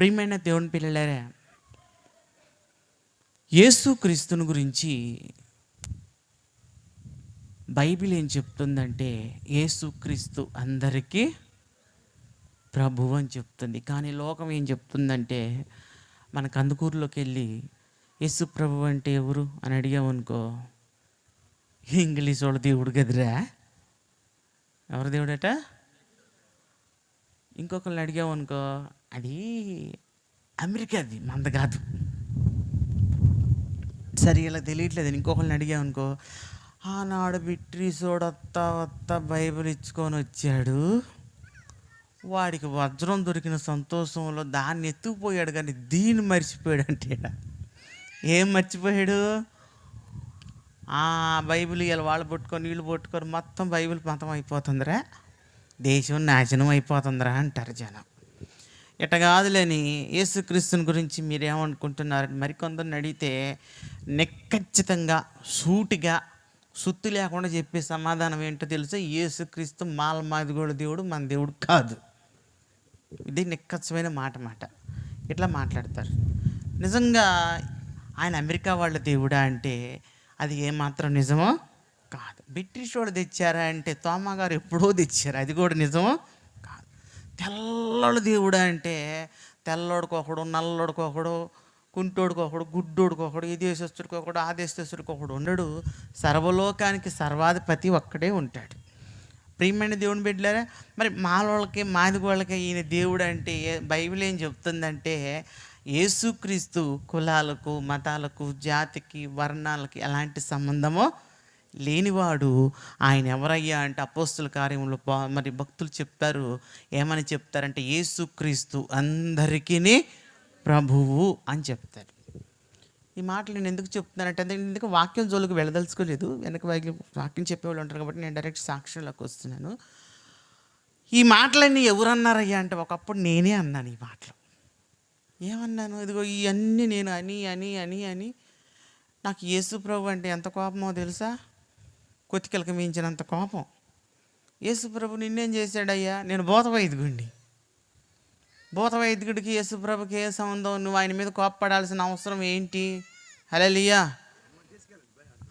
ప్రియమైన దేవుని పిల్లలారా, యేసుక్రీస్తుని గురించి బైబిల్ ఏం చెప్తుందంటే యేసుక్రీస్తు అందరికీ ప్రభువు అని చెప్తుంది. కానీ లోకం ఏం చెప్తుందంటే, మన కందుకూరులోకి వెళ్ళి యేసు ప్రభు అంటే ఎవరు అని అడిగామనుకో, ఇంగ్లీష్ వాళ్ళ దేవుడు కదరా, ఎవరు దేవుడట. ఇంకొకరిని అడిగామనుకో, అది అమెరికాది, మంద కాదు. సరే ఇలా తెలియట్లేదు. ఇంకొకరిని అడిగామనుకో, ఆనాడు బిట్రీసోడు వత్త బైబిల్ ఇచ్చుకొని వచ్చాడు, వాడికి వజ్రం దొరికిన సంతోషంలో దాన్ని ఎత్తుకుపోయాడు, కానీ దీన్ని మర్చిపోయాడు. అంటే ఏం మర్చిపోయాడు? బైబిల్ ఇలా వాళ్ళు పట్టుకొని వీళ్ళు పట్టుకొని మొత్తం బైబిల్ మతం అయిపోతుందిరా, దేశం నాశనం అయిపోతుందిరా అంటారు జనం. ఇట కాదులేని యేసుక్రీస్తుని గురించి మీరేమనుకుంటున్నారని మరికొందరిని అడిగితే నిక్కచ్చితంగా సూటిగా సుత్తి లేకుండా చెప్పే సమాధానం ఏంటో తెలుసా? యేసుక్రీస్తు మాల్మాదిగోడు దేవుడు, మన దేవుడు కాదు. ఇది నిక్కచ్చమైన మాట. ఇట్లా మాట్లాడతారు. నిజంగా ఆయన అమెరికా వాళ్ళ దేవుడా అంటే అది ఏమాత్రం నిజమో కాదు. బ్రిటిష్ వాడు తెచ్చారా అంటే తోమా గారు ఎప్పుడో తెచ్చారు, అది కూడా నిజమో కాదు. తెల్లడు దేవుడా అంటే తెల్లోడికొకడు, నల్లోడికొకడు, కుంటోడికొకడు, గుడ్డోడికొకడు, ఈ దేశస్తుడికొకడు, ఆ దేశస్తుడికొకడు ఉండడు. సర్వలోకానికి సర్వాధిపతి ఒక్కడే ఉంటాడు. ప్రియమైన దేవుని బిడ్డలారా, మరి మాలోళ్ళకి మాదిగోళ్ళకి ఈయన దేవుడు అంటే బైబిల్ ఏం చెప్తుందంటే, యేసుక్రీస్తు కులాలకు, మతాలకు, జాతికి, వర్ణాలకి ఎలాంటి సంబంధమో లేనివాడు. ఆయన ఎవరయ్యా అంటే అపోస్తుల కార్యములో మరి భక్తులు చెప్తారు. ఏమని చెప్తారంటే యేసుక్రీస్తు అందరికీ ప్రభువు అని చెప్తారు. ఈ మాటలు నేను ఎందుకు చెప్తున్నానంటే, ఎందుకు వాక్యం జోలికి వెళ్ళదలుచుకోలేదు. వెనక వాక్యం చెప్పేవాళ్ళు ఉంటారు కాబట్టి నేను డైరెక్ట్ సాక్ష్యంలోకి వస్తున్నాను. ఈ మాటలన్నీ ఎవరన్నారయ్యా అంటే ఒకప్పుడు నేనే అన్నాను. ఈ మాటలు ఏమన్నాను? ఇదిగో ఇవన్నీ నేను అని అని అని అని నాకు యేసు ప్రభు అంటే ఎంత కోపమో తెలుసా? కొతికలకి మించినంత కోపం. యేసు ప్రభు నిన్నేం చేశాడయ్యా? నేను భూత వైద్యుడికి యేసు ప్రభుకి ఏ సంబంధం? నువ్వు ఆయన మీద కోపపడాల్సిన అవసరం ఏంటి? హల్లెలూయా.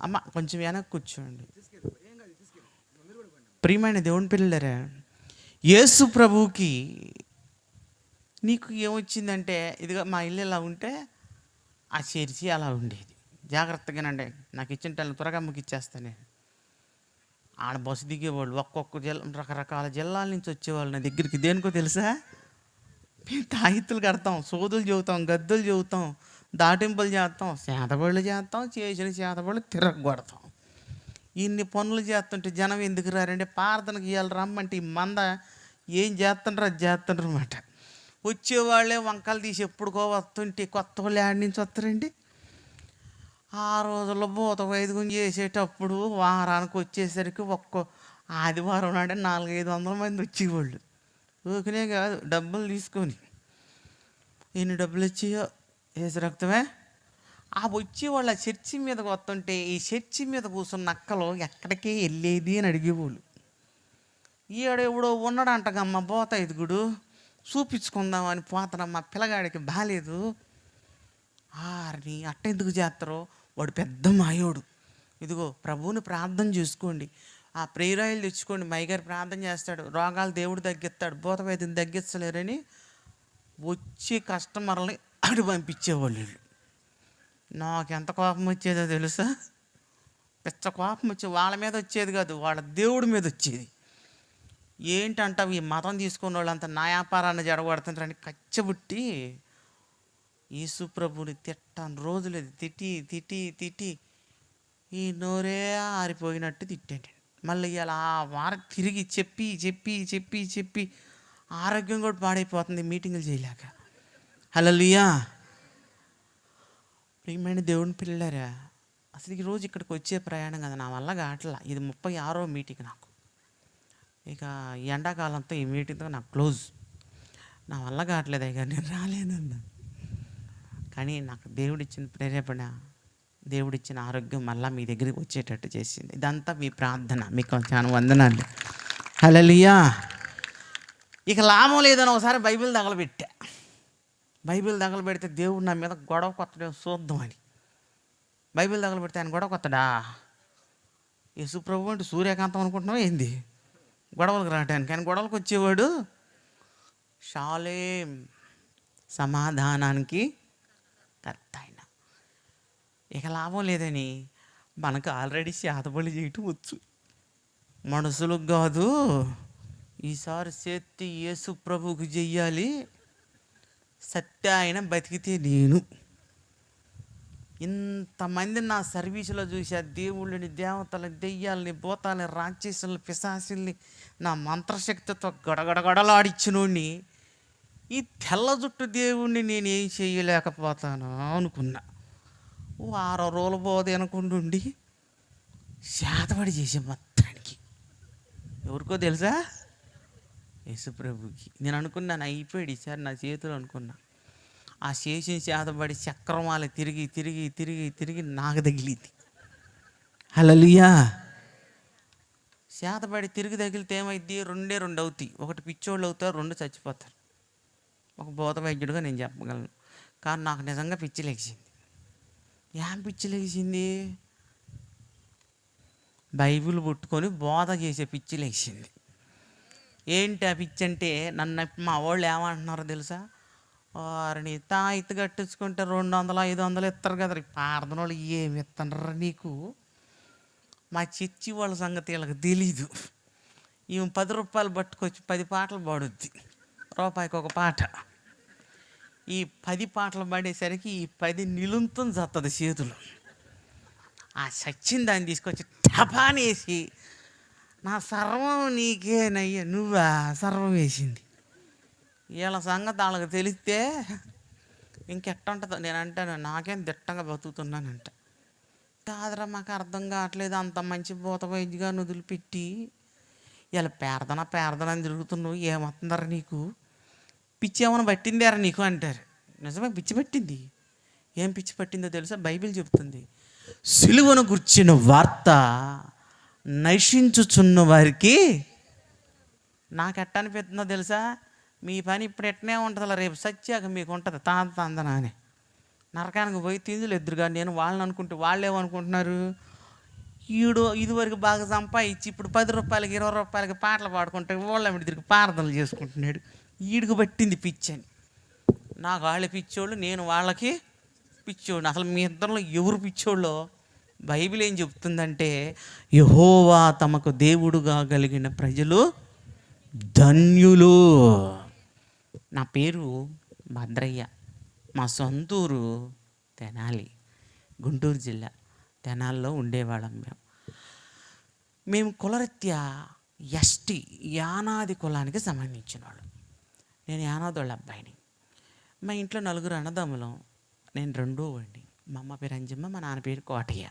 అమ్మ కొంచెం వెనక్కి కూర్చోండి. ప్రియమైన దేవుని పిల్లలారా, యేసు ప్రభువుకి నీకు ఏమొచ్చిందంటే, ఇదిగో మా ఇల్లు ఇలా ఉంటే ఆ చర్చి అలా ఉండేది. జాగ్రత్తగానండి, నాకు ఇచ్చిన టైం త్వరగా ముగిచ్చేస్తాను నేను. ఆడ బస్సు దిగేవాళ్ళు ఒక్కొక్క రకరకాల జిల్లాల నుంచి వచ్చేవాళ్ళు నా దగ్గరికి. దేనికో తెలుసా? మేము తాయిత్తులు కడతాం, సోదులు చెబుతాం, గద్దులు చెబుతాం, దాటింపులు చేస్తాం, చేతబడులు చేస్తాం, చేసిన చేతబడులు తిరగొడతాం. ఇన్ని పనులు చేస్తుంటే జనం ఎందుకు రారంటే, ప్రార్థనకి ఇవాళ రమ్మంటే ఈ మంద ఏం చేస్తుండ్రు అది చేస్తుండ్రు అన్నమాట. వచ్చేవాళ్ళే వంకలు తీసి ఎప్పుడుకో వస్తుంటే కొత్త వాళ్ళు యాడ్ నుంచి వస్తారండి. ఆ రోజుల్లో భూత వైద్యం చేసేటప్పుడు వారానికి వచ్చేసరికి ఒక్కో ఆదివారం నాడే 400-500 మంది వచ్చేవాళ్ళు. ఊరికనే కాదు, డబ్బులు తీసుకొని. ఎన్ని డబ్బులు వచ్చాయో వేసి రక్తమే. ఆ వచ్చేవాళ్ళు ఆ చర్చి మీదకి వస్తుంటే ఈ చర్చి మీద కూర్చున్న నక్కలు ఎక్కడికే వెళ్ళేది అని అడిగేవాళ్ళు. ఈడెవడో ఉన్నాడంటగమ్మ భూత వైద్యుడు, చూపించుకుందామని పోతానమ్మ, పిల్లగాడికి బాగాలేదు. ఆరిని అట్టెందుకు చేస్తారో, వాడు పెద్ద మాయోడు. ఇదిగో ప్రభువుని ప్రార్థన చేసుకోండి, ఆ ప్రేయర్ ఆయిల్ తెచ్చుకోండి, మైగారు ప్రార్థన చేస్తాడు, రోగాలు దేవుడు తగ్గిస్తాడు, భూత వైద్యం తగ్గించలేరని వచ్చే కస్టమర్లని అటు పంపించేవాళ్ళు. నాకు ఎంత కోపం వచ్చేదో తెలుసా? పెద్ద కోపం వచ్చేది. వాళ్ళ మీద వచ్చేది కాదు, వాళ్ళ దేవుడి మీద వచ్చేది. ఏంటంటావు ఈ మతం తీసుకున్న వాళ్ళంతా నా వ్యాపారాన్ని జడగొడుతుంటారని కచ్చబుట్టి యేసు ప్రభుని తిట్టాను రోజులేదు. తిట్టి ఈ నోరే ఆరిపోయినట్టు తిట్టాను. మళ్ళీ ఇలా ఆ వారం తిరిగి చెప్పి ఆరోగ్యం కూడా పాడైపోతుంది మీటింగులు చేయలేక. హల్లెలూయా. ప్రియమైన దేవుని పిల్లలారా, అసలు ఈరోజు ఇక్కడికి వచ్చే ప్రయాణం కదా నా వల్ల కావట్లా. ఇది 36వ మీటింగ్ నాకు. ఇక ఈ ఎండాకాలంతో ఈ మీటింగ్తో నాకు క్లోజ్. నా వల్ల కావట్లేదు అయ్యా, నేను రాలేనన్నా. కానీ నాకు దేవుడిచ్చిన ప్రేరేపణ, దేవుడిచ్చిన ఆరోగ్యం మళ్ళీ మీ దగ్గరికి వచ్చేటట్టు చేసింది. ఇదంతా మీ ప్రార్థన. మీకు చాలా వందనాలు. హల్లెలూయా. ఇక లాభం లేదని ఒకసారి బైబిల్ తగలబెట్టా. బైబిల్ తగలబెడితే దేవుడు నా మీద గొడవ కొత్తడే చూద్దామని. బైబిల్ తగలబెడితే ఆయన గొడవ కొత్తడా? యేసుప్రభు అంటే సూర్యకాంతం అనుకుంటున్నావు ఏంది గొడవలకు రావడానికి? ఆయన గొడవలకు వచ్చేవాడు షాలేం, సమాధానానికి కర్త ఆయన. ఇక లాభం లేదని మనకు ఆల్రెడీ శాతబలి చేయటం వచ్చు. మనుషులకు కాదు, ఈసారి చేతి యేసు ప్రభువుకి చెయ్యాలి. సత్య ఆయన బతికితే నేను. ఇంతమంది నా సర్వీసులో చూసా, దేవుళ్ళని, దేవతలని, దెయ్యాలని, భూతాలని, రాక్షసుల్ని, పిశాసుల్ని నా మంత్రశక్తితో గడగడగడలాడిచ్చినోడిని ఈ తెల్ల జుట్టు దేవుణ్ణి నేను ఏం చేయలేకపోతాను అనుకున్నా. వారం రోజులు పోదే అనుకుంటుండి శాతపడి చేసే మొత్తానికి ఎవరికో తెలుసా? యేసుప్రభుకి. నేను అనుకున్నాను అయిపోయాడు ఈసారి నా చేతులు అనుకున్నా. ఆ చేసిన శాతపడి చక్రమాల తిరిగి తిరిగి తిరిగి తిరిగి నాకు తగిలింది. హల్లెలూయా. శాతపడి తిరిగి తగిలితే ఏమైంది? రెండు అవుతాయి. ఒకటి పిచ్చోళ్ళు అవుతారు, 2 చచ్చిపోతారు. ఒక భూత వైద్యుడిగా నేను చెప్పగలను. కానీ నాకు నిజంగా పిచ్చి లేచింది. ఏం పిచ్చి లేచింది? బైబిల్ పుట్టుకొని బోధ చేసే పిచ్చి లేచింది. ఏంటి ఆ పిచ్చి అంటే, నన్ను మా వాళ్ళు ఏమంటున్నారో తెలుసా? వారిని తాయితు కట్టించుకుంటే 200, 500 ఇస్తారు కదా. ప్రార్థన వాళ్ళు ఏమి ఇస్తారా నీకు? మా చర్చి వాళ్ళ సంగతి వీళ్ళకి తెలీదు. ఈమె 10 రూపాయలు పట్టుకొచ్చి 10 పాటలు పాడుద్ది, రూపాయికి ఒక పాట. ఈ 10 పాటలు పాడేసరికి ఈ 10 నిలుంతం చత్తది చేతులు. ఆ సచ్చిన దాన్ని తీసుకొచ్చి టపానేసి, నా సర్వం నీకేనయ్యా, నువ్వా సర్వం వేసింది. వీళ్ళ సంగతి వాళ్ళకి తెలిస్తే ఇంకెట్టుంటుందో. నేను అంటాను, నాకేం దిట్టంగా బతుకుతున్నానంట. కాదురా, మాకు అర్థం కావట్లేదు, అంత మంచి భూత వైద్యుగా వదిలిపెట్టి ఇలా పేర్దన అని తిరుగుతున్నావు, ఏమవుతుందరా నీకు? పిచ్చి ఏమైనా పట్టిందారా నీకు అంటారు. నిజమే, పిచ్చి పట్టింది. ఏం పిచ్చి పట్టిందో తెలుసా? బైబిల్ చెప్తుంది, సిలువను గుర్చిన వార్త నశించుచున్న వారికి. నాకు ఎట్ట అనిపిస్తుందో తెలుసా? మీ పని ఇప్పుడు ఎట్టనే ఉంటుందిలా, రేపు సత్యాక మీకు ఉంటుంది తాందన అని. నరకానికి పోయి తిందులు ఎదురుగా నేను వాళ్ళని అనుకుంటే వాళ్ళు ఏమనుకుంటున్నారు? ఈడు ఇదివరకు బాగా సంపాదించి ఇప్పుడు 10 రూపాయలకి 20 రూపాయలకి పాటలు పాడుకుంటే వాళ్ళ తిరిగి ప్రార్థనలు చేసుకుంటున్నాడు. ఈడికి పట్టింది పిచ్చి అని. నాకు వాళ్ళ పిచ్చోళ్ళు, నేను వాళ్ళకి పిచ్చోళ్ళు. అసలు మీ ఇద్దరిలో ఎవరు పిచ్చోళ్ళో బైబిల్ ఏం చెప్తుందంటే, యెహోవా తమకు దేవుడుగా కలిగిన ప్రజలు ధన్యులు. నా పేరు భద్రయ్య, మా సొంతూరు తెనాలి, గుంటూరు జిల్లా. తెనాల్లో ఉండేవాళ్ళం మేము కులరీత్యా ఎస్టీ, యానాది కులానికి సంబంధించిన వాళ్ళు. నేను యానాది వాళ్ళ అబ్బాయిని. మా ఇంట్లో 4 అన్నదమ్ములం, నేను 2వ వాడిని. మా అమ్మ పేరు అంజమ్మ, మా నాన్న పేరు కోటయ్య.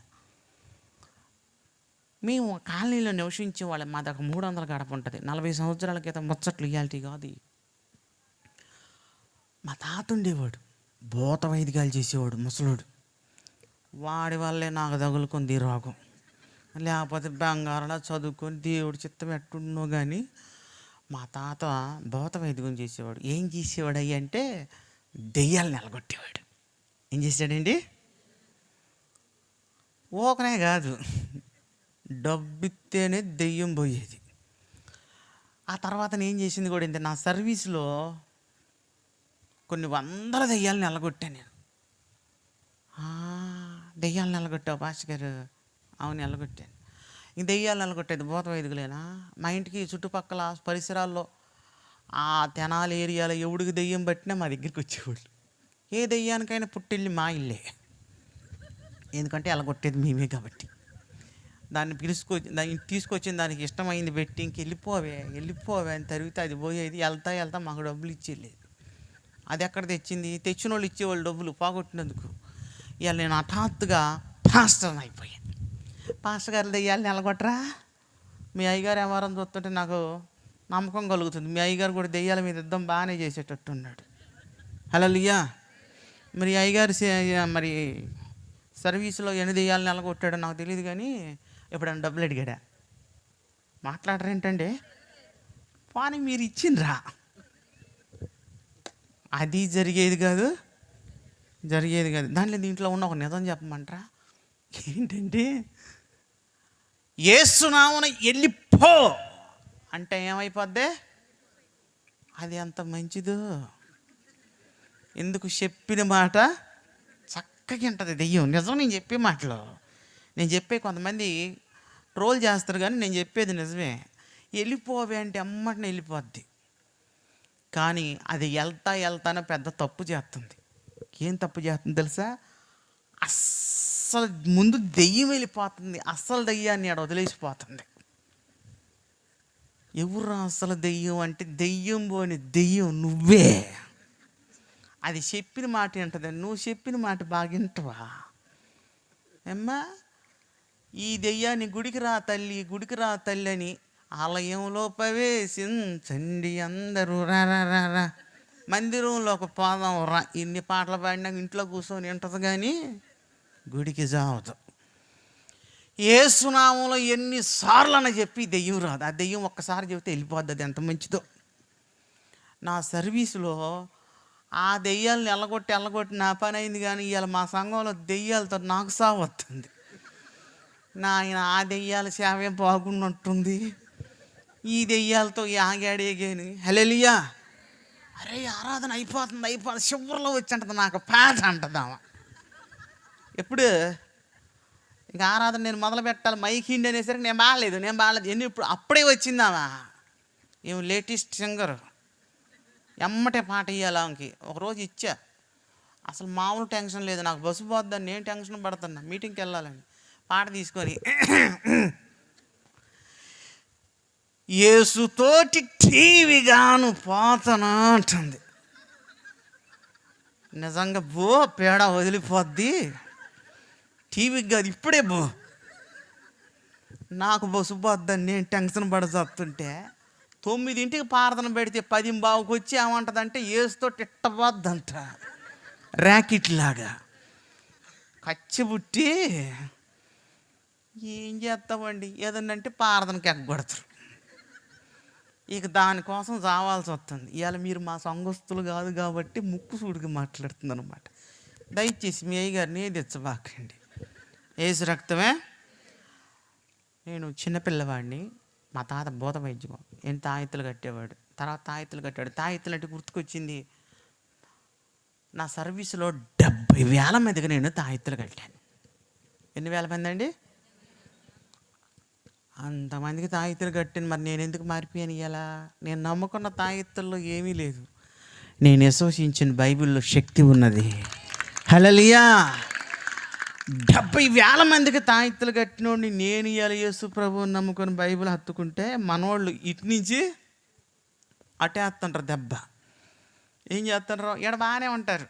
మేము కాలనీలో నివసించే వాళ్ళం. మా దగ్గర 300 గడప ఉంటుంది. 40 సంవత్సరాల క్రితం ముచ్చట్లు ఇయాలిటీ కాదు. మా తాత ఉండేవాడు, భూత వైద్యాలు చేసేవాడు, ముసలోడు. వాడి వల్లే నాకు తగులుకుంది ఈ రోగం. లేకపోతే బంగారంలో చదువుకొని దేవుడి చిత్తం ఎట్టున్నో కానీ మా తాత భూత వైద్యం చేసేవాడు. ఏం చేసేవాడు అయ్యి అంటే, దెయ్యాలు నిలగొట్టేవాడు. ఏం చేశాడండి? ఓకనే కాదు, డబ్బిస్తేనే దెయ్యం పోయేది. ఆ తర్వాత నేను చేసింది కూడా ఇంతే. నా సర్వీస్లో కొన్ని వందల దెయ్యాలు నిలగొట్టాను నేను. దెయ్యాలు నిలగొట్టావు పాస్టర్ గారు? అవును, నిలగొట్టాను. ఇంక దెయ్యాలు నిలగొట్టేది భూత వైదికులేనా? మా ఇంటికి చుట్టుపక్కల పరిసరాల్లో ఆ తెనాలి ఏరియాలో ఎవడికి దెయ్యం పట్టినా మా దగ్గరికి వచ్చేవాళ్ళు. ఏ దెయ్యానికైనా పుట్టిల్లి మా ఇల్లే, ఎందుకంటే అలా కొట్టేది మేమే కాబట్టి. దాన్ని దాన్ని తీసుకొచ్చిన దానికి ఇష్టమైంది పెట్టి ఇంక వెళ్ళిపోవే అని తరిగితే అది పోయేది. వెళ్తా మాకు డబ్బులు ఇచ్చేయలేదు. అది ఎక్కడ తెచ్చింది? తెచ్చిన వాళ్ళు ఇచ్చేవాళ్ళు డబ్బులు పోగొట్టినందుకు. ఇవాళ నేను హఠాత్తుగా పాస్టర్ని అయిపోయాను. పాస్టర్ గారు దెయ్యాలు నిలగొట్టరా? మీ అయ్యగారు వ్యవహారం చూస్తుంటే నాకు నమ్మకం కలుగుతుంది. మీ అయ్యగారు కూడా దెయ్యాల మీద యుద్ధం బాగానే చేసేటట్టు ఉన్నాడు. హల్లెలూయా. మరి అయ్యగారు మరి సర్వీసులో ఎన్ని దెయ్యాలు నిలగొట్టాడో నాకు తెలియదు, కానీ ఎప్పుడైనా డబ్బులు అడిగాడా? మాట్లాడరేంటండి? పోనీ మీరు ఇచ్చిండ్రా? అది జరిగేది కాదు. దీంట్లో ఉన్న ఒక నిజం చెప్పమంటారా? ఏంటంటే యేసునామమున వెళ్ళిపో అంటే ఏమైపోద్ది? అది ఎంత మంచిదో. ఎందుకు? చెప్పిన మాట చక్కగా ఉంటుంది దెయ్యం. నిజం, నేను చెప్పే మాటలు. నేను చెప్పే కొంతమంది ట్రోల్ చేస్తారు, కానీ నేను చెప్పేది నిజమే. వెళ్ళిపోవే అంటే అమ్మటిని వెళ్ళిపోద్ది. కానీ అది వెళ్తానే పెద్ద తప్పు చేస్తుంది. ఏం తప్పు చేస్తుంది తెలుసా? అస్సలు ముందు దెయ్యం వెళ్ళిపోతుంది, అస్సలు దెయ్యాన్ని ఆడ వదిలేసిపోతుంది. ఎవరు అసలు దెయ్యం అంటే, దెయ్యం పోని దెయ్యం నువ్వే. అది చెప్పిన మాట ఏంటది? నువ్వు చెప్పిన మాట బాగా వింటవా అమ్మా? ఈ దెయ్యాన్ని గుడికి రా తల్లి అని ఆలయంలో ప్రవేశించండి అందరూ, రా రా రా రా, మందిరంలోకి పోదాం రా. ఇన్ని పాటలు పాడినాక ఇంట్లో కూర్చొని వింటది, కానీ గుడికి జావదు. యేసునామంలో ఎన్నిసార్లు అని చెప్పి దెయ్యం రాదు. ఆ దెయ్యం ఒక్కసారి చెబితే వెళ్ళిపోద్ది. అది ఎంత మంచిదో. నా సర్వీసులో ఆ దెయ్యాలను ఎల్లగొట్టి నా పని అయింది. కానీ ఇవాళ మా సంఘంలో దెయ్యాలతో నాకు సావు వస్తుంది. నాయన, ఆ దెయ్యాల సేవే బాగున్నట్టుంది, ఈ దెయ్యాలతో ఆగాడేగాని. హల్లెలూయా. అరే, ఆరాధన అయిపోతుంది చివరిలో వచ్చి అంటది, నాకు పాట అంటదామా. ఎప్పుడు ఇంకా ఆరాధన నేను మొదలు పెట్టాలి, మైక్ హిండి అనేసరికి నేను బాగలేదు ఇప్పుడు అప్పుడే వచ్చిందామా. ఏం లేటెస్ట్ సింగర్, ఎమ్మటే పాట ఇవ్వాలి ఆమెకి. ఒకరోజు ఇచ్చా, అసలు మామూలు టెన్షన్ లేదు నాకు. బస్సు పోద్దని నేను టెన్షన్ పడుతున్నా, మీటింగ్కి వెళ్ళాలని. పాట తీసుకొని యేసుతోటి టీవీగాను పోతనా అంటుంది. నిజంగా పేడ వదిలిపోద్ది. టీవీకి కాదు, ఇప్పుడే నాకు బస్సు పోద్దని నేను టెన్షన్ పడజొస్తుంటే 9ంటికి ప్రార్థన పెడితే 10:15కి వచ్చి ఏమంటుందంటే యేసుతో ఇట్టబోద్దంట, ర్యాకెట్ లాగా. కచ్చిబుట్టి ఏం చేస్తామండి, ఏదన్నంటే ప్రార్థనకి ఎగ్గొడతారు. ఇక దానికోసం చావాల్సి వస్తుంది. ఇవాళ మీరు మా సంఘస్థులు కాదు కాబట్టి ముక్కు సూడికి మాట్లాడుతుంది అనమాట. దయచేసి మీ అయ్యగారిని తెచ్చబాకండి. ఏసు రక్తమే. నేను చిన్నపిల్లవాడిని, మా తాత భూత వైద్యం, నేను తాయెత్తులు కట్టేవాడు. తర్వాత తాయెత్తులు కట్టాడు. తాయెత్తులు అంటే గుర్తుకొచ్చింది, నా సర్వీసులో 70,000 మందికి నేను తాయెత్తులు కట్టాను. ఎన్ని వేల మంది అండి? అంతమందికి తాయెత్తులు కట్టాను. మరి నేను ఎందుకు మారిపోయాను? ఇలా నేను నమ్ముకున్న తాయెత్తుల్లో ఏమీ లేదు, నేను విశ్వసించిన బైబిల్లో శక్తి ఉన్నది. హల్లెలూయా. 70,000 మందికి తాయెత్తులు కట్టినోడిని నేను ఇవాళ యేసు ప్రభువుని నమ్ముకొని బైబిల్ హత్తుకుంటే మనోళ్ళు ఇటు నుంచి అటేస్తుంటారు దెబ్బ. ఏం చేస్తుంటారు? ఇక్కడ బాగానే ఉంటారు.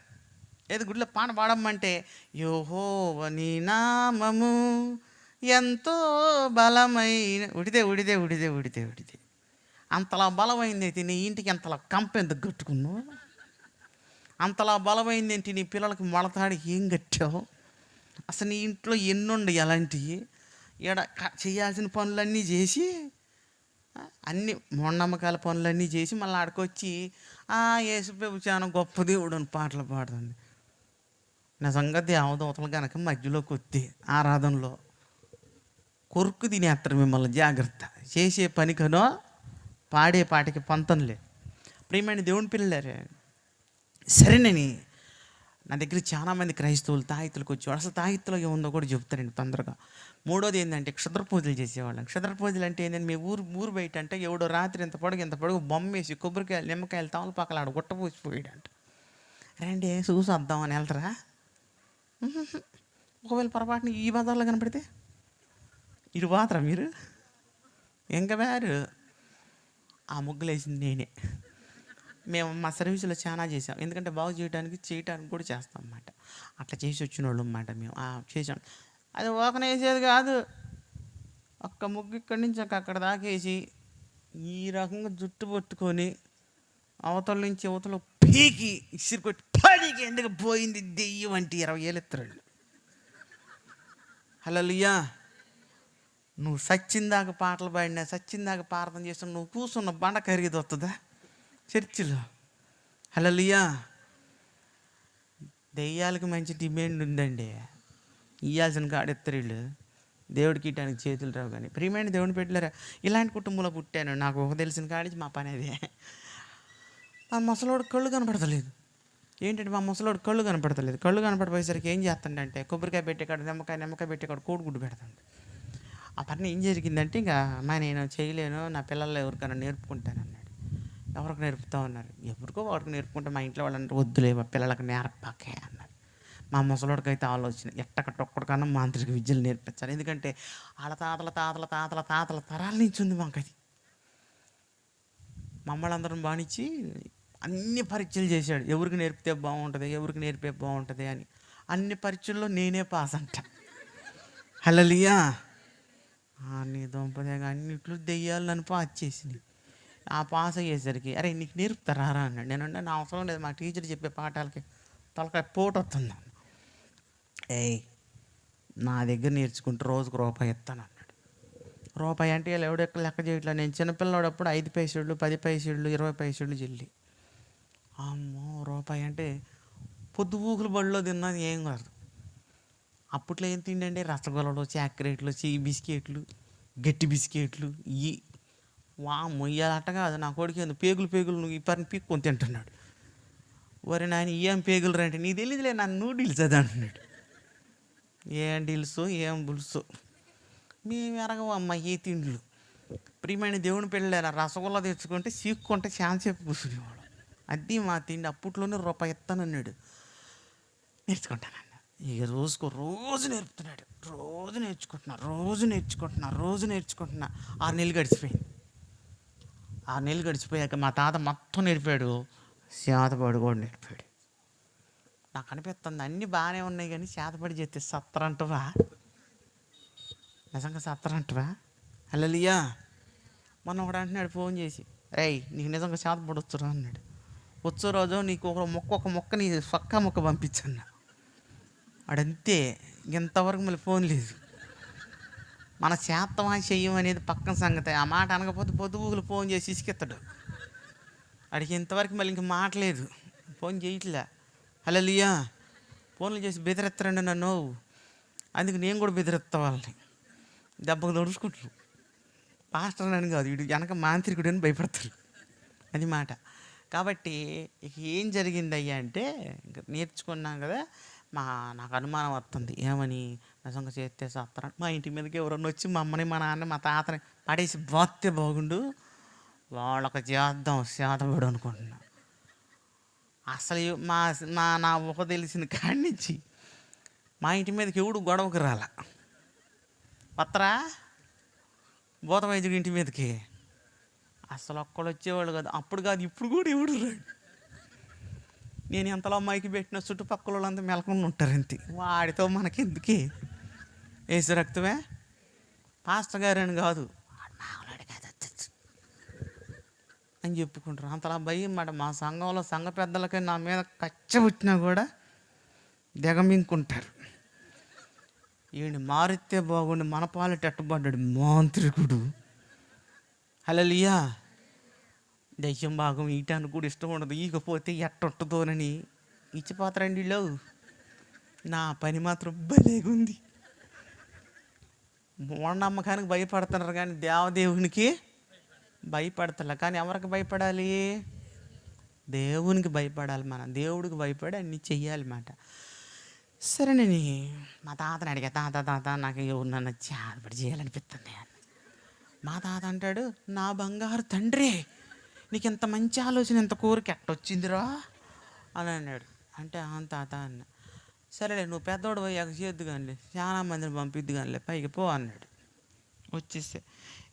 ఏది గుడిలో పాట పాడమంటే యెహోవా నీ నామము ఎంతో బలమైన, ఉడితే అంతలా బలమైంది అయితే నీ ఇంటికి అంతలా కంప ఎందుకు కట్టుకున్నావు? అంతలా బలమైంది ఏంటి? నీ పిల్లలకి మొలతాడి ఏం కట్టావు? అసలు నీ ఇంట్లో ఎన్నుండి అలాంటివి? ఇక్కడ చేయాల్సిన పనులన్నీ చేసి, అన్ని మూఢనమ్మకాల పనులన్నీ చేసి మళ్ళీ ఆడికొచ్చి యేసుప్రభు చాలా గొప్ప దేవుడు అని పాటలు పాడుతుంది. నిజంగా దేవదూతలు కనుక మధ్యలోకి వస్తే ఆరాధనలో కొరుకు తినేస్తారు మిమ్మల్ని. జాగ్రత్త. చేసే పనికనో పాడే పాటకి పంతంలే. ప్రియమైన దేవుని పిల్లలారే, సరేనని నా దగ్గర చాలామంది క్రైస్తవులు తాయెత్తులకు వచ్చేవాడు. అసలు తాయెత్తులో ఏముందో కూడా చెప్తారండి తొందరగా. మూడోది ఏంటంటే క్షుద్ర పూజలు చేసేవాళ్ళం. క్షుద్ర పూజలు అంటే ఏంటంటే, మీ ఊరు బయట అంటే ఎవడో రాత్రి ఇంత పొడుగు బొమ్మ వేసి కొబ్బరికాయలు నిమ్మకాయలు తమలపాకలు ఆడ గుట్టపోసిపోయాడంట. రండి చూసి వద్దామని వెళ్తారా? ఒకవేళ పొరపాటున ఈ బజార్లో కనపడితే ఇటు పోతారా మీరు? ఇంకా వేరు. ఆ ముగ్గులు వేసింది నేనే. మేము మా సర్వీసులో చాలా చేసాం, ఎందుకంటే బాగు చేయడానికి కూడా చేస్తాం అన్నమాట. అట్లా చేసి వచ్చిన వాళ్ళు అన్నమాట మేము. చేసాం. అది వేసేది కాదు, ఒక్క ముగ్గు ఇక్కడి నుంచి అక్కడ దాకా వేసి ఈ రకంగా జుట్టు పట్టుకొని అవతల నుంచి అవతల పీకి ఇసిరి కొట్టి పడికి ఎందుకు పోయింది దెయ్యం అంటే 20,000 ఎత్తారు. హల్లెలూయా. నువ్వు సచ్చిందాక పాటలు పాడినా, సచ్చిందాక ప్రార్థన చేస్తున్నా, నువ్వు కూర్చున్న బండ కరిగేది వస్తుందా చర్చిలో? హల్లెలూయా. దెయ్యాలకు మంచి డిమాండ్ ఉందండి. ఇయ్యాల్సిన కాడ ఇస్తారు వీళ్ళు. దేవుడికి ఇవ్వడానికి చేతులు రావు. కానీ ప్రియమైన దేవుని పెట్టలేరా, ఇలాంటి కుటుంబంలో పుట్టాను. నాకు ఒక తెలిసిన కాడికి మా పని అదే. మా ముసలోడు కళ్ళు కనపడతలేదు. ఏంటంటే మా ముసలోడు కళ్ళు కనపడతలేదు. కళ్ళు కనపడిపోయేసరికి ఏం చేస్తాడంటే కొబ్బరికాయ పెట్టేకాడ నిమ్మకాయ పెట్టేకాడ కోడిగుడ్డు పెడతాడు. ఆ పని ఏం జరిగిందంటే, ఇంకా అమ్మా నేను చేయలేను, నా పిల్లలు ఎవరికైనా నేర్పుకుంటాను అన్నాడు. ఎవరికి నేర్పుతావు అన్నారు. ఎవరికో వాడికి నేర్పుకుంటే మా ఇంట్లో వాళ్ళంటే వద్దులే పిల్లలకు నేర్పకే అన్నారు. మా ముసలోడికి అయితే ఆలోచన ఎట్టకట్టొక్కడికన్నా మాంత్రిక విద్యలు నేర్పించాలి. ఎందుకంటే వాళ్ళ తాతల తరాల నుంచి ఉంది మాకు అది. మమ్మల్ని అందరం బానిచ్చి అన్ని పరీక్షలు చేశాడు. ఎవరికి నేర్పితే బాగుంటుంది, ఎవరికి నేర్పే బాగుంటుంది అని. అన్ని పరీక్షల్లో నేనే పాస్ అంట. హల్లెలూయా. నీ దొంపదేగా అన్నిట్లో దెయ్యాలు నన్ను పాస్ చేసింది. ఆ పాస్ అయ్యేసరికి అరే నీకు నేర్పుతారా అన్నాడు. నేనంటే నా అవసరం లేదు, మా టీచర్ చెప్పే పాఠాలకి తలకాయ పోటు వస్తుంది. నా దగ్గర నేర్చుకుంటే రోజుకు రూపాయి ఇస్తాను అన్నాడు. రూపాయి అంటే వీళ్ళు ఎవడెక్కడ లెక్క చేయట్లా. నేను చిన్నపిల్లడప్పుడు 5 పైసలు 10 పైసలు 20 పైసలు చెల్లి. అమ్మో రూపాయి అంటే పొద్దుబూకులు బడిలో తిన్నది ఏం కాదు. అప్పట్లో ఏం తిండండి, రసగుల్లలు, చాక్లెట్లు, బిస్కెట్లు, గట్టి బిస్కెట్లు. ఇవి మొయ్యాలట కాదు. నా కొడుకు ఏంది పేగులు నువ్వు ఈ పని పీక్కొని తింటున్నాడు. వరి నాయన ఏం పేగులు రంటే నీ తెలియదులే, నా నూడిల్స్ అది అంటున్నాడు. ఏం డీల్సో ఏం బుల్సో మేము ఎరగవమ్మ ఏ తిండ్లు. ప్రియమైన దేవుని పెళ్ళారా, రసగుల్లా తెచ్చుకుంటే చీక్కుంటే చాలాసేపు కూర్చునేవాడు. అది మా తిండి. అప్పట్లోనే రూపాయి ఇస్తానన్నాడు. నేర్చుకుంటానన్న. ఇక రోజు నేర్పుతున్నాడు. రోజు నేర్చుకుంటున్నా. 6 నెలలు గడిచిపోయింది. 6 నెలలు గడిచిపోయాక మా తాత మొత్తం నేర్పాడు. శాతపడి కూడా నేర్పాడు. నాకు అనిపిస్తుంది అన్నీ బాగానే ఉన్నాయి కానీ శాతపడి చేస్తే సత్తరంటవా, నిజంగా సత్తరంటవా. హల్లెలూయా. మొన్న ఒకడు అంటున్నాడు ఫోన్ చేసి, రేయ్ నీకు నిజంగా శాతపడి వచ్చురా అన్నాడు. వచ్చే రోజు నీకు ఒక మొక్క నీ పక్కా మొక్క పంపించన్నా. వాడంతే. ఇంతవరకు మళ్ళీ ఫోన్ లేదు. మన చేత్తమా చెయ్యం అనేది పక్కన సంగతి. ఆ మాట అనకపోతే పొద్దుగూకులు ఫోన్ చేసి ఇసుకెత్తాడు. వాడికి ఇంతవరకు మళ్ళీ ఇంక మాటలేదు, ఫోన్ చేయట్లే. హల్లెలూయా. ఫోన్లు చేసి బెదిరెత్తారండి నన్ను. అందుకు నేను కూడా బెదిరెత్తా వాళ్ళని. దెబ్బకు దొడుచుకుంటారు. పాస్టర్ అని కాదు, వీడు వెనక మాంత్రికుడు అని భయపడతారు. అది మాట. కాబట్టి ఇక ఏం జరిగింది అయ్యా అంటే, ఇంకా నేర్చుకున్నాం కదా. నాకు అనుమానం వస్తుంది. ఏమని, నిజంగా చేస్తే సత్తరా. మా ఇంటి మీదకి ఎవరన్నా వచ్చి మా అమ్మని మా నాన్న మా తాతని పడేసి బాస్తే బాగుండు, వాళ్ళకి చేద్దాం శాతపడు అనుకుంటున్నా. అసలు నా ఊహ తెలిసిన కాడి నుంచి మా ఇంటి మీదకి ఎవడు గొడవకు రాల. వత్తరా భూత వైద్యుడి ఇంటి మీదకి అసలు ఒక్కడు వచ్చేవాళ్ళు కాదు. అప్పుడు కాదు ఇప్పుడు కూడా ఎవడు రాడు. నేను ఎంతలో అమ్మాయికి పెట్టిన చుట్టుపక్కల వాళ్ళంతా మెలకుండా ఉంటారు అంతే. వాడితో మనకెందుకే, వేసి రక్తమే పాస్టర్ గారని కాదు అని చెప్పుకుంటారు. అంతలా భయం మాట. మా సంఘంలో సంఘ పెద్దలకి నా మీద కచ్చ పుట్టినా కూడా దిగమింకుంటారు. ఈయన మారితే బాగుండి మన పాలిట ఎట్టబడ్డాడు మాంత్రికుడు. హల్లెలూయా. దయ్యం భాగం ఈయటానికి కూడా ఇష్టం ఉండదు. ఈకపోతే ఎట్టుంటుందోనని ఇచ్చిపోతారండి వీళ్ళు. నా పని మాత్రం భలేగుంది. మూఢనమ్మకానికి భయపడుతున్నారు కానీ దేవదేవునికి భయపడతలే. కానీ ఎవరికి భయపడాలి? దేవునికి భయపడాలి. మనం దేవుడికి భయపడి అన్నీ చెయ్యాలి మాట. సరే నేను మా తాతని అడిగా, తాత నాకు నన్ను చాలపడి చేయాలనిపిస్తుంది అని. మా తాత అంటాడు, నా బంగారు తండ్రి నీకు ఇంత మంచి ఆలోచన, ఇంత కోరిక ఎట్టొచ్చిందిరా అని అన్నాడు. అంటే తాత అన్న. సరేలే నువ్వు పెద్దోడు పోయాక చేద్దు కానీ, చాలా మందిని పంపిద్దు కానీ పైకి పో అన్నాడు. వచ్చేస్తే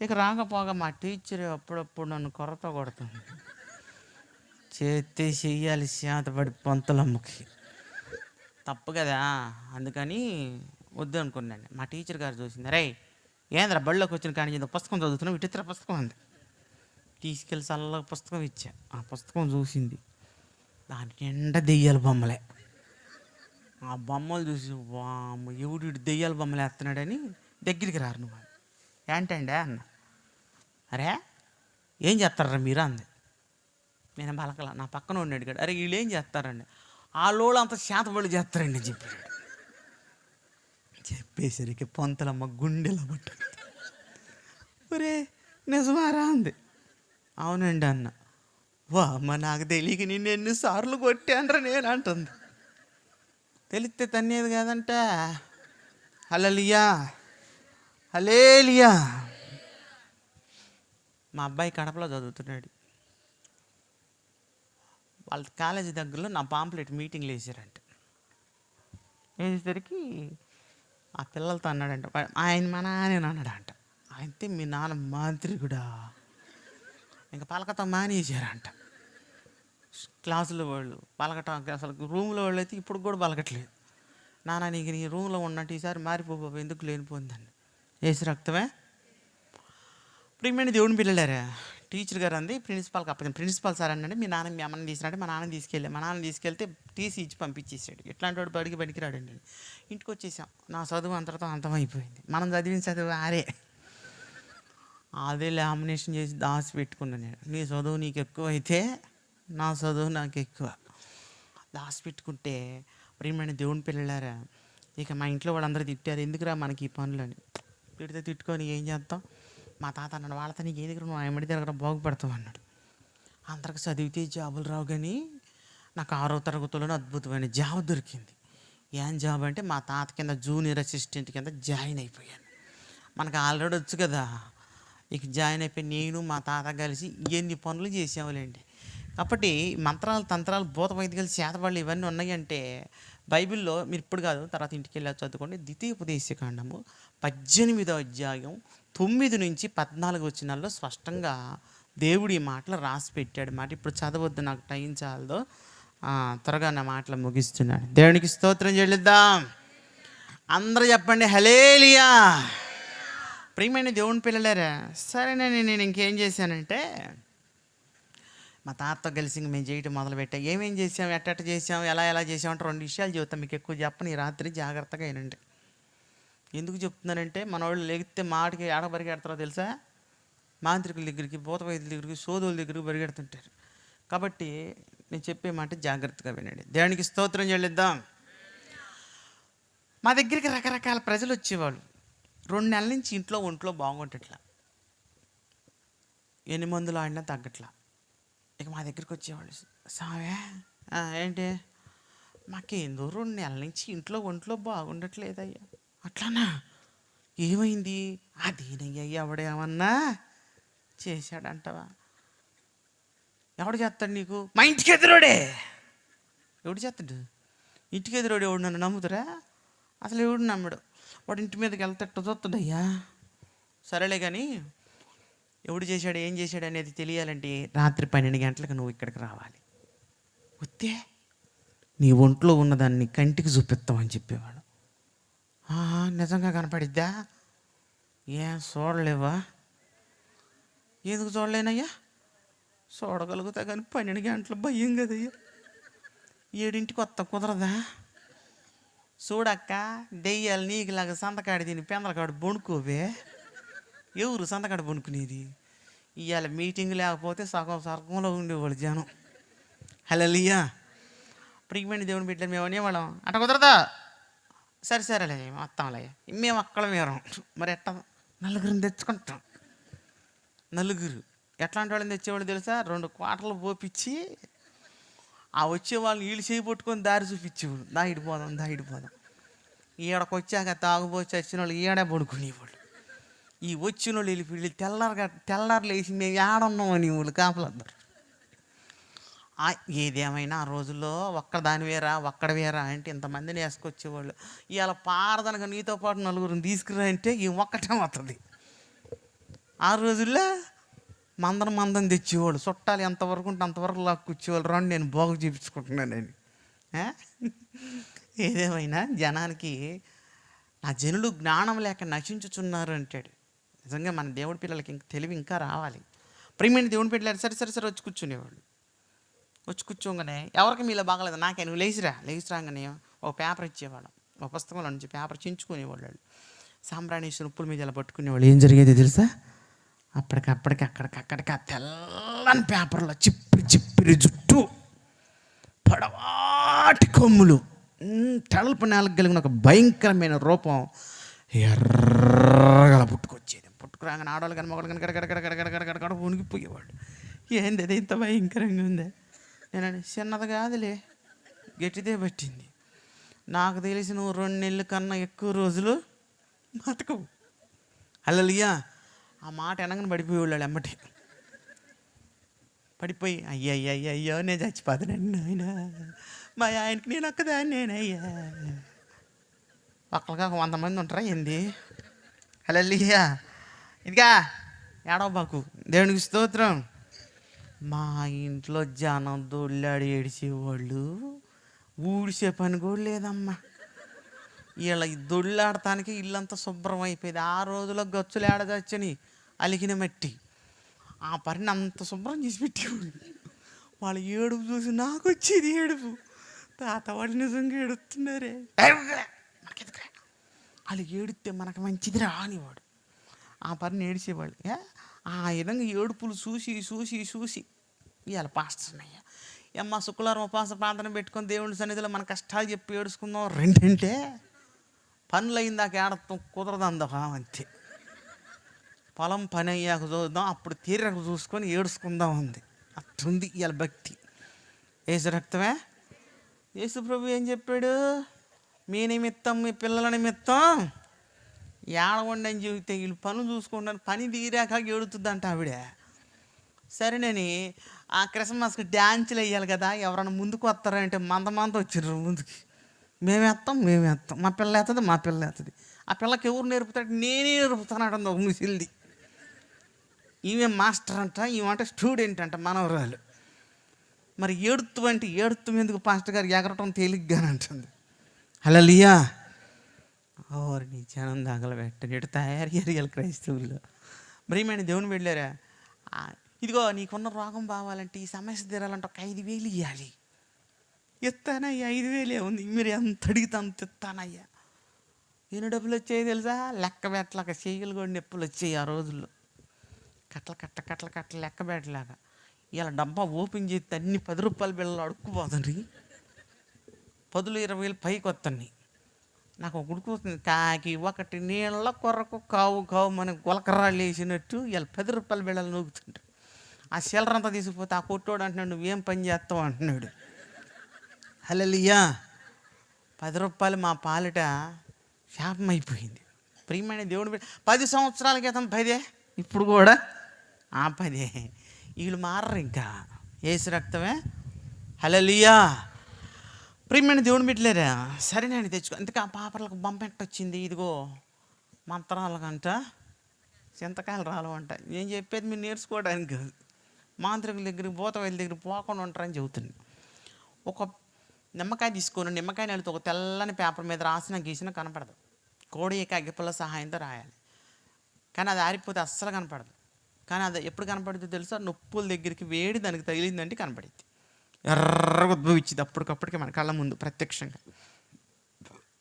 ఇక రాకపోగా మా టీచర్ అప్పుడప్పుడు నన్ను కొరత కొడుతుంది. చేస్తే చెయ్యాలి శాతపడి పొంతలమ్మకి, తప్పు కదా. అందుకని వద్దు అనుకున్నాను. మా టీచర్ గారు చూసింది, రే ఏంద్రా బళ్ళోకి వచ్చిన కానీ పుస్తకం చదువుతున్నావు, ఇటు పుస్తకం అంది. తీసుకెళ్ళి చల్లగా పుస్తకం ఇచ్చా. ఆ పుస్తకం చూసింది, దాని నిండా దెయ్యాల బొమ్మలే. ఆ బొమ్మలు చూసి వామ్మ ఎవడు దెయ్యాల బొమ్మలు వేస్తున్నాడని దగ్గరికి రారు. నువ్వు ఏంటండి అన్న. అరే ఏం చేస్తారా మీరు అంది. నేను పలకల. నా పక్కన ఉండి అడిగాడు, అరే వీళ్ళు ఏం చేస్తారండి? వాళ్ళోళ్ళు అంత శాతపడి చేస్తారండి అని చెప్పాడు. చెప్పేసరికి పొంతలమ్మ గుండెల పట్ట. ఒరే నిజమారా అంది. అవునండి అన్న. వా అమ్మ, నాకు తెలియక నిన్ను ఎన్నిసార్లు కొట్టానరా నేను అంటుంది. తెలిస్తే తన్నేది కాదంట. హల్లెలూయా, హల్లెలూయా. మా అబ్బాయి కడపలో చదువుతున్నాడు. వాళ్ళ కాలేజీ దగ్గరలో నా పాంప్లెట్ మీటింగ్లు వేసారంట. వేసేసరికి ఆ పిల్లలతో అన్నాడంట, ఆయన మా నాన్న అన్నాడంట. అయితే మీ నాన్న మాంత్రికుడా? ఇంకా పలకతో మానేసారంట. క్లాసులో వాళ్ళు పలకటం, అసలు రూమ్లో వాళ్ళు అయితే ఇప్పుడు కూడా పలకట్లేదు. నాన్న నీకు నీ రూమ్లో ఉన్నట్టు ఈసారి మారిపోబో, ఎందుకు లేనిపోయిందండి. వేసి రక్తమే. ప్రియమైన దేవుని పిల్లలారా, టీచర్ గారు అంది ప్రిన్సిపాల్కి అప్పగింది. ప్రిన్సిపాల్ సార్ అన్నాడు, మీ నాన్న మీ అమ్మని తీసుకురంటే మా నాన్న తీసుకెళ్తే టీసీ ఇచ్చి పంపించేసాడు. ఇట్లాంటి వాడు బడికి రాడండి. ఇంటికి వచ్చేసాం. నా చదువు అంతటితో అంతమైపోయింది. మనం చదివిన చదువు ఆరే. అదే లామినేషన్ చేసి దాచి పెట్టుకున్నాను నేను. నీ చదువు నీకు ఎక్కువ అయితే నా చదువు నాకు ఎక్కువ. దాచి పెట్టుకుంటే ప్రియమైన దేవుని పిల్లలారా, ఇక మా ఇంట్లో వాళ్ళందరూ తిట్టారు, ఎందుకురా మనకి ఈ పనులని. తిట్టుకొని ఏం చేస్తాం. మా తాత అన్నాడు, వాళ్ళతో నీకు ఏ దగ్గర నువ్వు ఎమ్మడి దగ్గర బాగుపడతావు అన్నాడు. అందరికి చదివితే జాబులు రావు, కానీ నాకు 6వ తరగతిలోనే అద్భుతమైన జాబ్ దొరికింది. ఏం జాబ్ అంటే మా తాత కింద జూనియర్ అసిస్టెంట్ కింద జాయిన్ అయిపోయాను. మనకు ఆల్రెడీ వచ్చు కదా. ఇక జాయిన్ అయిపోయి నేను మా తాత కలిసి ఎన్ని పనులు చేసేవాళ్ళండి. కాబట్టి మంత్రాలు, తంత్రాలు, భూత వైద్యాలు, శాతపళ్ళు ఇవన్నీ ఉన్నాయంటే బైబిల్లో మీరు ఇప్పుడు కాదు, తర్వాత ఇంటికి వెళ్ళి చదువుకోండి. ద్వితీయోపదేశకాండము 18వ అధ్యాయం 9 నుంచి 14 వచనాల్లో స్పష్టంగా దేవుడు ఈ మాటలు రాసి పెట్టాడు మాట. ఇప్పుడు చదవద్దు, నాకు టైం చాలదో. త్వరగా నా మాటలు ముగిస్తున్నాడు. దేవునికి స్తోత్రం చెల్లిద్దాం. అందరూ చెప్పండి హల్లెలూయా. ప్రియమైన దేవుని పిల్లలారా, సరేనండి, నేను ఇంకేం చేశానంటే మా తాతతో కలిసి మేము చేయటం మొదలుపెట్టాం. ఏమేం చేసాం, ఎట్ట చేసాం, ఎలా చేసామంటే 2 విషయాలు చెబుతాం. మీకు ఎక్కువ చెప్పని, ఈ రాత్రి జాగ్రత్తగా వినండి. ఎందుకు చెప్తున్నానంటే మన వాళ్ళు లెగితే మాటికి ఆడ పరిగెడతారో తెలుసా? మాంత్రికుల దగ్గరికి, భూత వైద్యుల దగ్గరికి, సోదుల దగ్గరికి పరిగెడుతుంటారు. కాబట్టి నేను చెప్పే మాట జాగ్రత్తగా వినండి. దేవునికి స్తోత్రం చెల్లిద్దాం. మా దగ్గరికి రకరకాల ప్రజలు వచ్చేవాళ్ళు. 2 నెలల నుంచి ఒంట్లో బాగుంటట్లా, ఎన్ని మందులు ఆడినా తగ్గట్లా. ఇక మా దగ్గరికి వచ్చేవాళ్ళు, సామే ఏంటి మాకేందో 2 నెలల నుంచి ఒంట్లో బాగుండట్లేదయ్యా. అట్లానా, ఏమైంది? అదేనయ్యా, ఎవడేమన్నా చేశాడంటవా? ఎవడు చేస్తాడు నీకు? మా ఇంటికి ఎదురోడే. ఎవడు చేస్తాడు? ఇంటికి ఎదురోడు ఎవడు? నన్ను నమ్ముతురా? అసలు ఎవడు నమ్మడు. వాడు ఇంటి మీదకి వెళ్తట్టు చూస్తాడయ్యా. సరేలే కానీ ఎవడు చేశాడు, ఏం చేశాడు అనేది తెలియాలంటే రాత్రి 12 గంటలకు నువ్వు ఇక్కడికి రావాలి. వస్తే నీ ఒంట్లో ఉన్నదాన్ని కంటికి చూపిస్తామని చెప్పేవాడు. నిజంగా కనపడిద్దా? ఏం చూడలేవా? ఎందుకు చూడలేనయ్యా? చూడగలుగుతా కానీ 12 గంటలు భయం కదయ్యా. 7ంటికి వస్తా, కుదరదా? చూడక్క, దెయ్యాలు నీకులాగా సంతకాడి తిని పెందలకాడు బొణుకోవే. ఎవరు సంతకాడ బొణుకునేది? ఇవాళ మీటింగ్ లేకపోతే సగం సర్గంలో ఉండేవాళ్ళు జనం. హల్లెలూయా. ప్రియమైన దేవుని బిడ్డలు మేము అనేవాళ్ళం, అట్ట కుదరదా? సరేలే వస్తాంలే. మేము అక్కడ మేరం. మరి ఎట్లా? నలుగురిని తెచ్చుకుంటాం. నలుగురు ఎట్లాంటి వాళ్ళని తెచ్చేవాళ్ళు తెలుసా? 2 క్వార్టర్లు పోపించి ఆ వచ్చే వాళ్ళని వీళ్ళు చేయబట్టుకొని దారి చూపించేవాళ్ళు. దాయిడిపోదాం. ఈడకు వచ్చాక తాగుపోసి వచ్చిన వాళ్ళు ఈడే పడుకునేవాళ్ళు. ఈ వచ్చిన వాళ్ళు వీళ్ళు తెల్లారులు వేసి మేము ఏడున్నామని వాళ్ళు కాపలందరు. ఏదేమైనా ఆ రోజుల్లో ఒక్కడ వేరా అంటే ఇంతమందిని వేసుకొచ్చేవాళ్ళు. ఇవాళ పారదనగా నీతో పాటు 4గురిని తీసుకురా అంటే ఈ ఒక్కటే వస్తుంది. ఆ రోజుల్లో మందం తెచ్చేవాళ్ళు. చుట్టాలు ఎంతవరకు ఉంటే అంతవరకు లాక్కొచ్చేవాళ్ళు. రండి నేను బాగు చూపించుకుంటున్నానని. ఏదేమైనా జనానికి నా జనులు జ్ఞానం లేక నశించుచున్నారు అంటాడు. నిజంగా మన దేవుడి పిల్లలకి తెలివి ఇంకా రావాలి. ప్రియమైన దేవుని పిల్లలు సరే వచ్చి కూర్చునేవాళ్ళు. వచ్చి కూర్చోగానే ఎవరికి మీలో బాగలేదు, నాకే నువ్వు లేచిరాగానే ఒక పేపర్ ఇచ్చేవాళ్ళం. ఒక పుస్తకంలో నుంచి పేపర్ చించుకునేవాళ్ళు. సాంబ్రాణేశ్వరం ఉప్పుల మీద ఇలా పట్టుకునేవాళ్ళు. ఏం జరిగేది తెలుసా? అక్కడికి ఆ తెల్లని పేపర్లో చిప్పి గొర్రె జుట్టు, పొడవాటి కొమ్ములు, తడల్పు నేలకు కలిగిన ఒక భయంకరమైన రూపం ఎర్రగల పుట్టుకొచ్చేది. పుట్టుకురాగానే ఆడవాళ్ళు కానీ మొగలు కానీ గడగడ ఉనికిపోయేవాడు. ఏంది అది ఇంత భయంకరంగా ఉందే? నేను చిన్నది కాదులే, గట్టిదే పట్టింది. నాకు తెలిసి నువ్వు 2 నెలల కన్నా ఎక్కువ రోజులు బతకవు. హల్లెలూయా. ఆ మాట వెనకని పడిపోయేవాళ్ళు ఎమ్మటి. పడిపోయి అయ్యో నేను చచ్చిపోతానండి నాయన, మా ఆయనకి నేను ఒక్కదాన్ని నేనయ్యా. ఒక్కరిగా 100 మంది ఉంటారా ఏంది? హల్లెలూయా. ఇదిగా ఏడవ బాకు, దేవునికి స్తోత్రం. మా ఇంట్లో జనం దొల్లాడి ఏడిచేవాళ్ళు, ఊడిసే పని కూడా లేదమ్మా. వీళ్ళ దొల్లాడటానికి ఇల్లంతా శుభ్రం అయిపోయేది. ఆ రోజులో గచ్చులు ఏడదచ్చని అలికిన మట్టి ఆ పరిని అంత శుభ్రం చేసి పెట్టేవాళ్ళు. వాళ్ళ ఏడుపు చూసి నాకు వచ్చేది ఏడుపు. తాత వాళ్ళు నిజంగా ఏడుస్తున్నారే, వాళ్ళు ఏడితే మనకు మంచిది రానివాడు. ఆ పరిని ఏడిచేవాళ్ళు. ఆ విధంగా ఏడుపులు చూసి చూసి చూసి ఇవాళ పాస్తున్నాయ్యా అమ్మ శుక్రవారం ఉపవాస ప్రార్థన పెట్టుకొని దేవుని సన్నిధిలో మన కష్టాలు చెప్పి ఏడుచుకుందాం. 2 అంటే పనులు అయిందాక ఏడతాం కుదరదు అందవా, అంతే. పొలం పని అయ్యాక చూద్దాం, అప్పుడు తీరక చూసుకొని ఏడుచుకుందాం ఉంది. అట్టుంది ఇవాళ భక్తి. యేసు రక్తమే. యేసు ప్రభు ఏం చెప్పాడు? మీ నిమిత్తం, మీ పిల్లల నిమిత్తం ఏడవండి అని చెబితే వీళ్ళు పనులు చూసుకుంటాను, పని తీరాక ఏడుతుందంట ఆవిడ. సరేనని ఆ క్రిస్మస్కి డ్యాన్సులు వేయాలి కదా, ఎవరైనా ముందుకు వస్తారంటే మంద వచ్చిర్రు ముందుకి. మేమేస్తాం మా పిల్ల వేస్తుంది. ఆ పిల్లకి ఎవరు నేర్పుతాడు? నేనే నేర్పుతానంటుంది ఒక ముసిల్ది. ఈమె మాస్టర్ అంట, ఈమె స్టూడెంట్ అంట, మనవరాలు. మరి ఏడుతు ఎందుకు పాస్టర్ గారు ఎగరటం తేలిగ్గానంటుంది. హల్లెలూయా. ఓరి నీ జనం తగలబెట్టని ఇటు తయారు క్రైస్తవుల్లో. మరి ఏమైనా దేవుని వెళ్ళారా? ఇదిగో నీకున్న రోగం బావాలంటే, ఈ సమస్య తీరాలంటే ఒక 5,000 ఇవ్వాలి. ఇస్తానయ్యా, 5,000 ఉంది, మీరు ఎంత అడిగితే అంత ఇస్తానయ్యా. ఎన్ని డబ్బులు వచ్చాయి తెలుసా? లెక్క పెట్టలేక చెయ్యలు కూడా నొప్పులు వచ్చాయి ఆ రోజుల్లో. కట్టలు లెక్క పెట్టలేక ఇలా డబ్బా ఓపెన్ చేస్తే అన్ని 10 రూపాయల బిళ్ళలు అడుక్కుపోతుంది. 10,000-20,000 పైకి వస్తాయి. నాకు ఒక గుర్తుకొస్తుంది, కాకి ఒకటి నీళ్ళ కొరకు కావు మన గులకరాళ్ళు వేసినట్టు ఇలా 10 రూపాయల బిళ్ళలు నూగుతుంటారు. ఆ చిల్లరంతా తీసుకుపోతే ఆ కొట్టోడు అంటున్నాడు, నువ్వేం పని చేస్తావు అంటున్నాడు. హల్లెలూయా. 10 రూపాయలు మా పాలిట శాపం అయిపోయింది. ప్రియమైన దేవుడు 10 సంవత్సరాల క్రితం 10, ఇప్పుడు కూడా ఆ 10. వీళ్ళు మారరు ఇంకా. యేసు రక్తమే. హల్లెలూయా. ప్రియమైన దేవుని బిడ్డలారా, సరేనండి తెచ్చుకో. అందుకే ఆ పాపర్లకు బంపెట్టొచ్చింది. ఇదిగో మంత్రాలకంట చింతకాయలు రాలవంట. నేను చెప్పేది మీరు నేర్చుకోవడానికి కాదు, మాంత్రికుల దగ్గరికి భూతవైద్యుల దగ్గరికి పోకుండా ఉంటారని చెబుతుంది. ఒక నిమ్మకాయ తీసుకొని, నిమ్మకాయ నెలతో ఒక తెల్లని పేపర్ మీద రాసిన గీసిన కనపడదు. కోడి అగ్గిపుల్ల సహాయంతో రాయాలి, కానీ అది ఆరిపోతే అస్సలు కనపడదు. కానీ అది ఎప్పుడు కనపడుతుందో తెలుసా? నొప్పుల దగ్గరికి వేడి దానికి తగిలిందంటే కనపడింది. ఎర్రగా ఉద్భవించింది అప్పటికప్పటికే మన కళ్ళ ముందు ప్రత్యక్షంగా.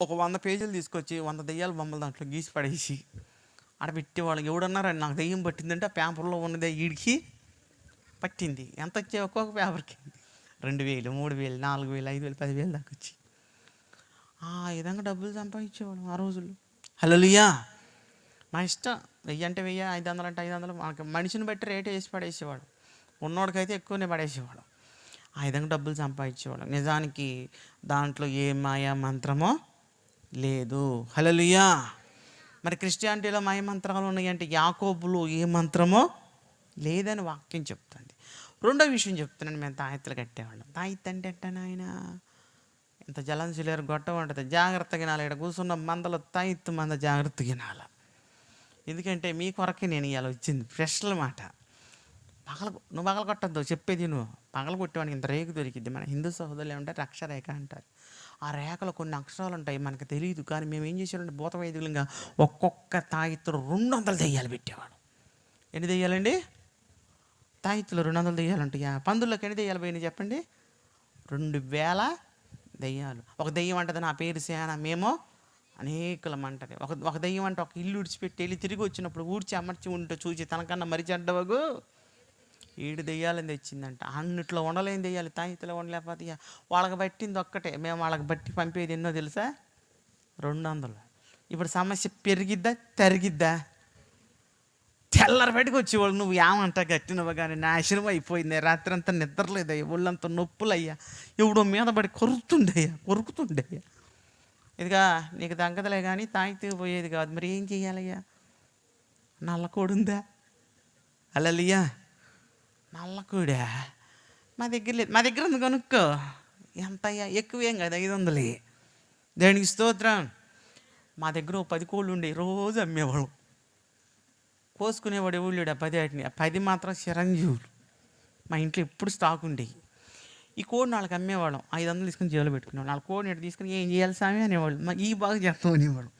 ఒక 100 పేజీలు తీసుకొచ్చి 100 దెయ్యాల బొమ్మలు దాంట్లో గీసి పడేసి ఆడబెట్టేవాళ్ళకి. ఎవడన్నారని నాకు దెయ్యం పట్టిందంటే ఆ పేపర్లో ఉన్నదే ఈడికి పట్టింది. ఎంత వచ్చాయి ఒక్కొక్క పేపర్కి? 2,000, 3,000, 4,000, 5,000, 10,000 దాకా వచ్చి ఆ విధంగా డబ్బులు సంపాదించేవాడు ఆ రోజుల్లో. హల్లెలూయా. మా ఇష్టం, 1000 అంటే 1000, 500 అంటే 500, మనకి మనిషిని బట్టి రేటు వేసి పడేసేవాడు. ఉన్నోడికైతే ఎక్కువనే పడేసేవాడు. ఆ విధంగా డబ్బులు సంపాదించేవాడు. నిజానికి దాంట్లో ఏ మాయా మంత్రమో లేదు. హల్లెలూయా. మరి క్రిస్టియానిటీలో మాయ మంత్రాలు ఉన్నాయంటే యాకోబులో ఏ మంత్రమో లేదని వాక్యం చెప్తుంది. రెండో విషయం చెప్తున్నాను, మేము తాయెత్తులు కట్టేవాళ్ళం. తాయెత్తు అంటే ఎట్టా ఆయన ఇంత జలంచులేరు గొట్టం ఉంటుంది, జాగ్రత్తగా వినాలి. ఇక్కడ కూర్చున్న మందలో తాయెత్తు మంద జాగ్రత్తగా వినాలి. ఎందుకంటే మీ కొరకే నేను ఇవాళ వచ్చింది. స్పెషల్ మాట. నువ్వు పగల కొట్టద్దు, చెప్పేది నువ్వు. పగల కొట్టేవానికి ఇంత రేకు దొరికిద్ది. మన హిందూ సహోదరులు ఏమంటారు? అక్షరేఖ అంటారు. ఆ రేఖలో కొన్ని అక్షరాలు ఉంటాయి, మనకు తెలియదు. కానీ మేము ఏం చేసామంటే భూత వైద్యులంగా ఒక్కొక్క తాయెత్తులు 200 దెయ్యాలు పెట్టేవాడు. ఎన్ని దెయ్యాలండి? తాయెత్తులు 200 దెయ్యాలంటాయా? పందుల్లోకి ఎన్ని దెయ్యాలు పోయినాయి చెప్పండి? 2,000 దెయ్యాలు. ఒక దెయ్యం అంటది నా పేరు సేన, మేము అనేకులం అంటది. ఒక దెయ్యం అంటే ఒక ఇల్లు ఉడిచిపెట్టి వెళ్ళి తిరిగి వచ్చినప్పుడు ఊడ్చి అమర్చి ఉంటూ చూసి తనకన్నా మరి చెడ్డవగు ఈడు దెయ్యాలని తెచ్చిందంట. అన్నిట్లో ఉండలేని దెయ్యాలి, తాయితలో ఉండలేకపోతే ఇక వాళ్ళకి పట్టింది ఒక్కటే. మేము వాళ్ళకి బట్టి పంపేది ఎన్నో తెలుసా? 200. ఇప్పుడు సమస్య పెరిగిద్దా తరిగిద్దా? తెల్లరి బయటకు వచ్చేవాళ్ళు నువ్వు ఏమంటా కట్టినవు కానీ నాశనం అయిపోయింది. రాత్రి అంతా నిద్రలేదయ్యా, ఒళ్ళంతా నొప్పులయ్యా, ఎవడో మీద పడి కొరుకుతుండయ్యా. ఇదిగా నీకు తగ్గదులే కానీ తాగితే పోయేది కాదు. మరి ఏం చెయ్యాలయ్యా? నల్లకోడుందా? అలలియా, నల్లకోడా మా దగ్గర లేదు. మా దగ్గర ఉంది, కొనుక్కో. ఎంతయ్యా? ఎక్కువేం కదా, 500. దేనికి స్తోత్రం. మా దగ్గర 10 కోళ్ళు ఉండేవి, రోజు అమ్మేవాళ్ళం. కోసుకునేవాడు ఎవడు లేడు. 10 వాటిని, 10 మాత్రం చిరంజీవులు. మా ఇంట్లో ఎప్పుడు స్టాక్ ఉండేవి. ఈ కోడిని వాళ్ళకి అమ్మేవాళ్ళం, 500 తీసుకుని జేబులో పెట్టుకునేవాళ్ళం. వాళ్ళ కోడిని ఎటు తీసుకుని ఏం చేయాలి స్వామి అనేవాళ్ళు. ఈ బాగా చేస్తాం అనేవాళ్ళు.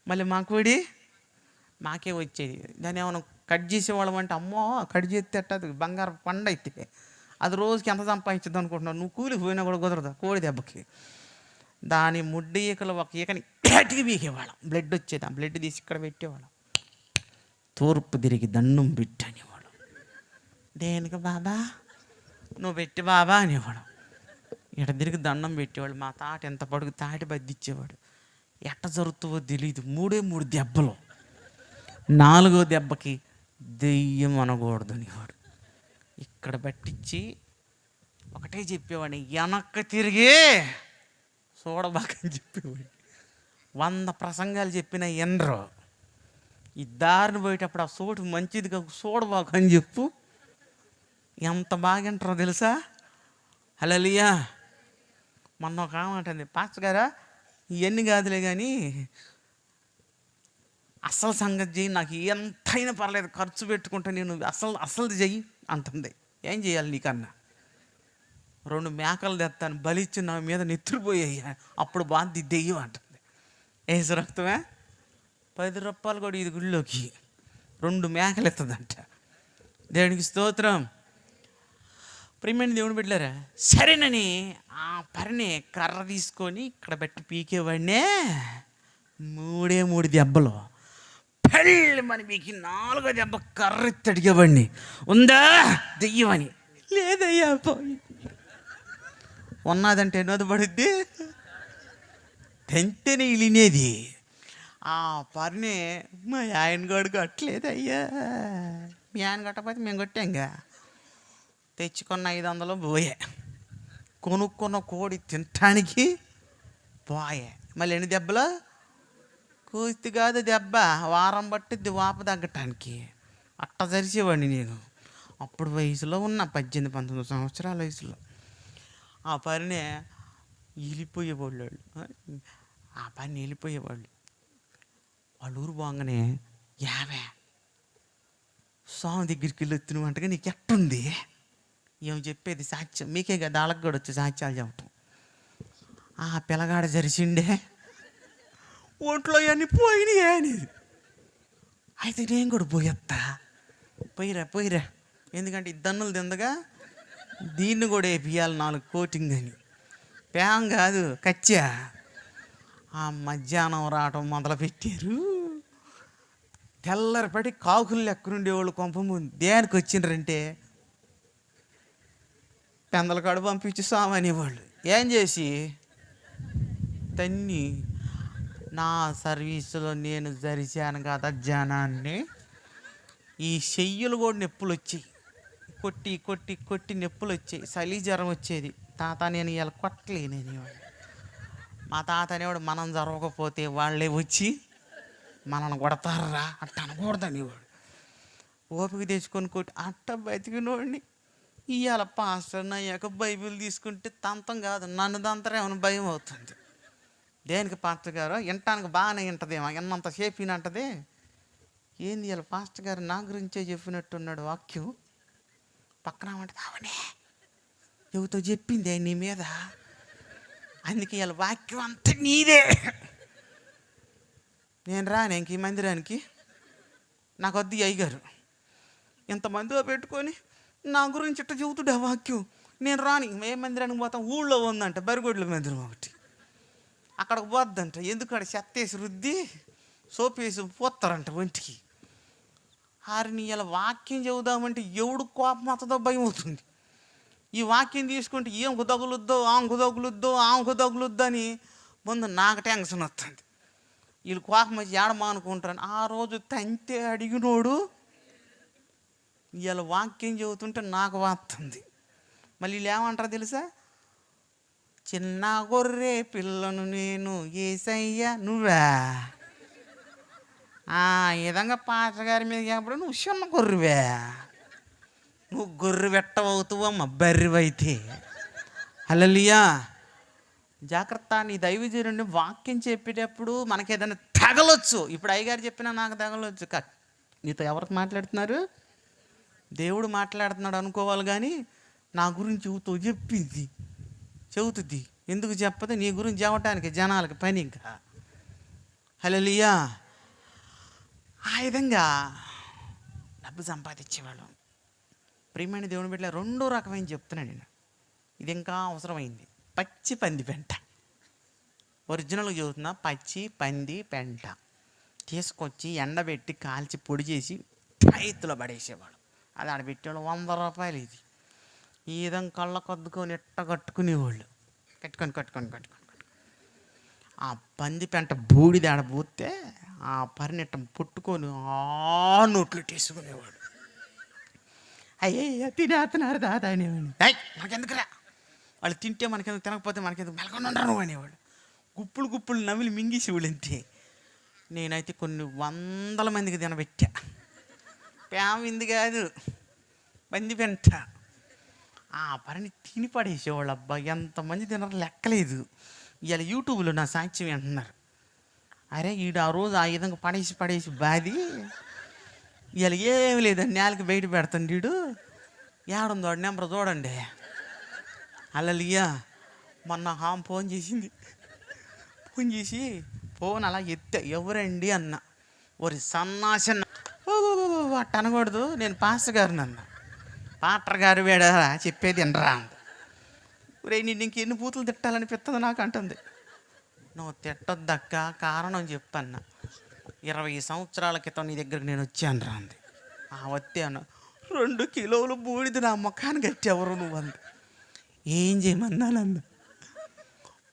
మళ్ళీ మా కోడి మాకే వచ్చేది. దాన్ని ఏమైనా కట్ చేసేవాళ్ళం అంటే, అమ్మో కట్ చేస్తే అట్టదు, బంగారం పండు అయితే అది రోజుకి ఎంత సంపాదించద్దు అనుకుంటున్నావు? నువ్వు కూలికి పోయినా కూడా కుదరదు కోడి దెబ్బకి. దాని ముడ్డి ఈకలు ఒక ఈకని గట్టిగా పీకేవాళ్ళం, బ్లడ్ వచ్చేది. ఆ బ్లడ్ తీసి ఇక్కడ పెట్టేవాళ్ళం. తూర్పు తిరిగి దండం పెట్టి అనేవాడు. దేనికి బాబా? నువ్వు పెట్టి బాబా అనేవాడు. ఇట తిరిగి దండం పెట్టేవాడు. మా తాట ఎంత పడుగు తాటి బద్దిచ్చేవాడు. ఎట్ట జరుగుతుందో తెలియదు. 3 దెబ్బలు. 4వ దెబ్బకి దెయ్యం అనకూడదు అనేవాడు. ఇక్కడ పట్టించి ఒకటే చెప్పేవాడిని, వెనక్కి తిరిగి చూడబాకని చెప్పేవాడు. 100 ప్రసంగాలు చెప్పిన ఎండ్రో. ఈ దారిని పోయేటప్పుడు ఆ చోటు మంచిది కాదు, చూడబాకు అని చెప్పు. ఎంత బాగా వింటారో తెలుసా? హల్లెలూయా. మొన్న ఒక ఆమె అంటుంది, పాస్టర్ గారా ఇవన్నీ కాదులే కానీ అసలు సంగతి చెయ్యి, నాకు ఎంతైనా పర్లేదు, ఖర్చు పెట్టుకుంటా, నేను అసలు చెయ్యి అంటుంది. ఏం చేయాలి నీకన్నా? 2 మేకలు తెస్తాను, బలిచ్చి నా మీద నెత్తురుపోయాయి, అప్పుడు బాధ దెయ్యం అంటుంది. ఏసు రక్తమే 10 రూపాయలు కూడా ఇది గుళ్ళోకి 2 మేకలు ఎత్తదంట. దేవునికి స్తోత్రం. ప్రియమైన దేవుని బిడ్డలారా, సరేనని ఆ పరిని కర్ర తీసుకొని ఇక్కడ పెట్టి పీకేవాడినే. 3 దెబ్బలు. పెళ్ళి మన మీకు 4వ దెబ్బ కర్ర ఎత్తి అడిగేవాడిని, ఉందా దెయ్యమని. లేదయ్యా పోయి. ఉన్నదంటే ఎన్నోది పడుద్ది, తెంటేనే ఇలినేది. ఆ పరిని మా ఆయన గడు కట్టలేదయ్యా. మీ ఆయన కట్టకపోతే మేము కొట్టాంగా. తెచ్చుకున్న 500 పోయే, కొనుక్కున్న కోడి తినటానికి పోయే. మళ్ళీ ఎన్ని దెబ్బలు? కూస్తి కాదు దెబ్బ, వారం పట్టిద్ది వాపు తగ్గటానికి. అట్ట జరిచేవాడిని నేను. అప్పుడు వయసులో ఉన్న 18-19 సంవత్సరాల వయసులో. ఆ పనినే వెళ్ళిపోయేవాళ్ళు. ఆ పని వెళ్ళిపోయేవాళ్ళు. వాళ్ళ ఊరు బాగానే, యావే స్వామి దగ్గరికి వెళ్ళి వచ్చిన వంటగా నీకు ఎట్టుంది? ఏమి చెప్పేది సాక్ష్యం మీకే కదా, వాళ్ళకి కూడా వచ్చి సాక్ష్యాలు చెప్పటం. ఆ పిల్లగాడ జరిసిండే, ఒంట్లో అన్నీ పోయినాయి అనేది. అయితే నేను కూడా పోయేస్తా. పోయిరా. ఎందుకంటే ఈ దన్నులు తిందగా దీన్ని కూడా వేపియాలి 4 కోటింగ్ అని. ప్యాం కాదు, కచ్చా. ఆ మధ్యాహ్నం రావటం మొదలుపెట్టారు. తెల్లరిపడి కాకులు ఎక్కడుండేవాళ్ళు కొంప ముందు. దేనికి వచ్చిండ్రంటే పెందల కాడు పంపించి సామనేవాళ్ళు. ఏం చేసి తన్ని నా సర్వీసులో నేను జరిచాను కదా జనాన్ని. ఈ చెయ్యులు కూడా నొప్పులు వచ్చాయి, కొట్టి నొప్పులు వచ్చాయి, చలి జ్వరం వచ్చేది. తాత నేను ఇలా కొట్టలేనేవాడు. మా తాత అనేవాడు, మనం జరగకపోతే వాళ్ళే వచ్చి మనల్ని కొడతారా అట్ట అనకూడదనేవాడు. ఓపిక తెచ్చుకొని కొట్టి అట్ట బతికినోడిని. ఇవాళ పాస్టర్ అయ్యాక బైబిల్ తీసుకుంటే తంతం కాదు, నన్ను దంతరేమో భయం అవుతుంది. దేనికి పాస్టర్ గారు? వినటానికి బాగానే వింటదేమో, ఎన్నంతసేపు వినంటది. ఏంది ఇలా పాస్టర్ గారు నా గురించే చెప్పినట్టున్నాడు వాక్యం. పక్కన అంటే అవనే ఎవరితో చెప్పిందే నీ మీద, అందుకే ఇలా వాక్యం అంతా నీదే. నేను రాను ఇంక ఈ మందిరానికి, నాకు వద్దు అయ్యగారు. ఇంతమందిలో పెట్టుకొని నా గురించి ఇట్ట చెబుతుడే వాక్యం. నేను రాని. ఏ మందిరానికి పోతాం? ఊళ్ళో ఉందంట బరిగొడ్ల మందిరం ఒకటి, అక్కడికి పోద్దంట. ఎందుకంటే చెత్త వేసి రుద్ది సోపు వేసి పోతారంట ఒంటికి. హారిని ఇలా వాక్యం చెబుదామంటే ఎవడు కోపం వస్తుందో భయం అవుతుంది. ఈ వాక్యం తీసుకుంటే ఏం తగులుద్దో ఆమెకు తగులుద్దో అని ముందు నాకు టెన్షన్ వస్తుంది. వీళ్ళు కోపం వచ్చి ఏడమానుకుంటారని ఆ రోజు తంతే అడిగినోడు ఇలా వాక్యం చెబుతుంటే నాకు వస్తుంది. మళ్ళీ వీళ్ళు ఏమంటారు తెలుసా? చిన్న గొర్రె పిల్లను నేను యేసయ్య నువ్వా. ఈ విధంగా పాస్టర్ గారి మీద చెప్పడం నువ్వు చిన్న గొర్రెవే, నువ్వు గొర్రె పెట్టవవుతావమ్మ బర్రెవైతే. హల్లెలూయా. జాగ్రత్త. నీ దైవజనుడిని వాక్యం చెప్పేటప్పుడు మనకి ఏదైనా తగలొచ్చు. ఇప్పుడు అయ్యగారు చెప్పినా నాకు తగలొచ్చు. నీతో ఎవరికి మాట్లాడుతున్నారు? దేవుడు మాట్లాడుతున్నాడు అనుకోవాలి, కానీ నా గురించి చెబుతుంది. ఎందుకు చెప్పదు? నీ గురించి చెప్పడానికి జనాలకి పని. ఇంకా హల్లెలూయా. ఆ విధంగా డబ్బు సంపాదించేవాళ్ళం. ప్రియమైన దేవుని బిడ్డల రెండో రకమైన చెప్తున్నాను నేను. ఇది ఇంకా అవసరమైంది. పచ్చి పంది పెంట. ఒరిజినల్గా చెబుతున్నా, పచ్చి పంది పెంట తీసుకొచ్చి ఎండబెట్టి కాల్చి పొడి చేసి రైతులో పడేసేవాడు. అది ఆడబెట్టేవాళ్ళు 100 రూపాయలు. ఇది ఈ విధంగా కళ్ళ కొద్దుకొని ఎట్ట కట్టుకునేవాళ్ళు. కట్టుకొని ఆ పంది పెంట బూడిద ఆడబోతే ఆ పరినెట్ట పుట్టుకొని ఆ నోట్లు తీసుకునేవాడు. అయ్యయ్య తినేస్తున్నారు దాదా అనేవాడు. మనకెందుకురా, వాళ్ళు తింటే మనకెందుకు, తినకపోతే మనకెందుకు, మెలకొని ఉండరు అనేవాడు. గుప్పులు నవ్వులు మింగేసేవాళ్ళు అంతే. నేనైతే కొన్ని 100 మందికి తినబెట్టా. ప్యామింది కాదు, పంది పెంట. ఆ పని తిని పడేసేవాళ్ళు. అబ్బా ఎంతమంది తినరు లెక్కలేదు. ఇవాళ యూట్యూబ్లో నా సాక్ష్యం అంటున్నారు. అరే ఈడు ఆ రోజు ఆ విధంగా పడేసి బాది ఇవాళ ఏమి లేదండి, నేలకి బయట పెడతాను. వీడు ఏడుందో వాడు నెంబర్ చూడండి. హల్లెలూయా. మొన్న ఫోన్ చేసి ఫోన్ అలా ఎత్తే ఎవరండి అన్న. ఒరి సన్నాసన్న అట్ట అనకూడదు, నేను పాస్టర్ గారిని అన్న. పాస్టర్ గారు వేడా చెప్పేది ఎనరా అంది. రే నేను ఇంకెన్ని బూతులు తిట్టాలనిపిస్తుంది నాకు అంటుంది. నువ్వు తిట్టొద్దక్క, కారణం చెప్తాన్న. 20 సంవత్సరాల క్రితం నీ దగ్గరికి నేను వచ్చాను రా అంది. వస్తే అన్న 2 కిలోలు బూడిద నా ముఖాన్ని కట్టేవరు నువ్వు అంది. ఏం చేయమన్నానంద.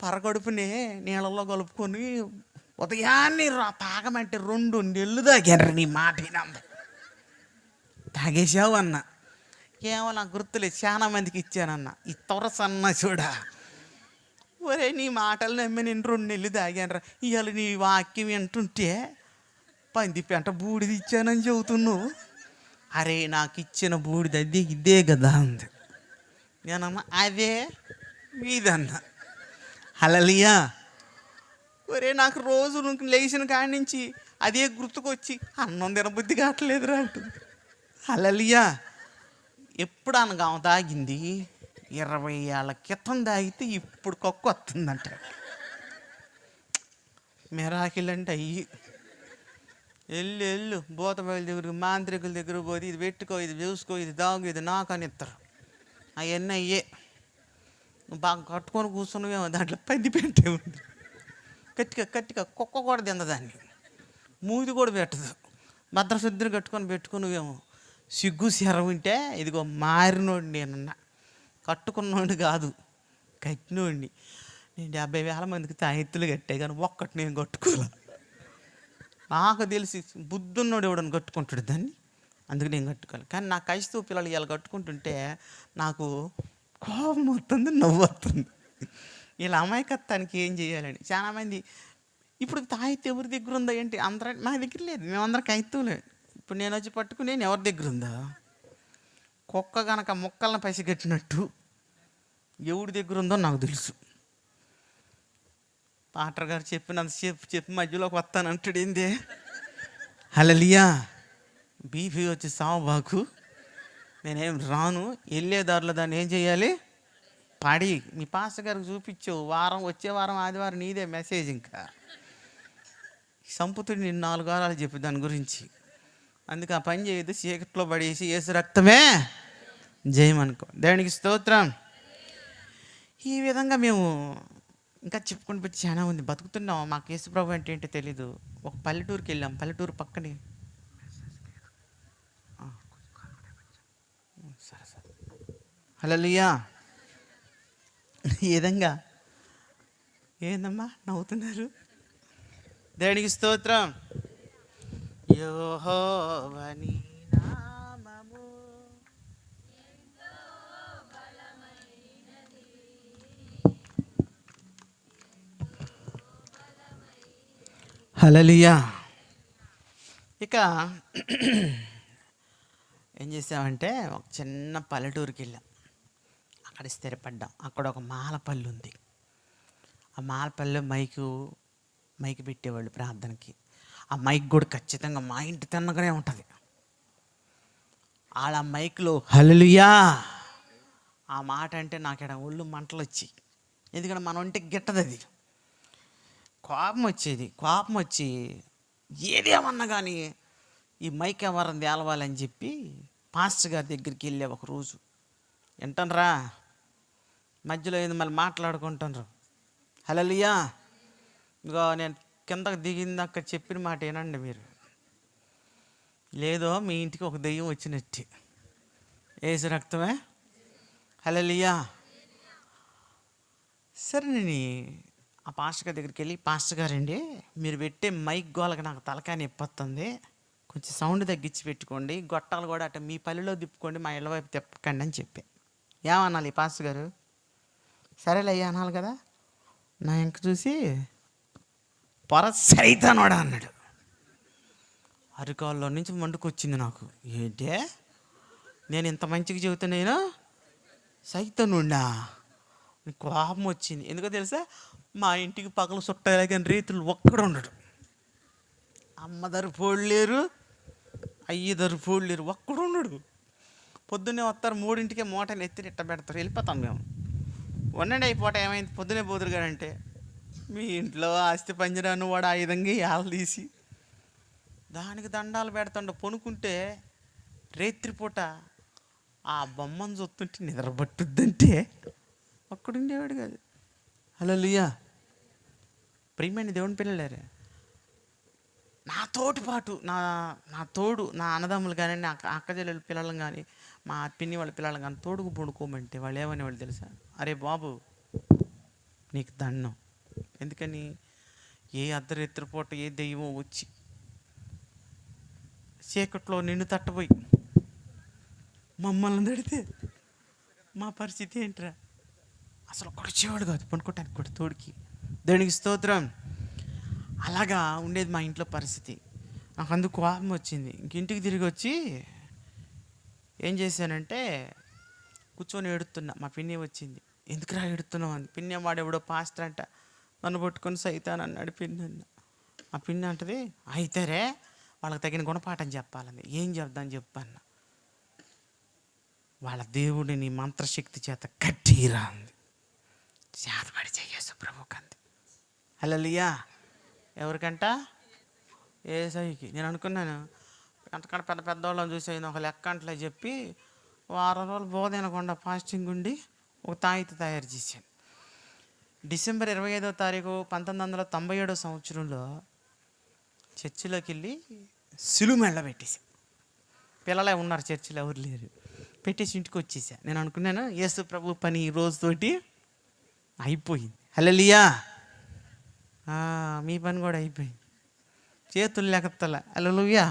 పరగడుపునే నీళ్ళల్లో కలుపుకొని ఉదయాన్నే తాగమంటే 2 నెలలు తాగారు. నీ మాట అంద. తాగేసావు అన్న. ఏమో నాకు గుర్తులేదు, చాలా మందికి ఇచ్చానన్న. ఈ తొరసన్న చూడా, ఒరే నీ మాటలు నమ్మి నేను 2 నెలలు తాగానరా. ఇవాళ నీ వాక్యం వింటుంటే పంది పెంట బూడిది ఇచ్చానని చెబుతున్నావు. అరే నాకు ఇచ్చిన బూడిది అది ఇదే కదా అంది. నేనమ్మా అదే మీదన్నా. హల్లెలూయా. ఒరే నాకు రోజు నువ్వు లేచిన కాడి నుంచి అదే గుర్తుకొచ్చి అన్నం తినబుద్ధి కావట్లేదురా అంటుంది. హల్లెలూయా. ఎప్పుడు అనగా తాగింది 20 ఏళ్ళ క్రితం తాగితే ఇప్పుడు కక్కు వస్తుందంట. మిరాకిల్ అంటే అయ్యి వెళ్ళు బోతబయల దగ్గర మాంత్రికుల దగ్గర పోతే ఇది పెట్టుకో, ఇది చూసుకో, ఇది దాగు, ఇది నాకు అని ఇస్తారు. అవన్నీ అయ్యే. నువ్వు బాగా కట్టుకొని కూర్చున్నావేమో, దాంట్లో పంది పెంటే ఉంది. కట్టిగా కుక్క కూడా తిందదాన్ని, మూది కూడా పెట్టదు. భద్రశుద్ధిని పెట్టుకున్నావేమో. సిగ్గు శర ఉంటే ఇదిగో మారినోడు నేనన్నా, కట్టుకున్నోడిని కాదు కట్టినోడిని. నేను 70,000 మందికి తాయెత్తులు కట్టే కానీ ఒక్కటి నేను కట్టుకోలే. నాకు తెలిసి బుద్ధున్నోడు ఎవడని కట్టుకుంటాడు దాన్ని, అందుకు నేను కట్టుకోవాలి. కానీ నా క్రైస్తవ పిల్లలు ఇలా కట్టుకుంటుంటే నాకు కోపం వస్తుంది, నవ్వు వస్తుంది. వీళ్ళ అమాయకత్వానికి ఏం చేయాలని. చాలామంది ఇప్పుడు తాయెత్తు ఎవరి దగ్గర ఉందా ఏంటి, అందరం మా దగ్గర లేదు, మేమందరం కైత్తులే. ఇప్పుడు నేను వచ్చి పట్టుకుని నేను ఎవరి దగ్గర ఉందా, కుక్క కనుక ముక్కలను పసిగట్టినట్టు ఎవరి దగ్గర ఉందో నాకు తెలుసు. పాటర్ గారు చెప్పినంత చెప్పి మధ్యలోకి వస్తానంటాడు ఏంది. హల్లెలూయా. బీపీ వచ్చి సావుబాకు, నేనేం రాను. వెళ్ళేదారిలో దాన్ని ఏం చేయాలి, పడి మీ పాస్టర్ గారికి చూపించావు. వచ్చే వారం ఆదివారం నీదే మెసేజ్. ఇంకా సంపుతుడు నేను 4 వారాలు చెప్పి దాని గురించి. అందుకే ఆ పని చేయదు, చీకట్లో పడేసి యేసు రక్తమే జయమనుకో. దేవునికి స్తోత్రం. ఈ విధంగా మేము ఇంకా చెప్పుకొని పెట్టి చాలా ఉంది, బతుకుతున్నాం. మాకు యేసు ప్రభు అంటే ఏంటో తెలీదు. ఒక పల్లెటూరుకి వెళ్ళాం. పల్లెటూరు పక్కనే హల్లెలూయా. ఈ విధంగా ఏందమ్మా నవ్వుతున్నారు? దేవునికి స్తోత్రం. యెహోవా నీ నామము హల్లెలూయా. ఇక ఏం చేసామంటే ఒక చిన్న పల్లెటూరుకి వెళ్ళాం. అక్కడ స్థిరపడ్డాం. అక్కడ ఒక మాలపల్లి ఉంది. ఆ మాలపల్లిలో మైక్ పెట్టేవాళ్ళు ప్రార్థనకి. ఆ మైక్ కూడా ఖచ్చితంగా మా ఇంటి తిన్నగానే ఉంటుంది. ఆడ మైక్లో హల్లెలూయా ఆ మాట అంటే నాకు ఇక్కడ ఒళ్ళు మంటలు వచ్చి, ఎందుకంటే మన ఒంటికి గిట్టదు అది. కోపం వచ్చి ఏదేమన్నా కానీ ఈ మైక్ ఎవరిని తేలవాలని చెప్పి పాస్టర్ గారి దగ్గరికి వెళ్ళే ఒకరోజు. వింటానరా మధ్యలో ఏంది మళ్ళీ మాట్లాడుకుంటారు. హల్లెలూయా. ఇగో నేను కిందకు దిగిందాక చెప్పిన మాట ఏనండి మీరు. లేదో మీ ఇంటికి ఒక దెయ్యం వచ్చినట్టు. ఏసు రక్తమే. హల్లెలూయా. సరే నేను ఆ పాస్టర్ గారి దగ్గరికి వెళ్ళి, పాస్టర్ గారండి మీరు పెట్టే మైక్ గోలకి నాకు తలకాయ నొప్పి వస్తుంది, కొంచెం సౌండ్ తగ్గించి పెట్టుకోండి, గొట్టాలు కూడా అట్ట మీ పల్లెలో తిప్పుకోండి, మా ఇళ్ళ వైపు తిప్పకండి అని చెప్పి. ఏమనాలి ఈ పాస్టర్ గారు? సరేలే అయ్యా అనాలి కదా. నా ఇంక చూసి సైతానోడా అన్నాడు. అరికాల్లో నుంచి మండుకొచ్చింది నాకు. ఏంటే నేను ఇంత మంచిగా చెబుతా, నేను సైతానుండా? కోపం వచ్చింది. ఎందుకో తెలుసా, మా ఇంటికి పగలు చుట్టాలే కానీ రీతులు ఒక్కడు ఉండడు. అమ్మదరు పోడలేరు, అయ్యదరు పోడలేరు, ఒక్కడు ఉండడు. పొద్దున్నే వస్తారు 3ంటికే మూటని ఎత్తి ఇట్ట పెడతారు, వెళ్ళిపోతాం మేము. ఉండండి అయిపోవటం ఏమైంది పొద్దునే పోదురు గారంటే, మీ ఇంట్లో ఆస్తి పంజరాను వాడు ఆ విధంగా ఏళ్ళు తీసి దానికి దండాలు పెడతాడు. పొనుకుంటే రేత్రిపూట ఆ బొమ్మను చూస్తుంటే నిద్ర పట్టుద్దంటే ఒక్కడుండేవాడు కాదు. హల్లెలూయా. ప్రియమైన దేవుని పిల్లలారా, నా తోడు నా అన్నదమ్ములు కానీ, నా అక్క చెల్లెల పిల్లలను కానీ, మా పిన్ని వాళ్ళ పిల్లలు కానీ తోడుకు పడుకోమంటే వాళ్ళు ఏమనేవాళ్ళు తెలుసా? అరే బాబు నీకు దండం. ఎందుకని? ఏ అర్ధరాత్రిపూట ఏ దెయ్యమో వచ్చి చీకట్లో నిన్ను తట్టబోయి మమ్మల్ని తడితే మా పరిస్థితి ఏంట్రా? అసలు కొడిచేవాడు కాదు, పనుకోవటానికి కూడా తోడికి. దేవునికి స్తోత్రం. అలాగా ఉండేది మా ఇంట్లో పరిస్థితి. నాకు అందుకు కోపం వచ్చింది. ఇంటికి తిరిగి వచ్చి ఏం చేశానంటే కూర్చొని ఏడుతున్నా. మా పిన్ని వచ్చింది. ఎందుకురా ఏడుతున్నావు అని. పిన్ని వాడెవడో పాస్టర్ అంట, నన్ను పట్టుకొని సైతాన్ అన్నాడు పిన్ని అన్న. ఆ పిన్ని అంటది, అయితేరే వాళ్ళకి తగిన గుణపాఠం చెప్పాలని. ఏం చెప్దాని చెప్పన్న. వాళ్ళ దేవుడిని మంత్రశక్తి చేత కట్టిరా అంది. చేతబడి చెయ్యేసు ప్రభుకి అంది. హల్లెలూయా. ఎవరికంట? ఏసైకి. నేను అనుకున్నాను అంతకంటే పెద్ద పెద్దవాళ్ళని చూసి అయినా ఒక లెక్క అంటలే చెప్పి వారం రోజులు బోధనకుండా ఫాస్టింగ్ ఉండి ఒక తాయిత తయారు చేశాను. డిసెంబర్ 25వ తారీఖు 1997 సంవత్సరంలో చర్చిలోకి వెళ్ళి సిలువ మెళ్ళ పెట్టేసి, పిల్లలే ఉన్నారు చర్చిలో, ఎవరు లేరు, పెట్టేసి ఇంటికి వచ్చేసా. నేను అనుకున్నాను యేసు ప్రభు పని ఈ రోజుతోటి అయిపోయింది. హల్లెలూయా. మీ పని కూడా అయిపోయింది. చేతులు లెక్కతల. హల్లెలూయా.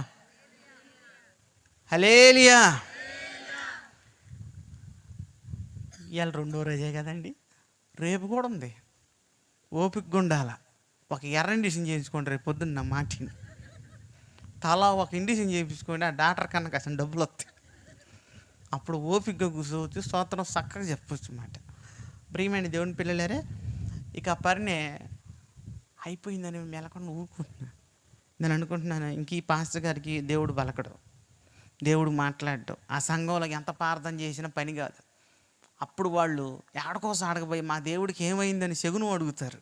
హల్లెలూయా. ఇవాళ 2వ రోజే కదండి, రేపు కూడా ఉంది. ఓపికగా ఉండాల. ఒక ఎర్ర ఇండిషన్ చేయించుకోండి రేపు పొద్దున్న. నా మాటిని తలా ఒక ఇండిషన్ చేయించుకోండి, ఆ డాక్టర్ కన్నా కాసిన డబ్బులు వస్తాయి. అప్పుడు ఓపికగా కూర్చోవచ్చు, స్తోత్రం చక్కగా చెప్పవచ్చు అన్నమాట. ప్రియమైన దేవుని పిల్లలారే, ఇక ఆ పరినే అయిపోయిందని మెలకొని ఊరుకుంటున్నాను. నేను అనుకుంటున్నాను ఇంక ఈ పాస్టర్ గారికి దేవుడు పలకడు, దేవుడు మాట్లాడడు. ఆ సంఘంలో ఎంత ప్రార్థన చేసినా పని కాదు. అప్పుడు వాళ్ళు ఏడకోసం అడగబోయి మా దేవుడికి ఏమైందని సెగును అడుగుతారు.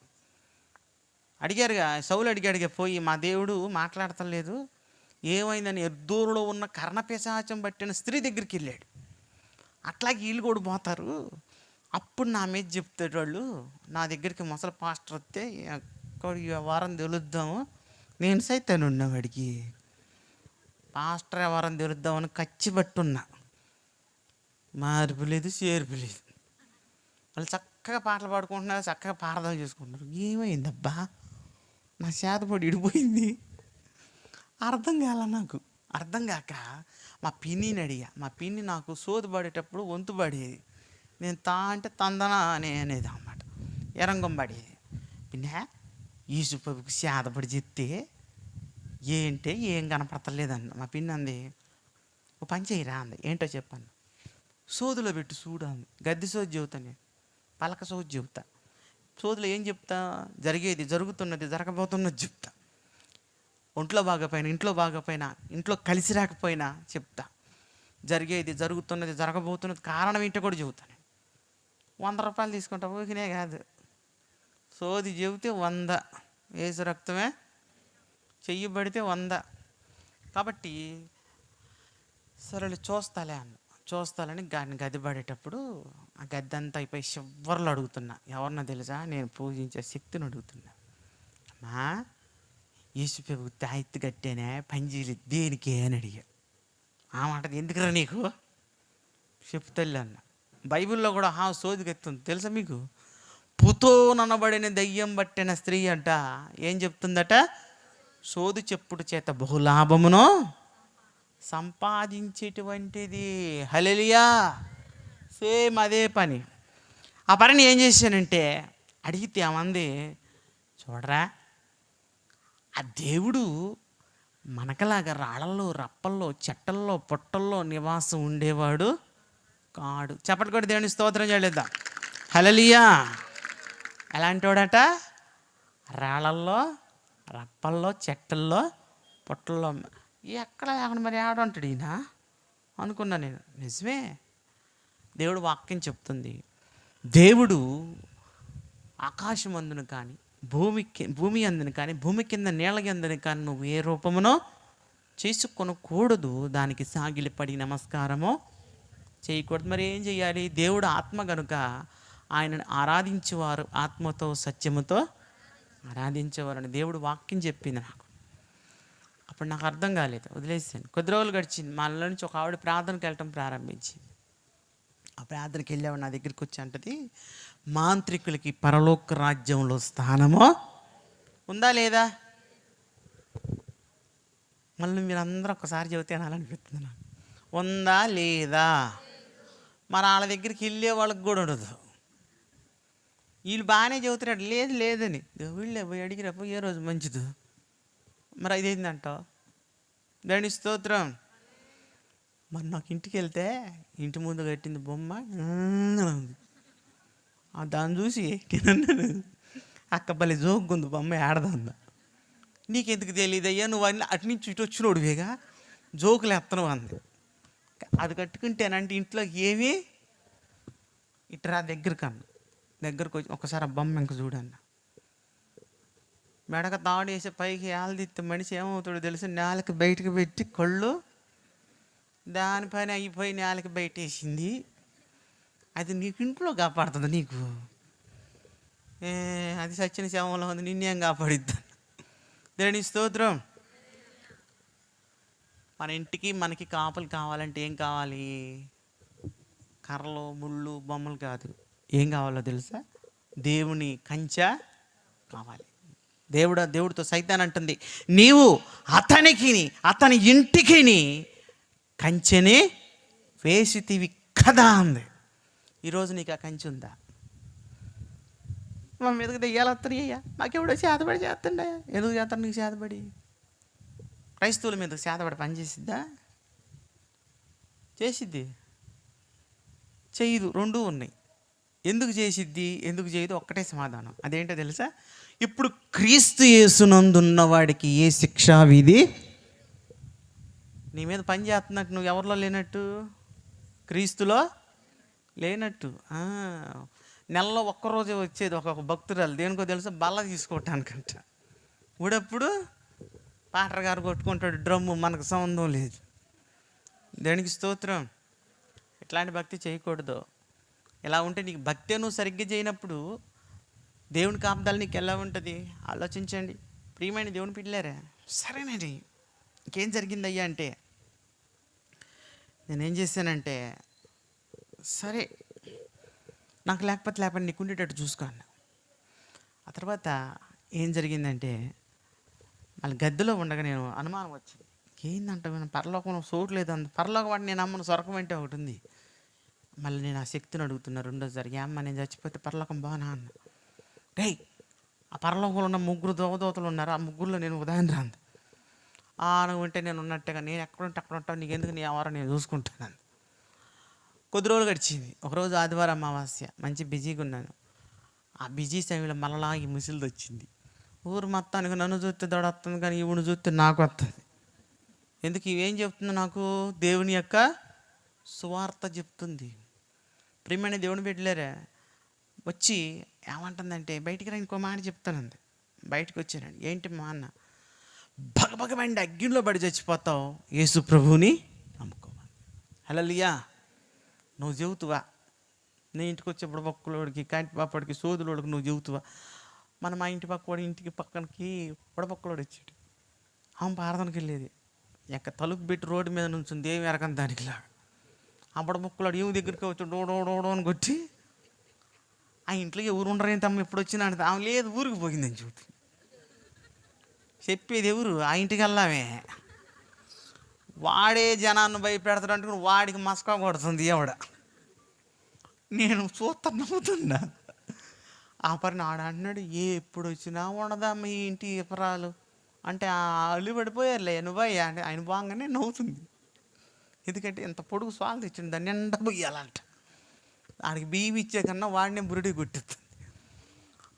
అడిగారుగా, సౌలు అడిగాడుగా పోయి, మా దేవుడు మాట్లాడతలేదు ఏమైందని. ఎద్దూరులో ఉన్న కర్ణపిశాచం పట్టిన స్త్రీ దగ్గరికి వెళ్ళాడు. అట్లాగే వీళ్ళు కూడా పోతారు. అప్పుడు నా మీద చెప్తాడు వాళ్ళు, నా దగ్గరికి ముసలి పాస్టర్ వస్తే ఈ వారం తెలుద్దాము, నేను సైతాను ఉన్నవాడికి పాస్టర్ వారం తెలుద్దామని కచ్చి పట్టున్నా. మార్పు లేదు, చేర్పు లేదు. వాళ్ళు చక్కగా పాటలు పాడుకుంటున్నారు, చక్కగా పారదాలు చేసుకుంటున్నారు. ఏమైందబ్బా, నా చేతపడి ఇడిపోయింది. అర్థం కాల నాకు. అర్థం కాక మా పిన్నిని అడిగా. మా పిన్ని నాకు సోది పడేటప్పుడు వంతు పడేది. నేను తా అంటే తందన అనేది అన్నమాట, ఎరంగం పడేది. పిన్న ఈసుపవికి చేతపడి చెప్తే ఏంటే ఏం కనపడతలేదన్న. మా పిన్ని అంది, ఓ పని చేయరా అంది. ఏంటో చెప్పాను. సోదులో పెట్టి చూడు అంది. గద్దె సోది చెబుతాను నేను, పలక సోది చెబుతా. సోదులో ఏం చెప్తా? జరిగేది, జరుగుతున్నది, జరగబోతున్నది చెప్తా. ఒంట్లో బాగపోయినా, ఇంట్లో బాగపోయినా, ఇంట్లో కలిసి రాకపోయినా చెప్తా. జరిగేది, జరుగుతున్నది, జరగబోతున్నది, కారణం ఏంటో కూడా చెబుతాను. 100 రూపాయలు తీసుకుంటా, ఊకినే కాదు. సోది చెబితే 100, ఏసు రక్తమే చెయ్యబడితే 100. కాబట్టి సరే చూస్తాలే అన్న. చూస్తాలని గది పడేటప్పుడు ఆ గద్దె అంతా అయిపోయి చివర్లు అడుగుతున్నా. ఎవరన్నా తెలుసా? నేను పూజించే శక్తిని అడుగుతున్నా. అమ్మా, యేసుప్రభు తాయెత్తు కట్టేనే, పంజీలు దేనికి అని అడిగా. ఆ మాట ఎందుకురా నీకు చెప్తల్లి అన్న. బైబిల్లో కూడా సోది కత్తుంది తెలుసా మీకు? పుతోననబడిన దయ్యం పట్టిన స్త్రీ అంట ఏం చెప్తుందట? సోది చెప్పుడు చేత బహులాభమును సంపాదించేటువంటిది. హల్లెలూయా. సేమ్ అదే పని. ఆ పనిని ఏం చేశానంటే, అడిగితే ఏమంది, చూడరా, ఆ దేవుడు మనకలాగా రాళ్ళల్లో, రప్పల్లో, చెట్టల్లో, పొట్టల్లో నివాసం ఉండేవాడు కాడు. చెప్పటి కూడా దేవుని స్తోత్రం చేయలేదా? హల్లెలూయా. ఎలాంటి వాడట? రాళ్ళల్లో, రప్పల్లో, చెట్టల్లో, పొట్టల్లో. ఎక్కడ లేకుండా మరి ఆడంటాడు ఈయన అనుకున్నా నేను. నిజమే, దేవుడు వాక్యం చెప్తుంది. దేవుడు ఆకాశం అందును కానీ, భూమి అందును కానీ, భూమి కింద నీళ్ళ అందును కానీ నువ్వు ఏ రూపమునో చేసుకొనకూడదు, దానికి సాగిలిపడి నమస్కారము చేయకూడదు. మరి ఏం చేయాలి? దేవుడు ఆత్మ కనుక ఆయనను ఆరాధించేవారు ఆత్మతో సత్యముతో ఆరాధించేవారని దేవుడు వాక్యం చెప్పింది నాకు. అప్పుడు నాకు అర్థం కాలేదు, వదిలేసాను. కొద్ది రోజులు గడిచింది. మా ఇళ్ళ నుంచి ఒక ఆవిడ ప్రార్థనకి వెళ్ళటం ప్రారంభించింది. ఆ ప్రార్థనకి వెళ్ళావు నా దగ్గరికి వచ్చి అంటది, మాంత్రికులకి పరలోక రాజ్యంలో స్థానము ఉందా లేదా? మళ్ళీ మీరు అందరూ ఒక్కసారి చెబితే అనాలనిపిస్తుంది నాకు. ఉందా లేదా? మరి వాళ్ళ దగ్గరికి వెళ్ళే వాళ్ళకి కూడా ఉండదు. వీళ్ళు బాగానే చెబుతున్నాడు లేదు లేదని. వీళ్ళే పోయి అడిగిరా, పోయి ఏ రోజు మంచిది. మరి అదేంటంటావు? దాని స్తోత్రం. మరి నాకు ఇంటికి వెళ్తే ఇంటి ముందు కట్టింది బొమ్మ ఉంది. దాన్ని చూసి అక్కపల్లి జోక్కుంది బొమ్మ ఆడదందా. నీకెందుకు తెలియదయ్యా, నువ్వు అన్నీ అటు నుంచి ఇటు వచ్చినోడివేగా, జోకులు ఎత్తను అంది. అది కట్టుకుంటేనంటే ఇంట్లో ఏమీ ఇట్రా దగ్గరకు వచ్చి ఒకసారి ఆ బొమ్మ ఇంక చూడన్న. మెడక తాడు వేసి పైకి ఏళ్ళదిస్తే మనిషి ఏమవుతాడో తెలిసి నేలకి బయటకు పెట్టి కళ్ళు దానిపైన అయిపోయి నేలకి బయట వేసింది. అది నీకు ఇంట్లో కాపాడుతుంది. నీకు అది సచ్చిన శవంలో ఉంది, నిన్నేం కాపాడిద్దా? దేవుని స్తోత్రం. మన ఇంటికి మనకి కాపలు కావాలంటే ఏం కావాలి? కర్రలు, ముళ్ళు, బొమ్మలు కాదు. ఏం కావాలో తెలుసా? దేవుని కంచె కావాలి. దేవుడితో సైతాన్ అంటుంది, నీవు అతనికి, అతని ఇంటికి కంచెని వేసితివి కదా అంది. ఈరోజు నీకు ఆ కంచె ఉందా? మా మీదకి దెయ్యాలు వస్తున్నాయ్యా, మాకెవడో చేతబడి చేస్తుండే. ఎందుకు చేస్తాను నీకు చేతబడి? క్రైస్తవుల మీద చేతబడి పని చేసిద్దా? చేసిద్ది, చేయదు. రెండూ ఉన్నాయి. ఎందుకు చేసిద్ది, ఎందుకు చేయదు? ఒక్కటే సమాధానం. అదేంటో తెలుసా? ఇప్పుడు క్రీస్తు యేసునందున్న వాడికి ఏ శిక్షా విధి నీ మీద పని చేస్తున్నట్టు, నువ్వు ఎవరిలో లేనట్టు, క్రీస్తులో లేనట్టు. నెలలో ఒక్కరోజే వచ్చేది ఒక్కొక్క భక్తురాలు. దేనికో తెలుసా? బల్ల తీసుకోవటానికంట. ఊడప్పుడు పాటర్ గారు కొట్టుకుంటాడు డ్రమ్ము, మనకు సంబంధం లేదు. దేనికి స్తోత్రం. ఇట్లాంటి భక్తి చేయకూడదు. ఎలా ఉంటే నీకు భక్తి నువ్వు సరిగ్గా చేయనప్పుడు దేవుని కాపుదల నీకు ఎలా ఉంటుంది? ఆలోచించండి ప్రియమైన దేవుని పిల్లారా. సరేనండి, ఇంకేం జరిగిందయ్యా అంటే, నేనేం చేశానంటే సరే నాకు లేకపోతే నీకు ఉండేటట్టు చూసుకో అన్న. ఆ తర్వాత ఏం జరిగిందంటే మళ్ళీ గద్దెలో ఉండగా నేను అనుమానం వచ్చింది. ఏందంటే నేను పరలోకంలో చోటు లేదు అంత, పరలోకం వాటి నేను అమ్మను స్వర్గం అంటే ఒకటి ఉంది. మళ్ళీ నేను ఆ శక్తిని అడుగుతున్నా రెండోసారి, అమ్మ నేను చచ్చిపోతే పరలోకం బాగా అన్న. రే ఆ పరలోకంలో ఉన్న 3 దేవదూతలు ఉన్నారు, ఆ 3లో నేను ఉదయం రాంది. నువ్వు ఉంటే నేను ఉన్నట్టుగా, నేను ఎక్కడుంటే అక్కడ ఉంటావు, నీకు ఎందుకు, నీ ఆవారం నేను చూసుకుంటాను. కొద్ది రోజులు గడిచింది. ఒకరోజు ఆదివారం అమావాస్య, మంచి బిజీగా ఉన్నాను. ఆ బిజీ సమయంలో మళ్ళా ఈ ముసిలిది వచ్చింది. ఊరు మొత్తానికి నన్ను చూస్తే దొడొస్తుంది, కానీ ఈవిని చూస్తే నాకు వస్తుంది. ఎందుకు ఇవేం చెప్తుంది? నాకు దేవుని యొక్క సువార్త చెప్తుంది. ప్రియమైన దేవుని బిడ్డలారా, వచ్చి ఏమంటుందంటే బయటికి రా, ఇంకో మాట చెప్తానంది. బయటకు వచ్చానండి. ఏంటి మా అన్న, భగభగమండి అగ్గిలో పడి చచ్చిపోతావు, యేసు ప్రభువుని నమ్ముకోవాలి. హల్లెలూయా. నువ్వు చెబుతువా, నీ ఇంటికి వచ్చే బుడబొక్కలోడికి, కాంటి పాపడికి, సోదులోడికి నువ్వు చెబుతువా. మా ఇంటి పక్కవాడి ఇంటికి పక్కనకి బుడబొక్కలోడు వచ్చాడు. ప్రార్థనకి వెళ్ళేది, తలుపు పెట్టి రోడ్డు మీద నుంచుంది, ఏమి ఎరగని దానికిలా. ఆ బుడబొక్కలోడు ఏమి దగ్గరికి వచ్చి డోడోడోడో అని కొట్టి, ఆ ఇంట్లో ఎవరు ఉండరు తమ్మ ఎప్పుడు వచ్చినా అంటే, ఆమె లేదు ఊరికి పోయిందని చూపి చెప్పేది ఎవరు, ఆ ఇంటికి వెళ్ళామే. వాడే జనాన్ని భయపెడతాడు అంటే వాడికి మస్కా కొడుతుంది ఎవడ. నేను చూస్తా నమ్ముతున్నా. ఆ పని ఆడ అంటున్నాడు, ఎప్పుడు వచ్చినా ఉండదా మీ ఇంటి ఇపరాలు అంటే, అల్లు పడిపోయారులే నువ్వయ్యా అంటే, ఆయన బాగానే నవ్వుతుంది. ఎందుకంటే ఇంత పొడుగు స్వాలు తెచ్చింది, దాన్ని నిండా పోయాలంట. ఆడికి బియ్యం ఇచ్చే కన్నా వాడినే బురుడి కొట్టిస్తుంది.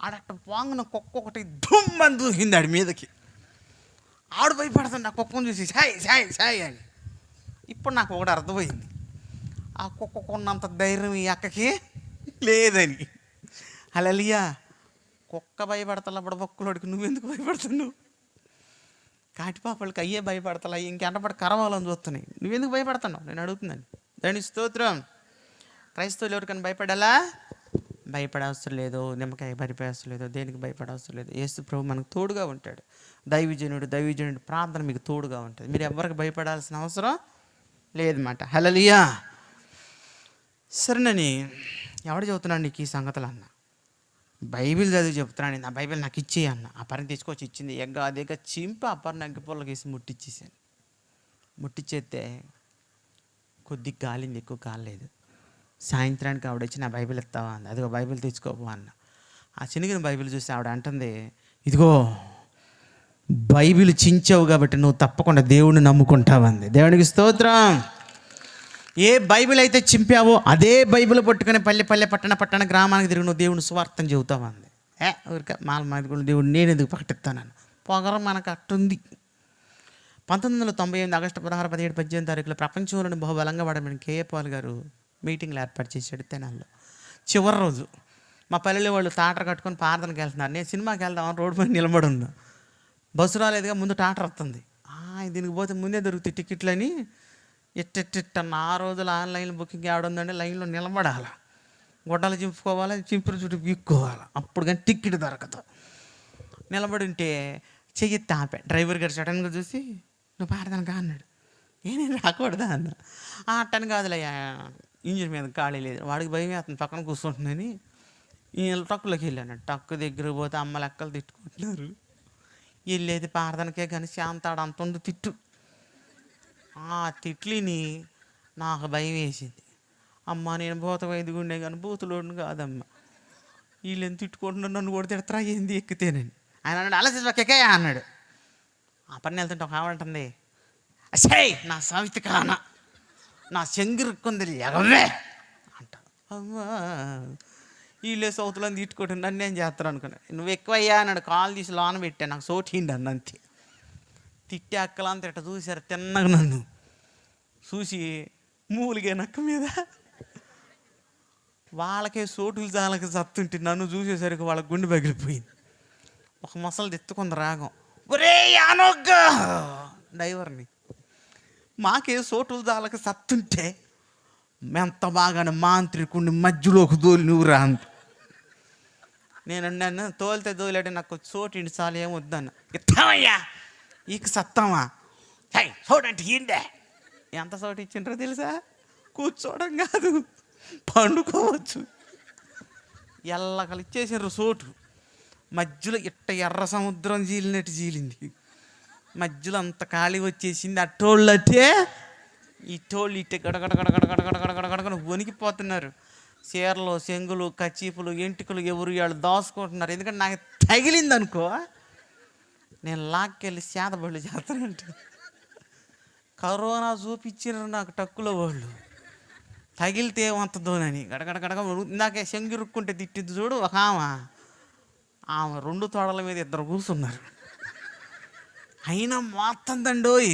ఆడట్ట వాంగన కుక్క ఒకటి దుమ్మని దూకింది ఆడి మీదకి. ఆడు భయపడుతుంది ఆ కుక్కను చూసి, సాయ్ సాయ్ సాయ్ అని. ఇప్పుడు నాకు ఒకటి అర్థమైంది, ఆ కుక్కకు ఉన్నంత ధైర్యం ఈ అక్కకి లేదని. హల్లెలూయా. కుక్క భయపడతా బుడబొక్కలోడికి, నువ్వెందుకు భయపడుతున్నావు? కాటిపాపలకి అయ్యే భయపడతా, ఇంకెంటపడి కరవాలని చూస్తున్నాయి, నువ్వెందుకు భయపడుతున్నావు నేను అడుగుతున్నాను. దాని స్తోత్రం. క్రైస్తవులు ఎవరికైనా భయపడాలా? భయపడే అవసరం లేదు. నిమ్మకాయ భయపడే అవసరం లేదు. దేనికి భయపడే అవసరం లేదు. యేసు ప్రభు మనకు తోడుగా ఉంటాడు. దైవజనుడు ప్రార్థన మీకు తోడుగా ఉంటుంది. మీరు ఎవరికి భయపడాల్సిన అవసరం లేదన్నమాట. హల్లెలూయా. సరేనని ఎవడు చెబుతున్నాడు నీకు ఈ సంగతులు అన్న? బైబిల్ చదివి చెప్తున్నాను. నా బైబిల్ నాకు ఇచ్చేయి అన్న. ఆ పని తీసుకొచ్చి ఇచ్చింది. అదేగా చింపి ఆ పని అగ్గిపుల్లకి వేసి ముట్టించేసాను. ముట్టించేస్తే కొద్ది కాలింది, ఎక్కువ కాలేదు. సాయంత్రానికి ఆవిడ వచ్చి నా బైబిల్ ఇస్తావా అంది. అదిగో బైబిల్ తెచ్చుకోపో అన్న. ఆ చినిగిన బైబిల్ చూసి ఆవిడ అంటుంది, ఇదిగో బైబిల్ చించావు కాబట్టి నువ్వు తప్పకుండా దేవుడిని నమ్ముకుంటావంది. దేవునికి స్తోత్రం. ఏ బైబిల్ అయితే చింపావో అదే బైబిల్ పట్టుకుని పల్లె పట్టణ గ్రామానికి తిరిగి నువ్వు దేవుని స్వార్థం చెబుతావంది. ఊరికే మాది కూడా దేవుడు నేను ఎందుకు ప్రకటిస్తానని పొగరం మనకు అట్టుంది. 1998 ఆగస్టు 16, 17, 18 తారీఖులో ప్రపంచంలోని బహుబలంగా వాడమని కేఏ పాల్ గారు మీటింగ్లు ఏర్పాటు చేశాడు తెనాల్లో. చివరి రోజు మా పల్లెలో వాళ్ళు టాటర్ కట్టుకొని ప్రార్థనకి వెళ్తున్నారు. నేను సినిమాకి వెళ్దామని రోడ్డు మీద నిలబడి ఉన్నా. బస్సు రాలేదుగా, ముందు టాటర్ వస్తుంది. దీనికి పోతే ముందే దొరుకుతాయి టికెట్లని ఇట్టన్న. ఆ రోజులు ఆన్లైన్ బుకింగ్ ఆడుందంటే లైన్లో నిలబడాలి, గొడ్డలు చింపుకోవాలి, చింపులు చుట్టూ పీక్కోవాలి, అప్పుడు కానీ టికెట్ దొరకదు. నిలబడి ఉంటే చెయ్యి తాపే. డ్రైవర్ గారు సడన్గా చూసి నువ్వు ప్రార్థనగా అన్నాడు. నేను రాకూడదా అన్న. అట్టని కాదులయ్యా, ఇంజిన్ మీద ఖాళీ లేదు, వాడికి భయం వేస్తుంది పక్కన కూర్చుంటుందని ఈయన ట్రక్కులోకి వెళ్ళాను. ట్రక్కు దగ్గరకు పోతే అమ్మ లెక్కలు తిట్టుకుంటున్నారు. వెళ్ళేది ప్రార్థనకే కానీ శాంతాడు అంత ఉంది తిట్టు. ఆ తిట్లిని నాకు భయం వేసింది. అమ్మ నేను భూత వైద్యుగుండే కానీ బూతులోని కాదమ్మ, వీళ్ళు ఎంత తిట్టుకుంటున్నారు, నన్ను కూడా తిడతారా ఏంది ఎక్కితేనని. ఆయన అన్నాడు ఆలోచించే అన్నాడు. ఆ పని వెళ్తుంటే ఒక ఆమంటుంది, అసే నా సవితి కాన నా చెంగిరుక్కుంది ఎగవే అంట. అమ్మా వీళ్ళే సౌతులని తిట్టుకుంటు నన్ను నేను చేస్తాను అనుకున్నా. నువ్వు ఎక్కువయ్యా అన్నాడు. కాలు తీసి లోన పెట్టా, నాకు సోటిండి అన్న అంతే. తిట్టి అక్కలంతా ఇట్ట చూశారు తిన్నగా, నన్ను చూసి మూలిగే నక్క మీద వాళ్ళకే సోటులు చాలక సత్తుంటే నన్ను చూసేసరికి వాళ్ళ గుండె పగిలిపోయింది. ఒక మొసలు ఎత్తుకుంది రాగం, ఒరే యానొగ్గా డ్రైవర్ని. మాకే సోటులు చాలక సత్తుంటే మెంత బాగానే మాంత్రికుడిని మధ్యలోకి దోలి నువ్వు రా అంత. నేను అన్నాను తోలితే దోలాడు, నాకు చోటిండి చాలు ఏం వద్దన్న. ఇస్తామయ్యా ఈక సత్తామా, చోటు అంటే ఏండే. ఎంత చోటు ఇచ్చిండ్రో తెలుసా? కూర్చోవడం కాదు, పండుకోవచ్చు. ఎల్లకలు ఇచ్చేసారు చోటు. మధ్యలో ఇట్ట ఎర్ర సముద్రం చీలినట్టు చీలింది. మధ్యలో అంత ఖాళీ వచ్చేసింది. అట్టోళ్ళు అట్టే, ఇట్టోళ్ళు ఇట్టే గడగడగడగడగడగడగడగడగడ వణికిపోతున్నారు. చీరలు, చెంగులు, కచీపులు, ఎంటికలు ఎవరు వాళ్ళు దాచుకుంటున్నారు. ఎందుకంటే నాకు తగిలింది అనుకో, నేను లాక్కెళ్ళి చేతబళ్ళు చేస్తానంటే. కరోనా చూపించారు నాకు టక్కులో వాళ్ళు. తగిలితే ఏమంతదోనని గడగడగడగ. ఇందాకే చెంగిరుక్కుంటే తిట్టింది చూడు ఒక ఆమె 2 తోడల మీద 2 కూర్చున్నారు. అయినా మోత్తందండోయ్,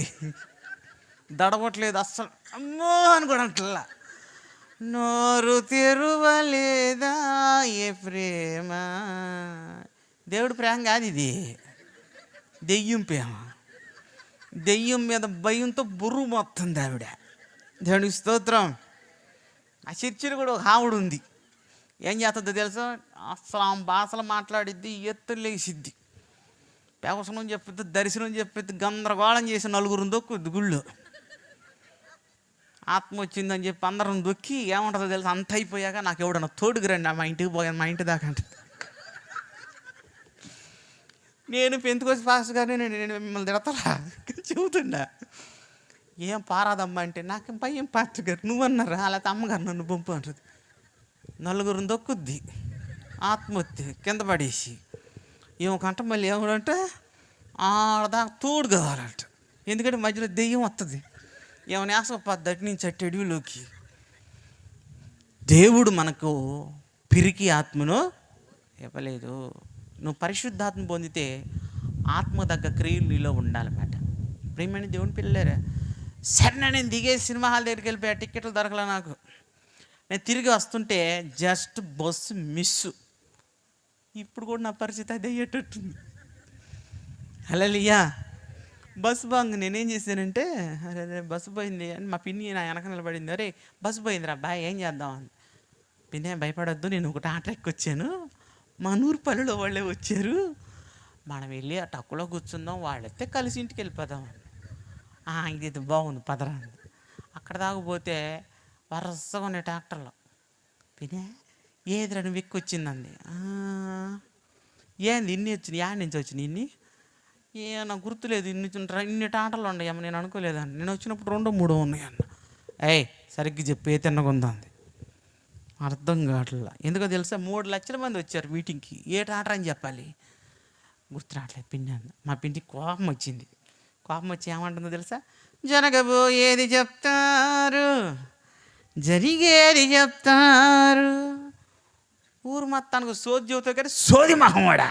దడవట్లేదు అస్సలు. అమ్మో అని కూడా అంటల్లా. నోరు తెరువలేదా ఏ ప్రేమ. దేవుడి ప్రేమ కాదు ఇది, దెయ్యం ప్రేమ. దెయ్యం మీద భయంతో బుర్రు మొత్తంది ఆవిడ. దేవునికి స్తోత్రం. ఆ చర్చిలో కూడా ఒక ఆవిడ ఉంది. ఏం చేస్తుందో తెలుసా, అసలు ఆమె భాషలు మాట్లాడిద్ది, ఎత్తులు లేసిద్ది, వ్యవసనం చెప్పిద్ది, దర్శనం చెప్పిద్ది, గందరగోళం చేసి 4 దొక్కుద్ది గుళ్ళో. ఆత్మ వచ్చిందని చెప్పి అందరం దొక్కి ఏమంటుందో తెలుసు, అంత అయిపోయాక నాకు ఎవడన్నా తోడుకు రండి మా ఇంటికి పోయాను, మా ఇంటి దాకా అంటే. నేను పెంతుకొచ్చి పాస్టర్ గారిని నేను మిమ్మల్ని తిడతారా చెబుతుండా. ఏం పారాదమ్మా అంటే, నాకేం భయం పాస్టర్ గారు నువ్వన్నారా, లేకపోతే అమ్మగారు నన్ను పంపు అంటుంది. 4 దొక్కుద్ది, ఆత్మ వచ్చి కింద పడేసి ఏమకంట. మళ్ళీ ఏమంటే ఆడదాకా తోడు కావాలంట. ఎందుకంటే మధ్యలో దెయ్యం వస్తుంది, ఏమైనా వేసకపోద్ది అటు నుంచి అటు అడవిలోకి. దేవుడు మనకు పిరికి ఆత్మను ఇవ్వలేదు. నువ్వు పరిశుద్ధాత్మ పొందితే ఆత్మ దగ్గర క్రియలు నీలో ఉండాలన్నమాట. ప్రియమైన దేవుని పిల్లలేరా, సరే నేను దిగే సినిమా హాల్ దగ్గరికి వెళ్ళిపోయా, టికెట్లు దొరకలే నాకు. నేను తిరిగి వస్తుంటే జస్ట్ బస్సు మిస్సు. ఇప్పుడు కూడా నా పరిస్థితి అదే అయ్యేటట్టుంది. హల్లెలూయా. బస్సు బాగా నేనేం చేశానంటే, అరే బస్సు పోయింది అని మా పిన్ని నా వెనక నిలబడింది. అరే బస్సు పోయిందిరా బాయ్, ఏం చేద్దాం అని. పిన్నే భయపడొద్దు, నేను ఒకటి ఆటో ఎక్కొచ్చాను, మా నూరుపల్లిలో వాళ్ళే వచ్చారు, మనం వెళ్ళి ఆ టక్కులో కూర్చుందాం, వాళ్ళైతే కలిసి ఇంటికి వెళ్ళిపోదాం. ఇది బాగుంది పదరా. అక్కడ దాకపోతే వరుసగా ఉన్నాయి ట్రాక్టర్లో. పినే ఏదిరా నువ్వు ఎక్కువ వచ్చిందండి. ఏంది ఇన్ని వచ్చింది, యాడ్ నుంచి వచ్చినాయి ఇన్ని, నాకు గుర్తులేదు, ఇన్ని టాటలు ఉన్నాయమ్మ, నేను అనుకోలేదండి, నేను వచ్చినప్పుడు 2-3 ఉన్నాయన్న. సరిగ్గా చెప్పి ఏ తిన్నగుందంది. అర్థం కావట్లా. ఎందుకో తెలుసా, 3 లక్షల మంది వచ్చారు మీటింగ్కి, ఏ టాటా అని చెప్పాలి గుర్తు రావట్లేదు. పిన్ని అన్న, మా పిండికి కోపం వచ్చింది. కోపం వచ్చి ఏమంటుందో తెలుసా, జరగబోయేది చెప్తారు, జరిగేది చెప్తారు, ఊరు మొత్తానికి సోది చెబుతావు కానీ సోది మహమ్మడా,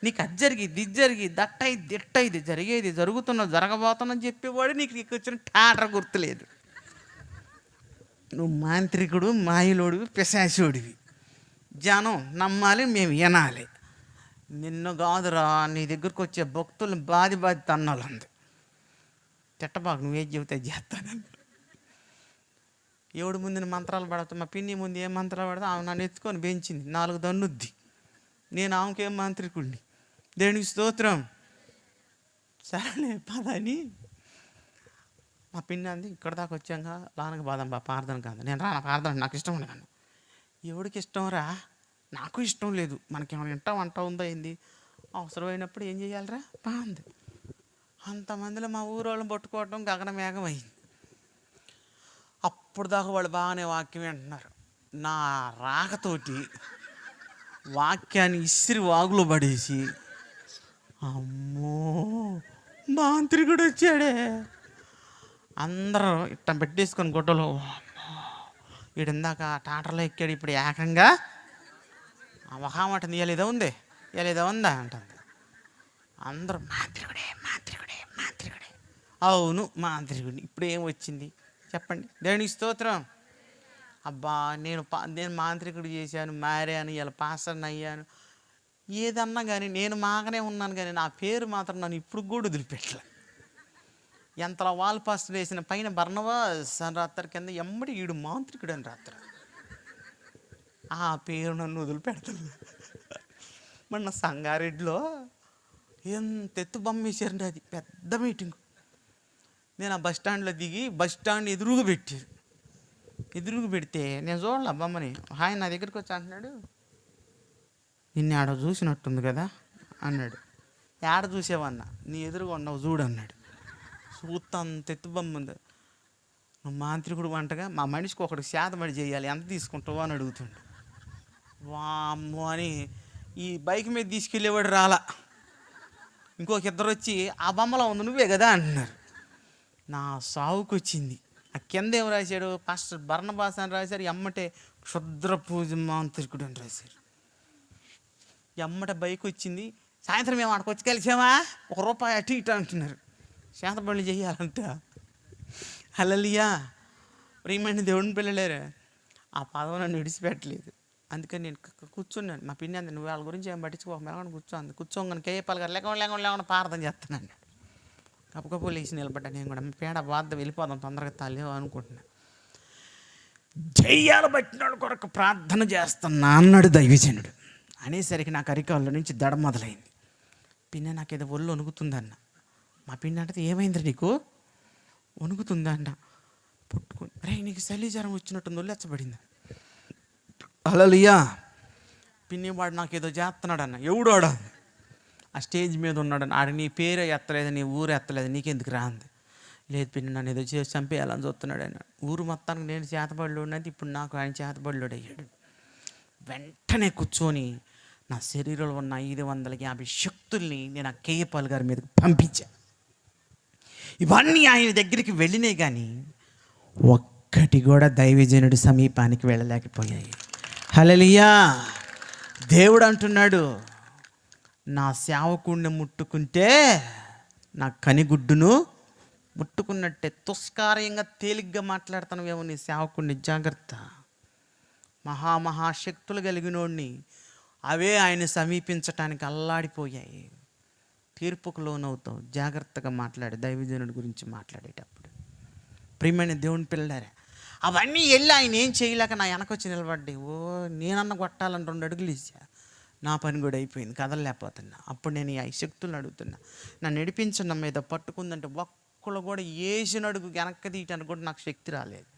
నీకు అది జరిగింది ఇది జరిగింది దట్టయిది దిట్టయిది జరిగేది జరుగుతున్నది జరగబోతున్నది చెప్పేవాడు నీకు వచ్చిన టాటర్ గుర్తులేదు. నువ్వు మాంత్రికుడు, మాయలోడివి, పిశాచోడివి. జనం నమ్మాలి, మేము వినాలి. నిన్ను కాదురా, నీ దగ్గరకు వచ్చే భక్తులను బాది తన్నాలంది. తిట్టబాకు, నువ్వేం చెబితే చేస్తానని. ఎవడు ముందు మంత్రాలు పడతా, మా పిన్ని ముందు ఏం మంత్రాలు పడతా, ఆమె నన్ను ఎత్తుకొని పెంచింది, 4 దన్నుద్ది. నేను ఆమెకేం మాంత్రికుడిని. దేవునికి స్తోత్రం. సరేలే పదని మా పిన్ని అంది, ఇక్కడ దాకా వచ్చాక లానకి బాదం ప్రార్థన కాదు. నేను రాను ప్రార్థన, నాకు ఇష్టం ఉండదు. ఎవడికి ఇష్టం రా, నాకు ఇష్టం లేదు. మనకేమైనా ఇంట వంట ఉందా ఏంది, అవసరమైనప్పుడు ఏం చేయాలిరా బాగుంది. అంతమందిలో మా ఊరోళ్ళని పట్టుకోవటం గగనమేఘం అయింది. అప్పుడు దాకా వాళ్ళు బాగానే వాక్యం వింటున్నారు. నా రాకతోటి వాక్యాన్ని ఇసిరి వాగులో పడేసి, అమ్మో మాంత్రికుడు వచ్చాడే, అందరూ ఇట్ట పెట్టేసుకొని గుడ్డలో, వీడు ఇందాక టాటర్లో ఎక్కాడు, ఇప్పుడు ఏకంగా మహామటం ఇవాళ ఏదో ఉందా అంటుంది. అందరూ మాంత్రికుడే మాంత్రికుడే మాంత్రికుడే. అవును మాంత్రికుడిని. ఇప్పుడు ఏం వచ్చింది చెప్పండి. దేవునికి స్తోత్రం. అబ్బా నేను మాంత్రికుడు చేశాను, మారాను, ఇలా పాస్టర్ని అయ్యాను, ఏదన్నా కానీ నేను మాగానే ఉన్నాను, కానీ నా పేరు మాత్రం నన్ను ఇప్పుడు కూడా వదిలిపెట్టలే. ఎంతలా వాల్ పాస్టర్ వేసిన పైన బర్నబాస్ అని రాత్రి, కింద ఎమ్మడి ఈడు మాంత్రికుడు అని రాత్రి. ఆ పేరు నన్ను వదిలిపెడతాను. మొన్న సంగారెడ్డిలో ఎంత ఎత్తు బొమ్మ వేసారండి, అది పెద్ద మీటింగ్. నేను ఆ బస్టాండ్లో దిగి బస్టాండ్ ఎదురుగా పెట్టారు. ఎదురుగు పెడితే నేను చూడాల బొమ్మని. ఆయన నా దగ్గరికి వచ్చి అంటున్నాడు, నిన్ను ఆడ చూసినట్టుంది కదా అన్నాడు. ఆడ చూసేవన్నా, నీ ఎదురుగా ఉన్నావు చూడు అన్నాడు. చూస్తా అంత ఎత్తు బొమ్మ ఉంది. నువ్వు మాంత్రికుడు వంటగా మా మనిషికి ఒకటి శాతమడి చేయాలి, ఎంత తీసుకుంటావు అని అడుగుతుండు. వామ్మో అని ఈ బైక్ మీద తీసుకెళ్ళేవాడు రాలా. ఇంకొక ఇద్దరు వచ్చి ఆ బొమ్మలో ఉంది నువ్వే కదా అంటున్నారు. నా సావుకు వచ్చింది. ఆ కింద ఏం రాశాడు, పాస్టర్ బర్నబాస్ అని రాశారు, ఎమ్మటే క్షుద్ర పూజ మాంత్రికుడు అని రాశారు. ఎమ్మట బైక్ వచ్చింది. సాయంత్రం మేము అక్కడికి వచ్చి కలిసామా, ₹1 అటు ఇటు అంటున్నారు. శాతపళ్ళు చేయాలంట. హల్లెలూయా. ప్రియమైన దేవుని పిల్లలేరు, ఆ పదవి నన్ను విడిచిపెట్టలేదు. అందుకని నేను కూర్చున్నాను. మా పిన్ని అంది, నువ్వు వాళ్ళ గురించి ఏం పట్టించుకోక మెలగని కూర్చోంది. కూర్చోగానే కేఏపాల్ గారు లేకుండా ప్రార్థన చేస్తానండి. కప్పుకప్పు లేచి నిలబడ్డా. నేను కూడా పేడ బాధ వెళ్ళిపోదాం తొందరగా తల్లి అనుకుంటున్నా. జయ్యాలు పట్టినాడు కొరకు ప్రార్థన చేస్తున్నా అన్నాడు దైవజనుడు. అనేసరికి నాకు అరికాళ్ళ నుంచి దడ మొదలైంది. పిన్న నాకేదో ఒళ్ళు వణుకుతుందన్న. మా పిన్న అంటే ఏమైంది నీకు వణుకుతుందన్న. పుట్టుకుని రే నీకు చలి జ్వరం వచ్చినట్టుంది, ఒళ్ళెచ్చబడింది. హల్లెలూయా. పిన్ని వాడు నాకేదో చేస్తున్నాడు అన్న. ఎవడోడా? ఆ స్టేజ్ మీద ఉన్నాడని. ఆడ నీ పేరు ఎత్తలేదు, నీ ఊరు ఎత్తలేదు, నీకెందుకు రాంది. లేదు పిన్ని నన్ను ఏదో చేసి చంపేయాలని చూస్తున్నాడు ఆయన. ఊరు మొత్తానికి నేను చేతబడిలో ఉన్నది, ఇప్పుడు నాకు ఆయన చేతబడిలోడు అయ్యాడు. వెంటనే కూర్చొని నా శరీరంలో ఉన్న 550 శక్తుల్ని నేను ఆ కేఏపాల్ గారి మీదకి పంపించాను. ఇవన్నీ ఆయన దగ్గరికి వెళ్ళినాయి, కానీ ఒక్కటి కూడా దైవజనుడి సమీపానికి వెళ్ళలేకపోయాయి. హల్లెలూయా. దేవుడు అంటున్నాడు, నా సేవకుడిని ముట్టుకుంటే నా కనిగుడ్డును ముట్టుకున్నట్టే. తుస్కార్యంగా తేలిగ్గా మాట్లాడుతున్నావేమో నీ సేవకుడిని, జాగ్రత్త. మహాశక్తులు కలిగినోడిని అవే ఆయన సమీపించటానికి అల్లాడిపోయాయి. తీర్పుకు లోనవుతావు. జాగ్రత్తగా మాట్లాడు దైవజనుడి గురించి మాట్లాడేటప్పుడు. ప్రియమైన దేవుని పిల్లలారా, అవన్నీ వెళ్ళి ఆయన ఏం చేయలేక నా వెనకొచ్చి నిలబడ్డాయి. నేనన్న కొట్టాలని 2 అడుగులు ఇచ్చా. నా పని కూడా అయిపోయింది, కదలలేకపోతున్నా. అప్పుడు నేను ఈ శక్తులను అడుగుతున్నా, నన్ను నడిపించిన మీద పట్టుకుందంటే ఒక్కళ్ళు కూడా వేసిన అడుగు వెనక్కి తీయటానికి కూడా నాకు శక్తి రాలేదు.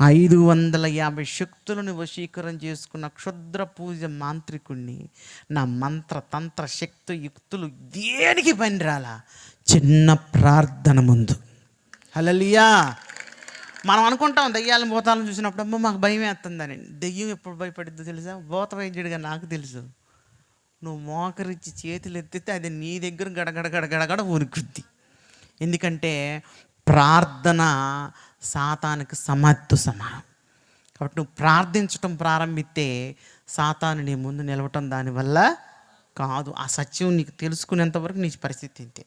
550 శక్తులను వశీకరణ చేసుకున్న క్షుద్ర పూజ మాంత్రికుణ్ణి నా మంత్ర తంత్ర శక్తి యుక్తులు దేనికి పని రాలా చిన్న ప్రార్థన ముందు. హల్లెలూయా. మనం అనుకుంటాం దెయ్యాలను భూతాలను చూసినప్పుడు అమ్మ మాకు భయం వేస్తుందని. దెయ్యం ఎప్పుడు భయపడిద్దో తెలుసా? భూత వైద్యుడిగా నాకు తెలుసు. నువ్వు మోకరిచ్చి చేతులు ఎత్తితే అది నీ దగ్గర గడగడ ఉరుకుద్ది. ఎందుకంటే ప్రార్థన సాతానికి సమాధితో సమానం. కాబట్టి నువ్వు ప్రార్థించటం ప్రారంభిస్తే సాతాను నీ ముందు నిలవటం దానివల్ల కాదు. ఆ సత్యం నీకు తెలుసుకునేంతవరకు నీ పరిస్థితి ఇంతే.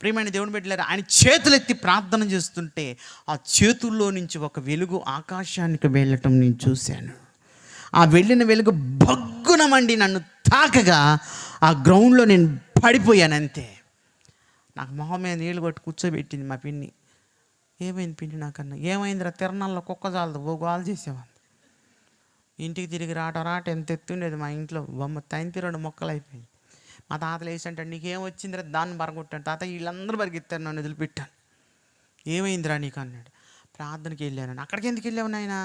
ప్రియమైన దేవుని బిడ్డలారా, ఆయన చేతులు ఎత్తి ప్రార్థన చేస్తుంటే ఆ చేతుల్లో నుంచి ఒక వెలుగు ఆకాశానికి వెళ్ళటం నేను చూశాను. ఆ వెళ్ళిన వెలుగు భగ్గున మండి నన్ను తాకగా ఆ గ్రౌండ్లో నేను పడిపోయాను అంతే. నాకు మొహం మీద నీళ్ళు కొట్టి కూర్చోబెట్టింది మా పిన్ని. ఏమైంది పిన్ని నాకన్నా? ఏమైందిరా, తిరణాల్లో కుక్క చాలదు ఓ గోలు చేసేవాడిని. ఇంటికి తిరిగి రాట ఎంత ఎత్తుండేది మా ఇంట్లో బొమ్మ 2 మొక్కలు అయిపోయింది. మా తాతలు వేసంటాడు, నీకేం వచ్చిందిరా దాన్ని బరగొట్టాను. తాత వీళ్ళందరూ బరిగిస్తారు, నన్ను వదిలిపెట్టాను. ఏమైందిరా నీకు అన్నాడు. ప్రార్థనకి వెళ్ళాను. అక్కడికి ఎందుకు వెళ్ళావు నాయనా?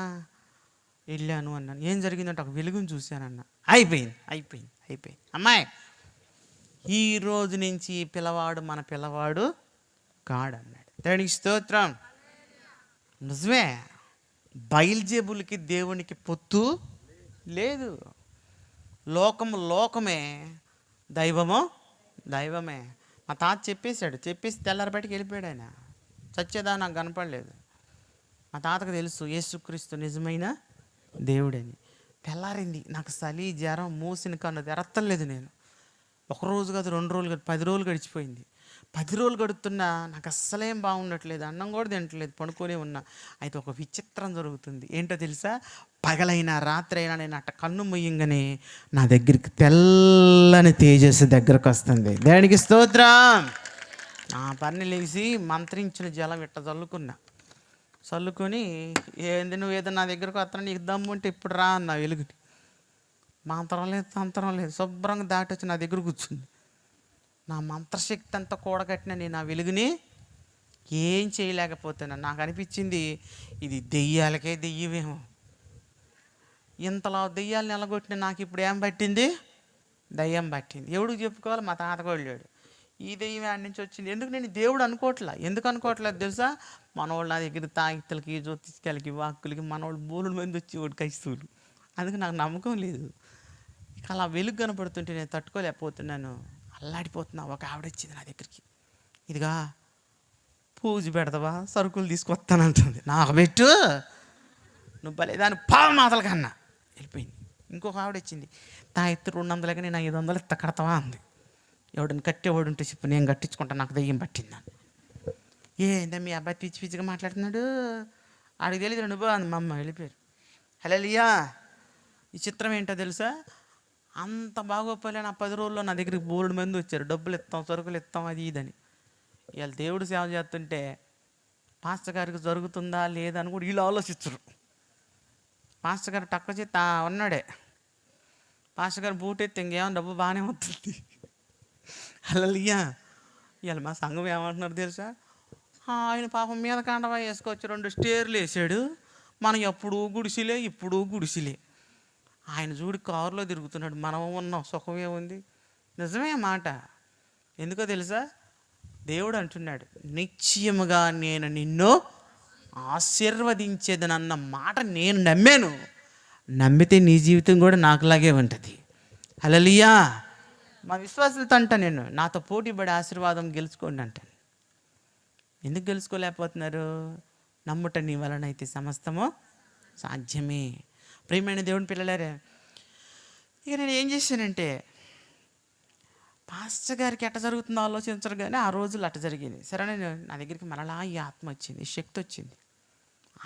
వెళ్ళాను అన్నాను. ఏం జరిగిందంటే ఒక వెలుగుని చూశానన్న. అయిపోయింది అమ్మాయి, ఈ రోజు నుంచి పిల్లవాడు మన పిల్లవాడు కాడన్నాడు. దేవునికి స్తోత్రం. నిజమే, బయల్జెబుల్కి దేవునికి పొత్తు లేదు. లోకమే, దైవమే. మా తాత చెప్పేసి తెల్లారి బయటికి వెళ్ళిపోయాడు. ఆయన చచ్చేదా నాకు కనపడలేదు. మా తాతకు తెలుసు యేసుక్రీస్తు నిజమైన దేవుడని. తెల్లారింది, నాకు చలి జ్వరం మూసిన కన్ను తెరత్తలేదు. నేను 1 రోజు కాదు 2 రోజులు కాదు 10 రోజులు గడిచిపోయింది. 10 రోజులు గడుతున్నా నాకు అస్సలేం బాగుండట్లేదు, అన్నం కూడా తినట్లేదు, పడుకొనే ఉన్నా. అయితే ఒక విచిత్రం జరుగుతుంది. ఏంటో తెలుసా? పగలైనా రాత్రి అయినా నేను అట్ట కన్ను మొయ్యంగానే నా దగ్గరికి తెల్లని తేజస్సు దగ్గరకు వస్తుంది. దేవునికి స్తోత్రం. నా పని లేచి మంత్రించిన జలం ఇట్ట చల్లుకొని ఏంది నువ్వు ఏదో నా దగ్గరకు వస్తున్నా, నీకు దమ్ము ఉంటే ఇప్పుడు రా అన్న. వెలుగుని మంత్రం లేదు శుభ్రంగా దాటి వచ్చి నా దగ్గర కూర్చుంది. నా మంత్రశక్తి అంతా కూడగట్టిన నేను ఆ వెలుగుని ఏం చేయలేకపోతున్నాను. నాకు అనిపించింది ఇది దెయ్యాలకే దెయ్యమేమో. ఇంతలో దెయ్యాలను ఎలగొట్టిన నాకు ఇప్పుడు ఏం పట్టింది? దయ్యం పట్టింది. ఎవడికి చెప్పుకోవాలి? మా తాతకోళ్ళాడు. ఈ దెయ్యం ఆడి నుంచి వచ్చింది. ఎందుకు నేను దేవుడు అనుకోవట్లా? ఎందుకు అనుకోవట్లేదు తెలుసా? మనోళ్ళు నా దగ్గర తాగిత్తలకి, జ్యోతిష్కాలకి, వాక్కులకి మనోళ్ళు బోలుడు మంది వచ్చి ఒకటి కైస్తూరు. అందుకు నాకు నమ్మకం లేదు. ఇక అలా వెలుగు కనపడుతుంటే నేను తట్టుకోలేకపోతున్నాను, అల్లాడిపోతున్నా. ఒక ఆవిడ వచ్చింది నా దగ్గరికి. ఇదిగా పూజ పెడతావా, సరుకులు తీసుకొస్తానంటుంది. నాకు పెట్టు, నువ్వు భలే దాని పావు మాటల కన్నా వెళ్ళిపోయింది. ఇంకొక ఆవిడ వచ్చింది. నా ఎత్తు 200 నేను 500 ఇత్త కడతావా అంది. ఎవడని కట్టేవాడు ఉంటే చెప్పు, నేను కట్టించుకుంటాను, నాకు దెయ్యం పట్టిందని. ఏందా మీ అబ్బాయి పిచ్చి పిచ్చిగా మాట్లాడుతున్నాడు, ఆడికి తెలియదు నువ్వు అంది. మా అమ్మ వెళ్ళిపోయారు. హలో లియా, ఈ చిత్రం ఏంటో తెలుసా? అంత బాగోపోలే నా 10 రోజుల్లో నా దగ్గరికి బోలెడు మంది వచ్చారు. డబ్బులు ఇస్తాం, సరుకులు ఇస్తాం, అది ఇదని. ఇవాళ దేవుడు సేవ చేస్తుంటే పాస్టర్ గారికి జరుగుతుందా లేదా అని కూడా వీళ్ళు ఆలోచించరు. పాస్టర్ గారు టక్క చేతి ఉన్నాడే, పాస్టర్ గారు బూట్ ఎత్తి ఇంకేమో డబ్బు బాగానే వస్తుంది. హల్లెలూయా. ఇవాళ మా సంఘం ఏమంటున్నారు తెలుసా? ఆయన పాపం మీద కాండవా వేసుకొచ్చి 2 స్టేర్లు వేసాడు. మనం ఎప్పుడు గుడిసిలే, ఇప్పుడు గుడిసిలే. ఆయన చూడు కారులో తిరుగుతున్నాడు, మనం ఉన్నాం, సుఖమే ఉంది. నిజమే మాట. ఎందుకో తెలుసా? దేవుడు అంటున్నాడు, నిశ్చయముగా నేను నిన్ను ఆశీర్వదించేదనన్న మాట నేను నమ్మాను. నమ్మితే నీ జీవితం కూడా నాకులాగే ఉంటుంది. హల్లెలూయా. మా విశ్వాసులతో అంటా, నేను నాతో పోటీ పడే ఆశీర్వాదం గెలుచుకోండి అంటాను. ఎందుకు గెలుచుకోలేకపోతున్నారు? నమ్ముట నీ వలనైతే సమస్తము సాధ్యమే. ప్రియమైన దేవుని పిల్లలారా, ఇక నేను ఏం చేశానంటే, పాస్టర్ గారికి ఎట్ట జరుగుతుందో ఆలోచించరు కానీ ఆ రోజులు అట్ట జరిగింది. సరే, నా దగ్గరికి మరలా ఈ ఆత్మ వచ్చింది, ఈ శక్తి వచ్చింది.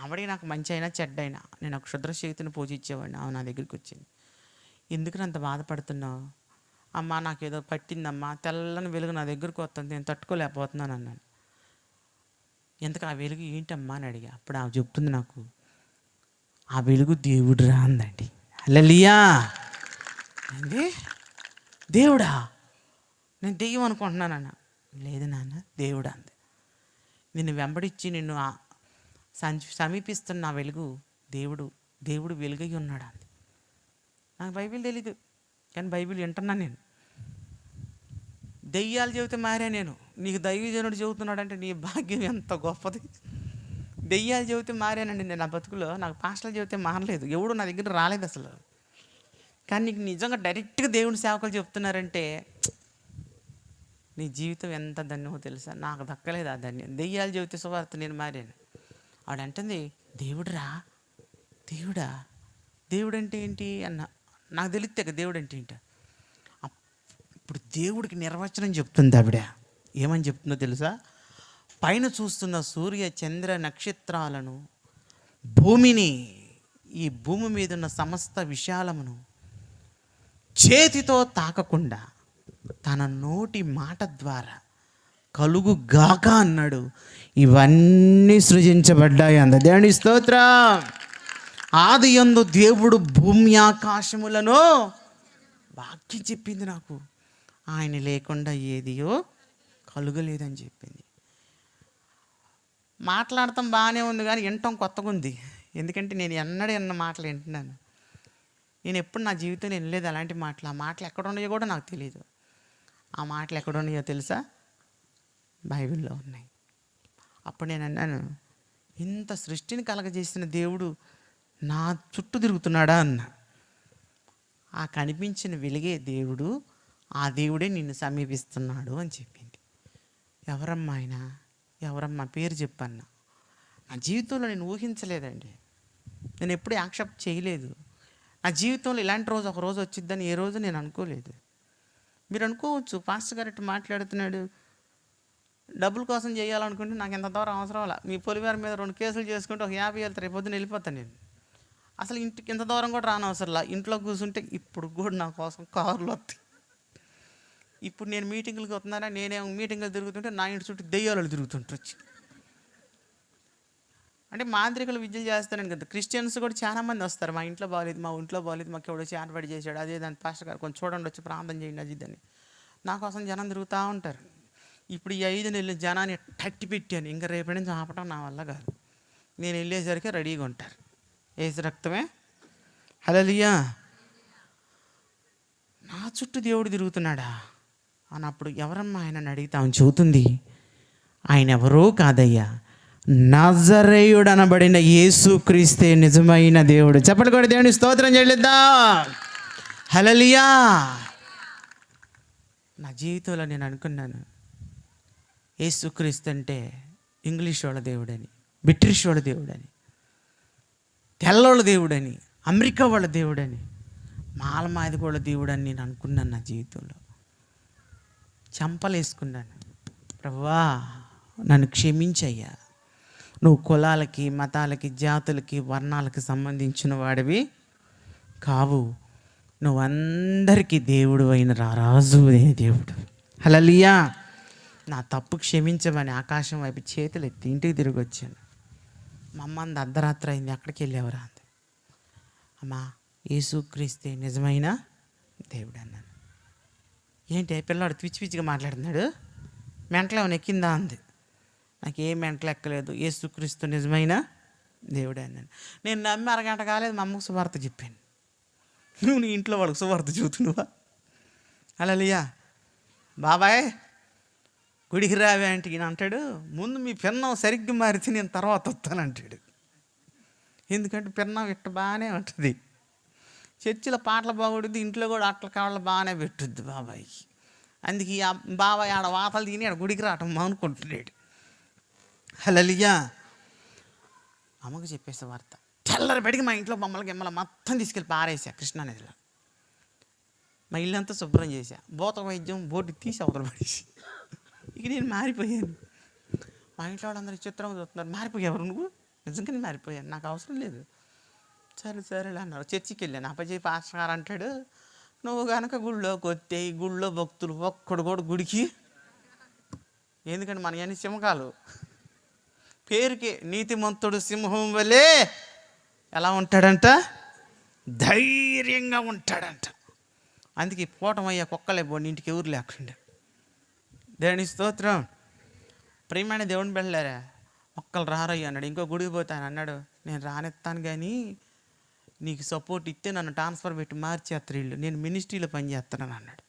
ఆవిడే నాకు మంచి అయినా చెడ్డైనా నేను ఒక క్షుద్ర శక్తిని పూజించేవాడిని. ఆమె నా దగ్గరికి వచ్చింది. ఎందుకు అంత బాధపడుతున్నావు? అమ్మా నాకేదో పట్టిందమ్మా, తెల్లని వెలుగు నా దగ్గరకు వస్తుంది, నేను తట్టుకోలేకపోతున్నాను అన్నాను. ఎందుకు ఆ వెలుగు ఏంటమ్మా అని అడిగా. అప్పుడు ఆమె చెప్తుంది నాకు, ఆ వెలుగు దేవుడు రా అందండి. హల్లెలూయా. అండి దేవుడా? నేను దెయ్యం అనుకుంటున్నానన్న. లేదు నాన్న, దేవుడు అంది. నిన్ను వెంబడించి నిన్ను సమీపిస్తున్న ఆ వెలుగు దేవుడు వెలుగై ఉన్నాడు అంది. నాకు బైబిల్ తెలీదు కానీ బైబిల్ వింటున్నాను నేను. దెయ్యాలు చెబితే మారా నేను. నీకు దైవజనుడు చెబుతున్నాడంటే నీ భాగ్యం ఎంత గొప్పది. దెయ్యాలు చెబితే మారానండి నేను నా బతుకులో. నాకు పాస్టర్లు చెబితే మారలేదు, ఎవడు నా దగ్గర రాలేదు అసలు. కానీ నీకు నిజంగా డైరెక్ట్గా దేవుని సేవకులు చెప్తున్నారంటే నీ జీవితం ఎంత ధన్యమో తెలుసా? నాకు దక్కలేదు ఆ ధన్యం. దెయ్యాలు చెబితే సువార్త నేను మారాను. ఆవిడంటుంది, దేవుడురా, దేవుడా, దేవుడు అంటే ఏంటి అన్న. నాకు తెలిస్తే కదా దేవుడు అంటే ఏంటి. ఇప్పుడు దేవుడికి నిర్వచనం చెప్తుంది ఆవిడ. ఏమని చెప్తుందో తెలుసా? పైన చూస్తున్న సూర్య చంద్ర నక్షత్రాలను, భూమిని, ఈ భూమి మీద ఉన్న సమస్త విశాలమును చేతితో తాకకుండా తన నోటి మాట ద్వారా కలుగు గాక అన్నాడు. ఇవన్నీ సృజించబడ్డాయి అంద. దేవుని స్తోత్రం. ఆది యందు దేవుడు భూమి ఆకాశములను, వాక్యం చెప్పింది నాకు, ఆయన లేకుండా ఏదియో కలుగలేదని చెప్పింది. మాట్లాడటం బాగానే ఉంది కానీ వినటం కొత్తగా ఉంది. ఎందుకంటే నేను ఎన్నడూ విన్న మాటలు వింటున్నాను. నేను ఎప్పుడు నా జీవితంలో వినలేదు అలాంటి మాటలు. ఆ మాటలు ఎక్కడ ఉన్నాయో కూడా నాకు తెలియదు. ఆ మాటలు ఎక్కడ ఉన్నాయో తెలుసా? బైబిల్లో ఉన్నాయి. అప్పుడు నేను అన్నాను, ఇంత సృష్టిని కలగజేసిన దేవుడు నా చుట్టూ తిరుగుతున్నాడా అన్న. ఆ కనిపించిన వెలిగే దేవుడు, ఆ దేవుడే నిన్ను సమీపిస్తున్నాడు అని చెప్పింది. ఎవరమ్మా ఆయన? ఎవరమ్మా? పేరు చెప్పన్నా. నా జీవితంలో నేను ఊహించలేదండి. నేను ఎప్పుడు యాక్సెప్ట్ చేయలేదు. నా జీవితంలో ఇలాంటి రోజు ఒక రోజు వచ్చిద్దని ఏ రోజు నేను అనుకోలేదు. మీరు అనుకోవచ్చు, పాస్టర్ గారు ఇట్లా మాట్లాడుతున్నాడు, డబ్బుల కోసం చేయాలనుకుంటే నాకు ఎంత దూరం అవసరం అలా. మీ పొలివారి మీద 2 కేసులు చేసుకుంటే ఒక 50 వెళ్తారు, రేపు పొద్దున వెళ్ళిపోతాను నేను. అసలు ఇంటికి ఇంత దూరం కూడా రానవసరంలా. ఇంట్లో కూర్చుంటే ఇప్పుడు కూడా నా కోసం కారులో వస్తాయి. ఇప్పుడు నేను మీటింగులకి వస్తున్నానా, నేనేమో మీటింగులు తిరుగుతుంటే నా ఇంటి చుట్టూ దెయ్యాలు తిరుగుతుంటొచ్చి. అంటే మాంత్రికులు విద్యలు చేస్తానని కదా. క్రిస్టియన్స్ కూడా చాలామంది వస్తారు, మా ఇంట్లో బాగాలేదు, మా ఇంట్లో బాగాలేదు, మాకు ఎవడో చేరబడి చేశాడు, అదే దాని పాస్టర్ గారు కొంచెం చూడండి, వచ్చి ప్రార్థన చేయండి, అది ఇదని. నా కోసం జనం తిరుగుతూ ఉంటారు. ఇప్పుడు ఈ 5 నెలలు జనాన్ని తట్టి పెట్టాను, ఇంకా రేపటి నుంచి ఆపటం నా వల్ల కాదు. నేను వెళ్ళేసరికి రెడీగా ఉంటారు. ఏసు రక్తమే. హల్లెలూయా. నా చుట్టూ దేవుడు తిరుగుతున్నాడా అన్నప్పుడు ఎవరమ్మా ఆయన అడిగితే ఆమె చెబుతుంది, ఆయన ఎవరో కాదయ్యా, నజరేయుడు అనబడిన యేసుక్రీస్తే నిజమైన దేవుడు. చెప్పండి కూడా దేవుని స్తోత్రం చెల్లిద్దాం. హల్లెలూయా. నా జీవితంలో నేను అనుకున్నాను, యేసుక్రీస్తు అంటే ఇంగ్లీష్ వాళ్ళ దేవుడని, బ్రిటిష్ వాళ్ళ దేవుడని, తెల్లోళ్ళ దేవుడని, అమెరికా వాళ్ళ దేవుడని, మాలమాది వాళ్ళ దేవుడని నేను అనుకున్నాను. నా జీవితంలో చంపలేసుకున్నాను. ప్రభువా నన్ను క్షమించయ్యా, నువ్వు కులాలకి, మతాలకి, జాతులకి, వర్ణాలకి సంబంధించిన వాడివి కావు, నువ్వు అందరికీ దేవుడు అయిన రారాజు అనే దేవుడు. హల్లెలూయా. నా తప్పు క్షమించమని ఆకాశం వైపు చేతులు ఎత్తి ఇంటికి తిరిగి వచ్చాను. మా అమ్మ అంది, అర్ధరాత్రి అయింది, ఎక్కడికి వెళ్ళేవరా అంది. అమ్మా యేసుక్రీస్తే నిజమైన దేవుడు అన్నాను. ఏంటి పిల్లాడు పిచ్చి పిచ్చిగా మాట్లాడుతున్నాడు, మెంటలు ఏమైనా ఎక్కిందా అంది. నాకు ఏ మెంటలు ఎక్కలేదు, యేసుక్రీస్తు నిజమైన దేవుడే అన్నాను. నేను నమ్మి అరగంట కాలేదు మా అమ్మకు సువార్త చెప్పాను. నువ్వు నీ ఇంట్లో వాళ్ళకి సువార్త చూస్తున్నావా? హల్లెలూయా. బాబాయ్ గుడికి రావే అంటే ఈయన అంటాడు, ముందు మీ పిన్నం సరిగ్గా మారితే నేను తర్వాత వస్తానంటాడు. ఎందుకంటే పిన్నం ఇట్ట బాగానే ఉంటుంది, చర్చిలో పాటలు బాగుంటుంది, ఇంట్లో కూడా అట్ల కాళ్ళు బాగానే పెట్టుద్ది బాబాయ్కి. అందుకే ఆ బాబాయ్ ఆడ వాతలు తిని ఆడ గుడికి రావటం మానుకుంటున్నాడు. హల్లెలూయా. అమ్మకు చెప్పేసే వార్త. తెల్లరి బడికి మా ఇంట్లో బొమ్మలకి ఎమ్మల మొత్తం తీసుకెళ్ళి పారేసా కృష్ణానదిలో. మా ఇల్లంతా శుభ్రం చేశా, భూత వైద్యం బోర్డు తీసి అవతల పడేసి. ఇక నేను మారిపోయాను. మా ఇంట్లో వాళ్ళందరూ చిత్రంగా చూస్తున్నారు, మారిపోయావు నువ్వు? నిజంగానే మారిపోయాను, నాకు అవసరం లేదు. సరే సరేలే అన్నారు. చర్చికి వెళ్ళాను. అప్పజీ పాస్టర్ గారు అంటాడు, నువ్వు కనుక గుళ్ళోకి వస్తే ఈ గుళ్ళో భక్తులు ఒక్కడు కూడా గుడికి, ఎందుకంటే మన అన్ని సింహకాలు పేరుకి, నీతిమంతుడు సింహం వలే ఎలా ఉంటాడంట, ధైర్యంగా ఉంటాడంట. అందుకే పోవటమయ్యా కుక్కలే పోండి, ఇంటికి ఎవరు లేకుండా. దేవుని స్తోత్రం. ప్రియమైన దేవుని బిడ్డలారా, ఒక్కలు రారయ్యా అన్నాడు. ఇంకో గుడికి పోతాను అన్నాడు. నేను రానిస్తాను కానీ నీకు సపోర్ట్ ఇస్తే నన్ను ట్రాన్స్ఫర్ పెట్టి మార్చేస్తారు వీళ్ళు, నేను మినిస్ట్రీలో పనిచేస్తున్నాను అన్నాడు.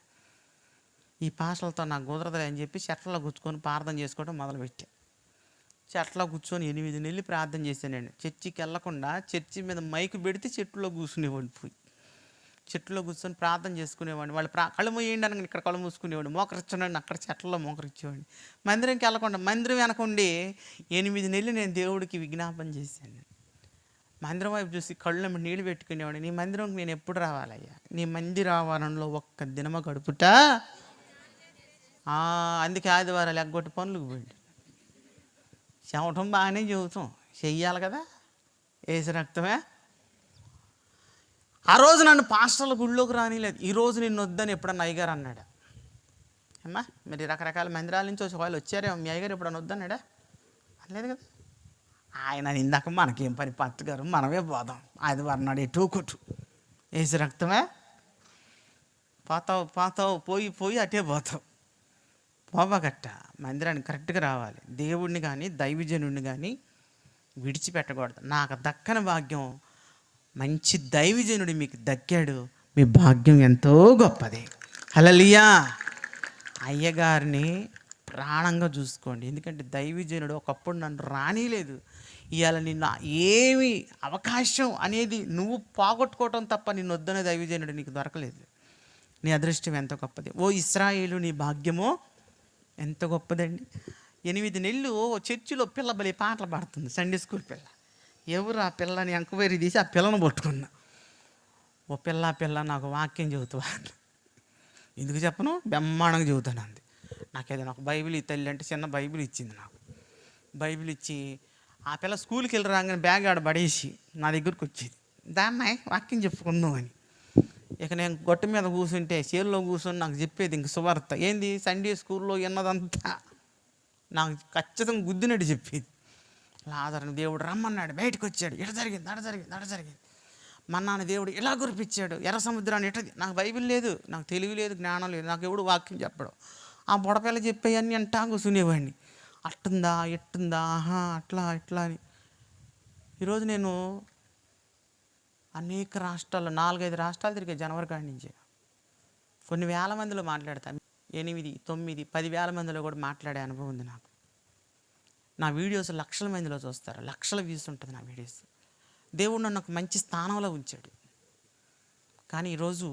ఈ పాటలతో నాకు కుదరదులే అని చెప్పి చెట్లలో కూర్చొని ప్రార్థన చేసుకోవడం మొదలుపెట్టా. చెట్లో కూర్చొని 8 నెలలు ప్రార్థన చేశానండి. చర్చికి వెళ్ళకుండా చర్చి మీద మైకు పెడితే చెట్టులో కూర్చునేవాడిని. పోయి చెట్టులో కూర్చొని ప్రార్థన చేసుకునేవాడిని. వాళ్ళు కళ్ళు మూయండి అని ఇక్కడ కళ్ళు మూసుకునేవాడిని, మోకరిచ్చానండి అక్కడ చెట్లలో మోకరిచ్చేవాడిని. మందిరంకి వెళ్ళకుండా మందిరం వెనకండి 8 నెలలు నేను దేవుడికి విజ్ఞాపన చేశాను. మందిరం వైపు చూసి కళ్ళు నీళ్ళు పెట్టుకునేవాడిని. నీ మందిరంకి నేను ఎప్పుడు రావాలయ్యా, నీ మందిర ఆవరణలో ఒక్క దినమ గడుపుట. అందుకే ఆదివారాలు ఎగ్గొట్టి పనులకు పోయింది. చెవటం బాగానే చెబుతాం, చెయ్యాలి కదా, ఏసు రక్తమే. ఆ రోజు నన్ను పాస్టర్ల గుళ్ళోకి రానిలేదు. ఈరోజు నిన్ను వద్దని ఎప్పుడన్నా అయ్యగారు అన్నాడా? అమ్మా మరి రకరకాల మందిరాల నుంచి ఒకవేళ వచ్చారేమో, మీ అయ్యగారు ఎప్పుడన్నా వద్దన్నాడా? అనలేదు కదా. ఆయన ఇందాక మనకేం పని పత్తు గారు, మనమే పోదాం, ఆదివారం నాడు ఎటు కొట్టు, ఏసు రక్తమే. పోతావు పోయి పోయి అటే పోతావు. పోవగట్ట మందిరానికి కరెక్ట్గా రావాలి. దేవుడిని కానీ దైవజనుడిని కానీ విడిచిపెట్టకూడదు. నాకు దక్కని భాగ్యం, మంచి దైవజనుడు మీకు దక్కాడు, మీ భాగ్యం ఎంతో గొప్పది. హల్లెలూయా. అయ్యగారిని ప్రాణంగా చూసుకోండి, ఎందుకంటే దైవజనుడు ఒకప్పుడు నన్ను రానిలేదు. ఇవాళ నిన్ను ఏమి అవకాశం అనేది నువ్వు పోగొట్టుకోవటం తప్ప నిన్ను వద్దనే దైవజనుడు నీకు దొరకలేదు. నీ అదృష్టం ఎంత గొప్పది. ఓ ఇశ్రాయేలు, నీ భాగ్యమో ఎంత గొప్పదండి. 8 నెలలు చర్చిలో పిల్ల బలి పాటలు పాడుతుంది, సండే స్కూల్ పిల్ల. ఎవరు ఆ పిల్లని ఎంక్వైరీ తీసి ఆ పిల్లను పట్టుకున్నా. ఓ పిల్ల నాకు వాక్యం చెబుతావా? ఎందుకు చెప్పను, బ్రహ్మాండంగా చెబుతాను అంది. నాకేదో నాకు బైబిల్ తల్లి అంటే చిన్న బైబిల్ ఇచ్చింది. నాకు బైబిల్ ఇచ్చి ఆ పిల్ల స్కూల్కి వెళ్ళి రాగానే బ్యాగ్ ఆడ పడేసి నా దగ్గరకు వచ్చేది, దాన్ని వాక్యం చెప్పుకుందాం అని. ఇక నేను గొట్ట మీద కూర్చుంటే చేరులో కూర్చొని నాకు చెప్పేది ఇంక సువార్త ఏంది, సండే స్కూల్లో విన్నదంతా నాకు ఖచ్చితంగా గుద్దినట్టు చెప్పేది. లాజరుని దేవుడు రమ్మన్నాడు, బయటకు వచ్చాడు, ఎట జరిగింది అడ జరిగింది. మన్నాను దేవుడు ఇలా కురిపించాడు, ఎర్ర సముద్రాన్ని నాకు బైబిల్ లేదు, నాకు తెలివి లేదు, జ్ఞానం లేదు, నాకు ఎవడు వాక్యం చెప్పడం. ఆ బుడపిల్ల చెప్పేవన్నీ అంటా కూర్చునేవాడిని. అట్టుందా ఎట్టుందా ఆహా అట్లా ఇట్లా అని. ఈరోజు నేను అనేక రాష్ట్రాల్లో 4-5 రాష్ట్రాలు తిరిగే జనవరి కాడి నుంచి. కొన్ని వేల మందిలో మాట్లాడతాను. 8, 9, 10,000 మందిలో కూడా మాట్లాడే అనుభవం ఉంది నాకు. నా వీడియోస్ లక్షల మందిలో చూస్తారు, లక్షల వ్యూస్ ఉంటుంది నా వీడియోస్. దేవుడు నన్ను ఒక మంచి స్థానంలో ఉంచాడు. కానీ ఈరోజు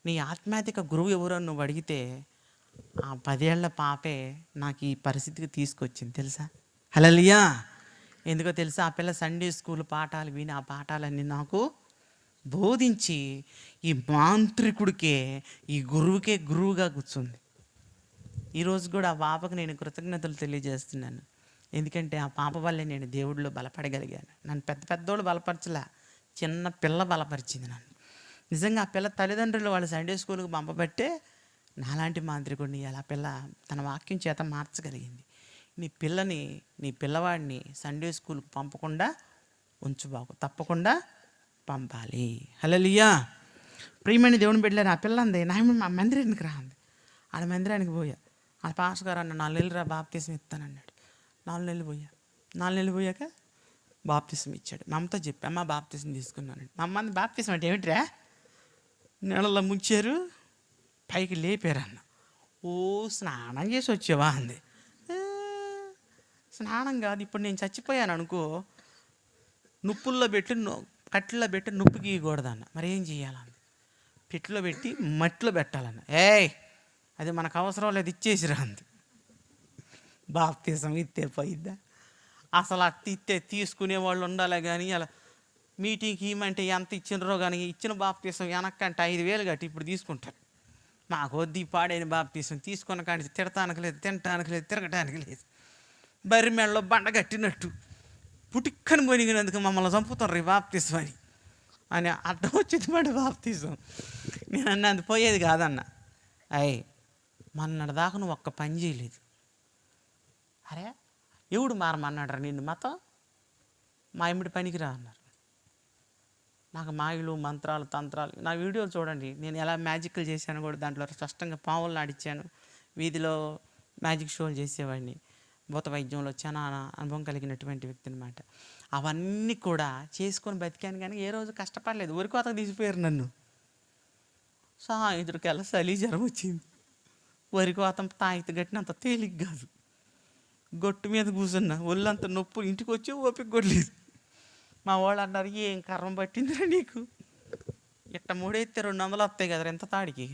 నీ ఆత్మాధిక గురువు ఎవరో నువ్వు అడిగితే ఆ 10 ఏళ్ల పాపే నాకు ఈ పరిస్థితికి తీసుకొచ్చింది తెలుసా. హల్లెలూయా. ఎందుకో తెలుసా, ఆ పిల్ల సండే స్కూల్ పాఠాలు విని ఆ పాఠాలన్నీ నాకు బోధించి ఈ మాంత్రికుడికే, ఈ గురువుకే గురువుగా కూర్చుంది. ఈరోజు కూడా ఆ పాపకు నేను కృతజ్ఞతలు తెలియజేస్తున్నాను. ఎందుకంటే ఆ పాప వల్లే నేను దేవుడిలో బలపడగలిగాను. నన్ను పెద్దోళ్ళు బలపరచలే, చిన్న పిల్ల బలపరిచింది నన్ను. నిజంగా ఆ పిల్ల తల్లిదండ్రులు వాళ్ళ సండే స్కూల్కి పంపబట్టే నాలాంటి మాంత్రికుడిని అలా పిల్ల తన వాక్యం చేత మార్చగలిగింది. నీ పిల్లవాడిని సండే స్కూల్కి పంపకుండా ఉంచుబాకు, తప్పకుండా పంపాలి. హల్లెలూయా. ప్రియమైన దేవుని బిడ్డలారా, ఆ పిల్ల అంది మా మందిరానికి రా అంది. ఆడ మందిరానికి పోయా. ఆ పాస్టర్ గారు అన్న 4 నెలలు రా బాప్తీసం ఇస్తానన్నాడు. 4 నెలలు పోయా. 4 నెలలు పోయాక బాప్తీసం ఇచ్చాడు. మా అమ్మతో చెప్పి అమ్మ బాప్తీసం తీసుకున్నానండి. మా అమ్మ బాప్తీసం అంటే ఏమిట్రా, నీళ్ళల్లో ముంచారు పైకి లేపారు అన్న. ఓ స్నానం చేసి వచ్చావా అంది. స్నానం కాదు, ఇప్పుడు నేను చచ్చిపోయాను అనుకో, నుప్పుల్లో పెట్టి కట్టెల్లో పెట్టి నొప్పి గీయకూడదన్న. మరి ఏం చేయాలన్న, పెట్టిలో పెట్టి మట్టిలో పెట్టాలన్న. అది మనకు అవసరం లేదు, ఇచ్చేసిరా అంది. బాప్తీసం ఇస్తే పోయిద్దా? అసలు అట్టి ఇస్తే తీసుకునే వాళ్ళు ఉండాలి. కానీ అలా మీటింగ్కి ఇవ్వమంటే ఎంత ఇచ్చినరో కానీ ఇచ్చిన బాప్తీసం వెనక్కంటే 5,000 కట్టి ఇప్పుడు తీసుకుంటారు. మాకు వద్దు ఈ పాడైన బాప్తీసం, తీసుకున్న కానీ తిడటానికి లేదు, తినటానికి లేదు, తిరగటానికి లేదు. బర్రి మెడలో బండ కట్టినట్టు పుటిక్కని పోయినందుకు మమ్మల్ని చంపుతారు ఈ బాప్తీసం అని అడ్డం వచ్చింది మాట బాప్తీసం. నేను అన్నది పోయేది కాదన్న. మొన్నటి దాకా నువ్వు ఒక్క పని చేయలేదు. అరే ఎవడు మారమన్నాడరా నిన్ను మతం, మా ఎమ్మిడి పనికి రా అన్నారు. నాకు మాయలు మంత్రాలు తంత్రాలు, నా వీడియోలు చూడండి, నేను ఎలా మ్యాజిక్లు చేశాను కూడా. దాంట్లో స్పష్టంగా పావులను ఆడిచ్చాను, వీధిలో మ్యాజిక్ షోలు చేసేవాడిని, భూత వైద్యంలో చాలా అనుభవం కలిగినటువంటి వ్యక్తి అనమాట. అవన్నీ కూడా చేసుకొని బతికాను. కానీ ఏ రోజు కష్టపడలేదు. వరికోతకు తీసిపోయారు నన్ను. సాయంత్రకల్లా చలి జ్వరం వచ్చింది. వరికోతం తాయిత గట్టినంత తేలిక కాదు. గొట్టు మీద కూర్చున్నా, ఒళ్ళంత నొప్పు, ఇంటికి వచ్చి ఓపిక కొట్టలేదు. మా వాళ్ళు అన్నారు, ఏం కర్మ పట్టిందిరా నీకు, ఇట్ట మూడైతే 200 వస్తాయి కదరా ఎంత తాడికి.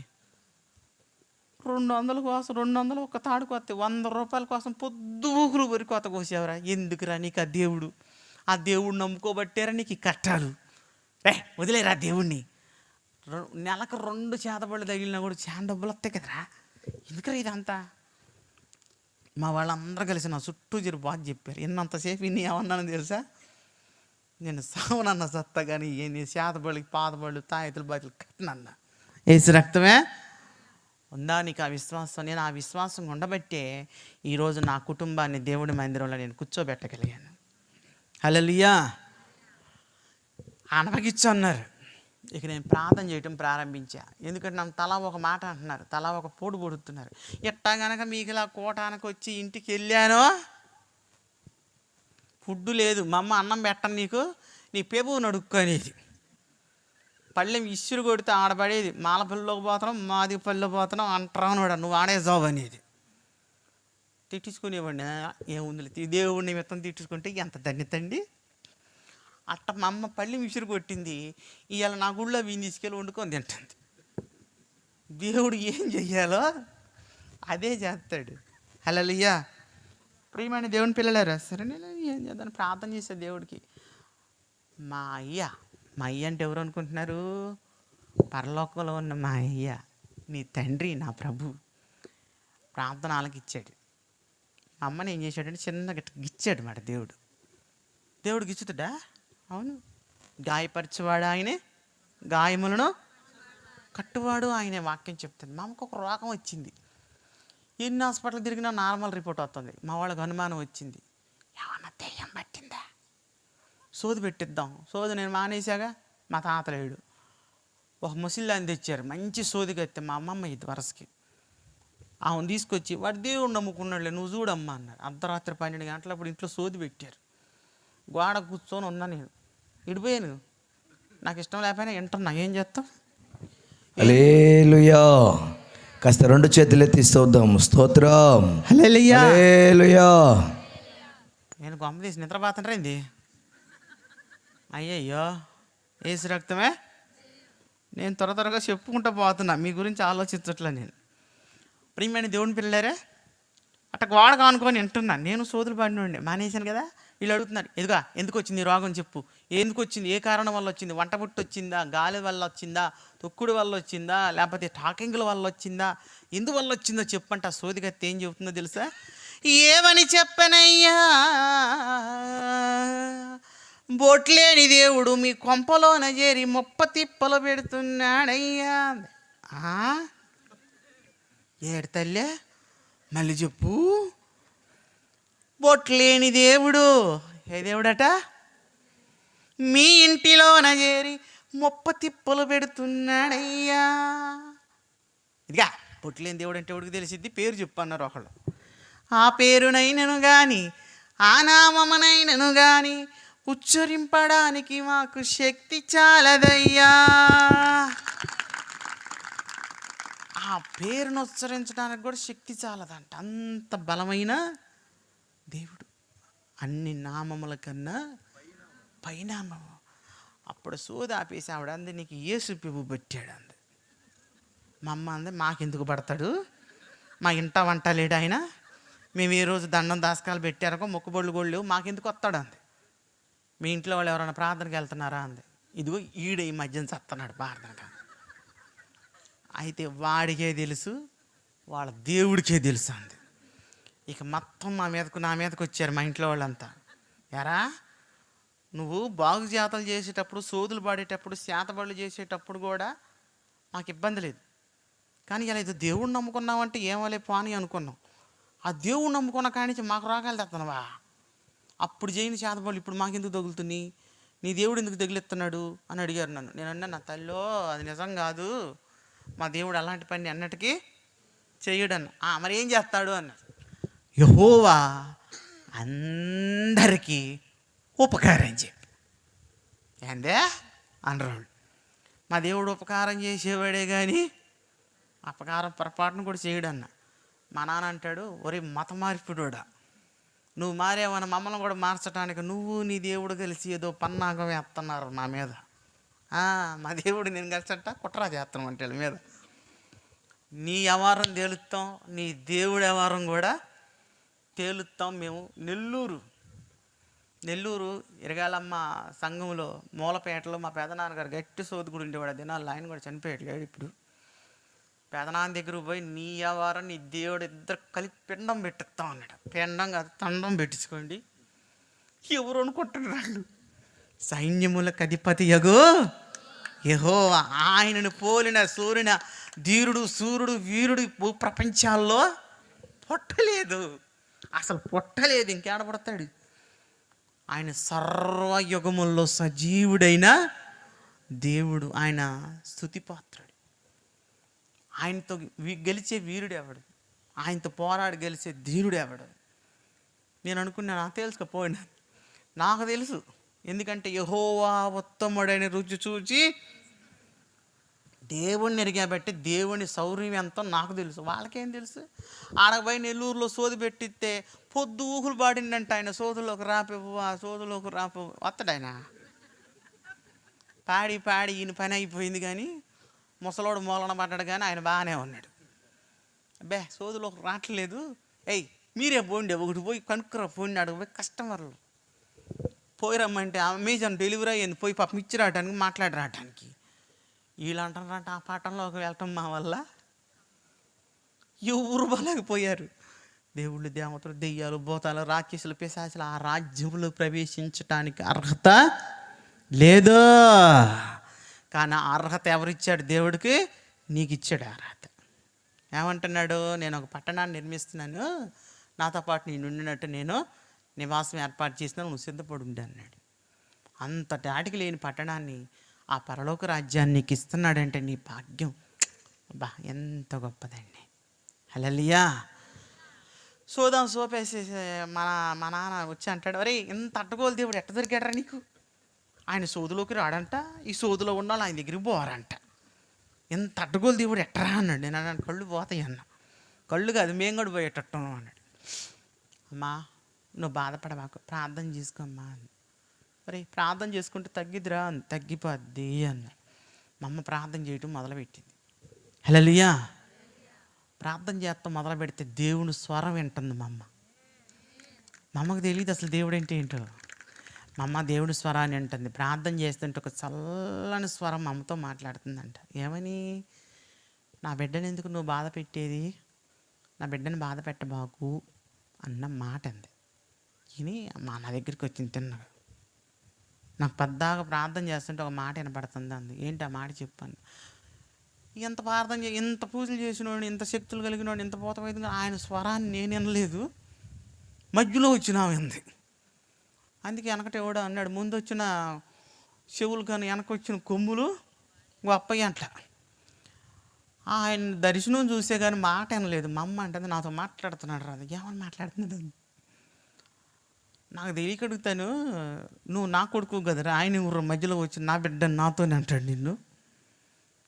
200 కోసం 200 ఒక తాడుకు వస్తాయి. 100 రూపాయల కోసం పొద్దుగులు వరి కోత కోసేవరా. ఎందుకురా నీకు ఆ దేవుడు నమ్ముకోబట్టారా నీకు ఈ కష్టాలు. వదిలేరా దేవుణ్ణి. నెలకు 2 చేతబడులు తగిలినా కూడా చాలా డబ్బులు వస్తాయి కదరా, ఎందుకురా ఇదంతా. మా వాళ్ళందరూ కలిసి నా చుట్టూ బాగా చెప్పారు. ఎన్నంతసేపు ఇన్ని ఏమన్నాను తెలుసా, నేను సావనన్న సత్తా కానీ నీ చేతబడికి పాతబడులు తాయితులు బాతులు కట్టినన్న ఏసు రక్తమే ఉందా నీకు ఆ విశ్వాసం. నేను ఆ విశ్వాసం ఉండబట్టే ఈరోజు నా కుటుంబాన్ని దేవుడి మందిరంలో నేను కూర్చోబెట్టగలిగాను. హల్లెలూయా. అనపగిచ్చు అన్నారు. ఇక నేను ప్రార్థన చేయటం ప్రారంభించా. ఎందుకంటే నన్ను తలా ఒక మాట అంటున్నారు, తలా ఒక పోటు పొడుతున్నారు. ఎట్టా కనుక మీకు ఇలా కోటానికి వచ్చి ఇంటికి వెళ్ళానో ఫుడ్ లేదు, మా అమ్మ అన్నం పెట్టను నీకు, నీ పెబువు నడుక్కునేది. పళ్ళెం ఇసురు కొడితే ఆడపడేది, మాలపల్లిలోకి పోతున్నాం, మాది పల్లెలో పోతున్నాం అంటారానువాడు, నువ్వు ఆడే జాబ్ అనేది. తిట్టించుకునేవాడిని. ఏముంది దేవుడి నిమిత్తం తిట్టించుకుంటే ఎంత దండితండి. అట్ట మా అమ్మ పళ్ళెం విసురు కొట్టింది. ఇవాళ నా గుళ్ళో వీని తీసుకెళ్ళి వండుకొని తింటుంది. దేవుడు ఏం చెయ్యాలో అదే చేస్తాడు. హల్లెలూయా. ప్రియమైన దేవుని పిల్లలారా, సరే నేను ఏం చేద్దాను, ప్రార్థన చేసే దేవుడికి. మా అయ్య అంటే ఎవరు అనుకుంటున్నారు? పరలోకంలో ఉన్న మా అయ్య, నీ తండ్రి, నా ప్రభు. ప్రార్థన ఆలకిచ్చాడు. మా అమ్మని ఏం చేశాడంటే చిన్నగా గిచ్చాడు మాట దేవుడు గిచ్చుతాడా? అవును. గాయపరిచేవాడు ఆయనే, గాయములను కట్టువాడు ఆయనే వాక్యం చెప్తుంది. మా అమ్మకు ఒక రోగం వచ్చింది. ఎన్ని హాస్పిటల్ తిరిగినా నార్మల్ రిపోర్ట్ వస్తుంది. మా వాళ్ళకి అనుమానం వచ్చింది, ఏమన్నా దెయ్యం పట్టిందా, సోది పెట్టిద్దాం. సోది నేను మానేసాగా. మా తాతలేడు ఒక ముసిల్లాన్ని తెచ్చారు, మంచి సోది కత్తే. మా అమ్మమ్మ ఇది వరసకి ఆమెను తీసుకొచ్చి వాడు దేవుడు నమ్ముకున్నాడులే నువ్వు చూడమ్మా అన్నారు. అర్ధరాత్రి 12 గంటలప్పుడు ఇంట్లో సోది పెట్టారు. గోడ కూర్చొని ఉన్నా నేను, ఇడిపోయాను. నాకు ఇష్టం లేకపోయినా వింటున్నా, ఏం చేస్తాం. హల్లెలూయా. కాస్త 2 చేతులు ఎత్తి స్తోత్రం, స్తోత్రం, హల్లెలూయా. హల్లెలూయా. నేను గొమ్మ తీసి నిద్రపోతుంటారేంది? అయ్యయ్యో, ఏసు రక్తమే. నేను త్వరగా చెప్పుకుంటూ పోతున్నా, మీ గురించి ఆలోచించట్లే నేను. ప్రియమైన దేవుని పిల్లలారే, అట్ట గోడ కానుకొని వింటున్నా. నేను సోదులు పడినండి, మానేశాను కదా. వీళ్ళు అడుగుతున్నారు, ఎదుగా ఎందుకు వచ్చింది రోగం చెప్పు, ఎందుకు వచ్చింది, ఏ కారణం వల్ల వచ్చింది, వంట పుట్టి వచ్చిందా, గాలి వల్ల వచ్చిందా, తొక్కుడు వల్ల వచ్చిందా, లేకపోతే టాకింగ్ల వల్ల వచ్చిందా, ఎందువల్ల వచ్చిందో చెప్పంట. ఆ సోదిగత్తి ఏం చెబుతుందో తెలుసా? ఏమని చెప్పనయ్యా, బొట్లేని దేవుడు మీ కొంపలోన చేరి తిప్పలు పెడుతున్నాడయ్యా. ఏడు తల్లే, మళ్ళీ చెప్పు. బొట్లేని దేవుడు, ఏ దేవుడట? మీ ఇంటిలోన చేరి తిప్పలు పెడుతున్నాడయ్యా. ఇదిగా బొట్లేని దేవుడు అంటే ఎవడికి తెలిసిద్ది? పేరు చెప్పు అన్నారు ఒకళ్ళు. ఆ పేరునైనను కానీ ఆ నామమునైనను కానీ ఉచ్చరింపడానికి మాకు శక్తి చాలదయ్యా. ఆ పేరును ఉచ్చరించడానికి కూడా శక్తి చాలదంట. అంత బలమైన దేవుడు, అన్ని నామముల కన్నా పైనామము. అప్పుడు సోది ఆపేసి ఆవిడ అంది, నీకు యేసు ప్రభు పెట్టాడు అంది. మా అమ్మ అంది, మాకెందుకు పడతాడు, మా ఇంట వంట లేడు ఆయన, మేము ఏ రోజు దండం దాసకాలు పెట్టారకో మొక్కుబొళ్ళు గోళ్ళు మాకెందుకు వస్తాడు అంది. మీ ఇంట్లో వాళ్ళు ఎవరైనా ప్రార్థనకి వెళ్తున్నారా అంది. ఇదిగో ఈడ ఈ మధ్యన చస్తున్నాడు ప్రార్థనగా. అయితే వాడికే తెలుసు, వాళ్ళ దేవుడికే తెలుసు అంది. ఇక మొత్తం నా మీదకు వచ్చారు మా ఇంట్లో వాళ్ళంతా. ఎరా నువ్వు బాగు జాతలు చేసేటప్పుడు, సోదులు పాడేటప్పుడు, శాతబడులు చేసేటప్పుడు కూడా మాకు ఇబ్బంది లేదు, కానీ ఇలా ఇది దేవుడు నమ్ముకున్నావంటే ఏమలే పాని అనుకున్నాం. ఆ దేవుడు నమ్ముకున్న కానించి మాకు రోగాలు తెస్తున్నావా? అప్పుడు చేయని శాతబడులు ఇప్పుడు మాకెందుకు తగులుతున్నాయి, నీ దేవుడు ఎందుకు తగిలిస్తున్నాడు అని అడిగారు నన్ను. నేను అన్నా, నా తల్లో అది నిజం కాదు, మా దేవుడు అలాంటి పని అన్నటికీ చెయ్యడన్న. మరి ఏం చేస్తాడు అన్నాడు. యెహోవా అందరికీ ఉపకారం చెప్పి ఏందే అనరాడు. మా దేవుడు ఉపకారం చేసేవాడే కానీ అపకారం పొరపాటును కూడా చేయడన్న. మా నాన్న అంటాడు, ఒరే మత మార్పిడోడా, నువ్వు మారేవన్న మమ్మల్ని కూడా మార్చడానికి నువ్వు నీ దేవుడు కలిసి ఏదో పన్నాగం వేస్తున్నారు నా మీద. మా దేవుడు నేను కలిసంట కుట్రా చేస్తాం అంటే వాళ్ళ మీద. నీ వ్యవహారం తేలుస్తాం, నీ దేవుడి వ్యవహారం కూడా తేలుస్తాం. మేము నెల్లూరు ఇరగాలమ్మ సంఘంలో మూలపేటలో మా పెదనాన్నగారు గట్టి సోదుకుడు ఉండేవాడు. దినాలు ఆయన కూడా చనిపోయాడు. ఇప్పుడు పెదనాన్న దగ్గరకు పోయి నీ వ్యవహారం నీ దేవుడు ఇద్దరు కలిపి పిండం పెట్టిస్తాం అన్నాడు. పిండం కాదు, తండం పెట్టించుకోండి. ఎవరు అనుకుంటున్నాడు? సైన్యములకు అధిపతి యగు యెహోవా, ఆయనను పోలిన సూర్యున ధీరుడు, సూర్యుడు, వీరుడు ప్రపంచాల్లో పుట్టలేదు, అసలు పుట్టలేదు. ఇంకేడ పుడతాడు? ఆయన సర్వయుగముల్లో సజీవుడైన దేవుడు, ఆయన స్తుతిపాత్రుడు. ఆయనతో గెలిచే వీరుడు ఎవడు? ఆయనతో పోరాడి గెలిచే ధీరుడు ఎవడు? నేను అనుకున్నా, నాకు తెలుసుకపోయినా, నాకు తెలుసు. ఎందుకంటే యెహోవా ఉత్తముడైన రుచి చూచి దేవుణ్ణి ఎరిగాబట్టి దేవుని శౌర్యం ఎంతో నాకు తెలుసు. వాళ్ళకేం తెలుసు? ఆడపోయి నెల్లూరులో సోది పెట్టిస్తే పొద్దు ఊహులు పాడిండంట ఆయన. సోదులోకి రాపివ్వు, సోదులోకి రాపివ్వు వస్తాడు ఆయన. పాడి ఈయన పని అయిపోయింది. కానీ ముసలోడు మూలన పడ్డాడు, కానీ ఆయన బాగానే ఉన్నాడు. అబ్బే సోదులోకి రావట్లేదు, మీరే పోండి, ఒకటి పోయి కనుక్కురా, పోండి అడుగు పోయి కస్టమర్లు పోయి రమ్మంటే అమెజాన్ డెలివరీ అయ్యింది, పోయి పాపం ఇచ్చి రావడానికి మాట్లాడి రావడానికి. వీళ్ళు అంటారంట ఆ పాఠంలోకి వెళ్ళటం మా వల్ల ఎవరు బలకపోయారు. దేవుళ్ళు, దేవతలు, దెయ్యాలు, భూతాలు, రాక్షసులు, పిశాచులు ఆ రాజ్యంలో ప్రవేశించటానికి అర్హత లేదు. కానీ ఆ అర్హత ఎవరిచ్చాడు? దేవుడికి నీకు ఇచ్చాడు అర్హత. ఏమంటున్నాడు? నేను ఒక పట్టణాన్ని నిర్మిస్తున్నాను, నాతో పాటు నేను ఉండినట్టు నేను నివాసం ఏర్పాటు చేసినా నువ్వు సిద్ధపడి ఉండి అన్నాడు. అంతటి ఆటికి లేని పట్టణాన్ని, ఆ పరలోక రాజ్యాన్ని నీకు ఇస్తున్నాడంటే నీ భాగ్యం బా ఎంత గొప్పదండి. హల్లెలూయా. సోదాం సోపేసేసి మా నాన్న వచ్చి అంటాడు, అరే ఇంత అడ్డగోలు దేవుడు ఎట్ట దొరికాడరా నీకు? ఆయన సోదులోకి రాడంట, ఈ సోదులో ఉన్న వాళ్ళు ఆయన దగ్గరికి పోరంట. ఇంత అడ్డగోలు దేవుడు ఎట్టరా అన్నాడు. నేను అన్నాను, కళ్ళు పోతాయి అన్న. కళ్ళు కాదు, మేము కూడా పోయేటట్టు అన్నాడు. అమ్మా నువ్వు బాధపడమాకు, ప్రార్థన చేసుకోమ్మా అని. మరి ప్రార్థన చేసుకుంటే తగ్గిద్దిరా, తగ్గిపోద్ది అన్న. మా అమ్మ ప్రార్థన చేయటం మొదలుపెట్టింది. హల్లెలూయా. ప్రార్థన చేస్తాం మొదలు పెడితే దేవుని స్వరం వింటుంది మా అమ్మ. మా అమ్మకు తెలియదు అసలు దేవుడు అంటే ఏంటో. మా అమ్మ దేవుని స్వరాన్ని వింటుంది. ప్రార్థన చేస్తుంటే ఒక చల్లని స్వరం మా అమ్మతో మాట్లాడుతుందంట. ఏమని? నా బిడ్డను ఎందుకు నువ్వు బాధ పెట్టేది, నా బిడ్డను బాధ పెట్టబాకు అన్న మాట అంది. విని మా నా దగ్గరికి వచ్చింది తిన్నగా. నాకు పెద్దగా ప్రార్థన చేస్తుంటే ఒక మాట వినపడుతుంది అంది. ఏంటి ఆ మాట చెప్పాను. ఎంత ప్రార్థన ఇంత పూజలు చేసినోడు, ఇంత శక్తులు కలిగినోడు, ఇంత పోతమైంది, ఆయన స్వరాన్ని నేను వినలేదు, మధ్యలో వచ్చినామైంది. అందుకే వెనకటి ఎవడో అన్నాడు, ముందు వచ్చిన చెవులు కానీ వెనక వచ్చిన కొమ్ములు గొప్పవి అంట. ఆయన దర్శనం చూసే కానీ మాట వినలేదు. మా అమ్మ అంటే నాతో మాట్లాడుతున్నాడు రా. ఏమని మాట్లాడుతున్నాడు? నాకు తెలియక అడుగుతాను, నువ్వు నా కొడుకు కదరా, ఆయన ఊరు మధ్యలో వచ్చి నా బిడ్డ నాతోనే అంటాడు. నిన్ను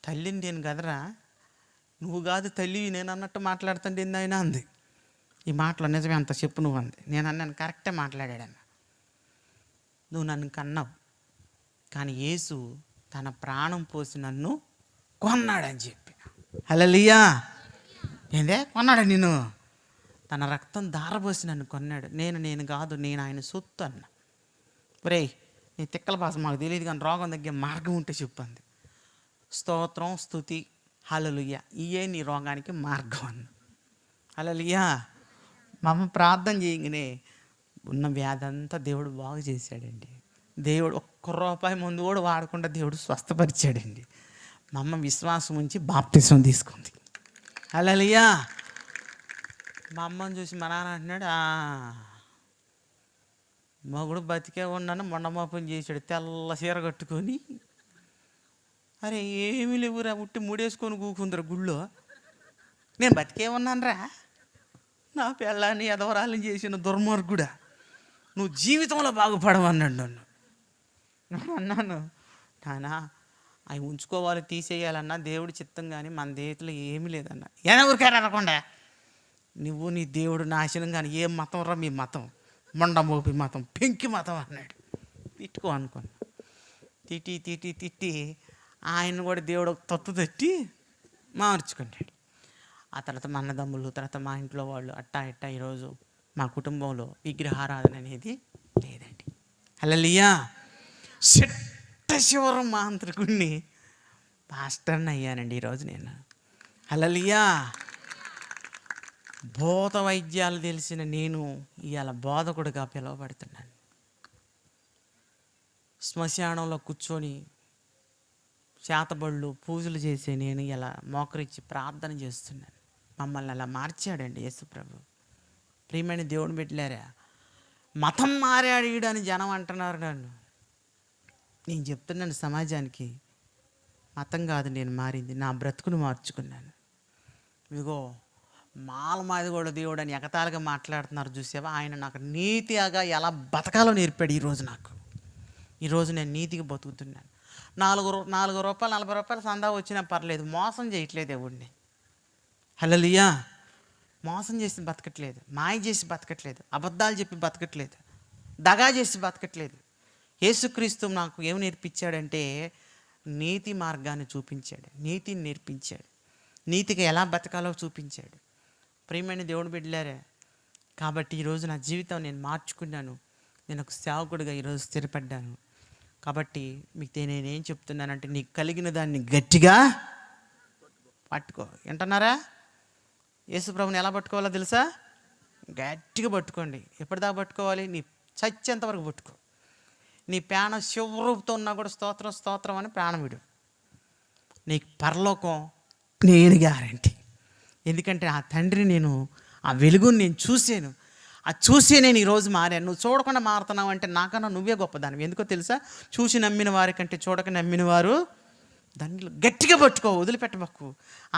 తల్లిని నేను కదరా, నువ్వు కాదు తల్లివి నేను అన్నట్టు మాట్లాడుతుంటే ఆయన అంది. ఈ మాటలో నిజమే అంత చెప్పు నువ్వు అంది. నేను అన్నాను, కరెక్టే మాట్లాడాడన్న. నువ్వు నన్ను కన్నావు, కానీ యేసు తన ప్రాణం పోసి నన్ను కొన్నాడని చెప్పి. హల్లెలూయా. ఏందే కొన్నాడు నిన్ను? తన రక్తం ధారపోసి నన్ను కొన్నాడు. నేను కాదు, నేను ఆయన సొత్తు అన్న. ఒరేయ్ నీ తిక్కల భాష మాకు తెలియదు, కానీ రోగం తగ్గే మార్గం ఉంటే చెప్పండి. స్తోత్రం, స్తుతి, హల్లెలూయా, ఇయే నీ రోగానికి మార్గం అన్న. హల్లెలూయా. మా అమ్మ ప్రార్థన చేయగానే ఉన్న వ్యాధి అంతా దేవుడు బాగు చేశాడండి. దేవుడు ఒక్క రూపాయి ముందు కూడా వాడకుండా దేవుడు స్వస్థపరిచాడండి. మా అమ్మ విశ్వాసం ఉంచి బాప్తిసం తీసుకుంది. హల్లెలూయా. మా అమ్మని చూసి మా నాన్న అంటున్నాడు, మగుడు బతికే ఉన్నాను, మొండమోపం చేశాడు, తెల్ల చీర కట్టుకొని. అరే ఏమీ లేవురా, ఉట్టి ముడేసుకొని కూకుందరు గుళ్ళో. నేను బతికే ఉన్నానురా, నా పిల్లాన్ని ఎదవరాలని చేసిన దుర్మార్గుడా, నువ్వు జీవితంలో బాగుపడమన్నాడు నన్ను. అన్నాను, నానా అవి ఉంచుకోవాలి తీసేయాలన్నా దేవుడి చిత్తం, కానీ మన దేశంలో ఏమీ లేదన్నా. ఊరికారు అనకుండా నువ్వు నీ దేవుడు నాశనం, కానీ ఏం మతం రా మీ మతం, మొండమోపి మతం, పెంకి మతం అన్నాడు. తిట్టుకో అనుకున్నా. తిట్టి ఆయన కూడా దేవుడు తత్తు తట్టి మార్చుకున్నాడు. ఆ తర్వాత మా అన్నదమ్ములు, తర్వాత మా ఇంట్లో వాళ్ళు అట్టా ఈరోజు మా కుటుంబంలో విగ్రహారాధన అనేది లేదండి. హల్లెలూయా. శివరం మాంత్రికుడిని పాస్టర్ని అయ్యానండి ఈరోజు నేను. హల్లెలూయా. భూత వైద్యాలు తెలిసిన నేను ఇవాళ బోధకుడిగా పిలువబడుతున్నాను. శ్మశానంలో కూర్చొని చేతబళ్ళు పూజలు చేసే నేను ఇలా మోకరించి ప్రార్థన చేస్తున్నాను. మమ్మల్ని అలా మార్చాడండి యేసుప్రభు. ప్రియమైన దేవుని బిడ్డలారా, మతం మారాడు ఈడని జనం అంటున్నారు నన్ను. నేను చెప్తున్నాను సమాజానికి, మతం కాదు నేను మారింది, నా బ్రతుకును మార్చుకున్నాను. ఇదిగో మాది కూడా దేవుడు అని ఎగతాళిగా మాట్లాడుతున్నారు చూసావా, ఆయన నాకు నీతిగా ఎలా బతకాలో నేర్పాడు ఈరోజు నేను నీతిగా బతుకుతున్నాను. 4 రూపాయలు 40 రూపాయలు సందా వచ్చినా పర్లేదు, మోసం చేయట్లేదు ఎవడిని. హల్లెలూయా. మోసం చేసి బతకట్లేదు, మాయ చేసి బతకట్లేదు, అబద్ధాలు చెప్పి బతకట్లేదు, దగా చేసి బతకట్లేదు. యేసుక్రీస్తు నాకు ఏమి నేర్పించాడంటే నీతి మార్గాన్ని చూపించాడు, నీతిని నేర్పించాడు, నీతిగా ఎలా బతకాలో చూపించాడు. ప్రియమైన దేవుని బిడ్డలారా, కాబట్టి ఈరోజు నా జీవితం నేను మార్చుకున్నాను. నేను ఒక సేవకుడిగా ఈరోజు స్థిరపడ్డాను. కాబట్టి మీకు నేనేం చెప్తున్నానంటే, నీకు కలిగిన దాన్ని గట్టిగా పట్టుకో. వింటున్నారా? యేసుప్రభుని ఎలా పట్టుకోవాలో తెలుసా? గట్టిగా పట్టుకోండి. ఎప్పటిదాకా పట్టుకోవాలి? నీ చచ్చేంత వరకు పట్టుకో. నీ ప్రాణం శివరూపుతో ఉన్నా కూడా స్తోత్రం అని ప్రాణం విడు. నీకు పరలోకం నేను గ్యారంటీ. ఎందుకంటే ఆ తండ్రి నేను ఆ వెలుగుని నేను చూసాను. అది చూసి నేను ఈరోజు మారాను. నువ్వు చూడకుండా మారుతున్నావు అంటే నాకన్నా నువ్వే గొప్పదానివి. ఎందుకో తెలుసా? చూసి నమ్మిన వారి కంటే చూడక నమ్మిన వారు దాన్ని గట్టిగా పట్టుకో, వదిలిపెట్టబక్కు.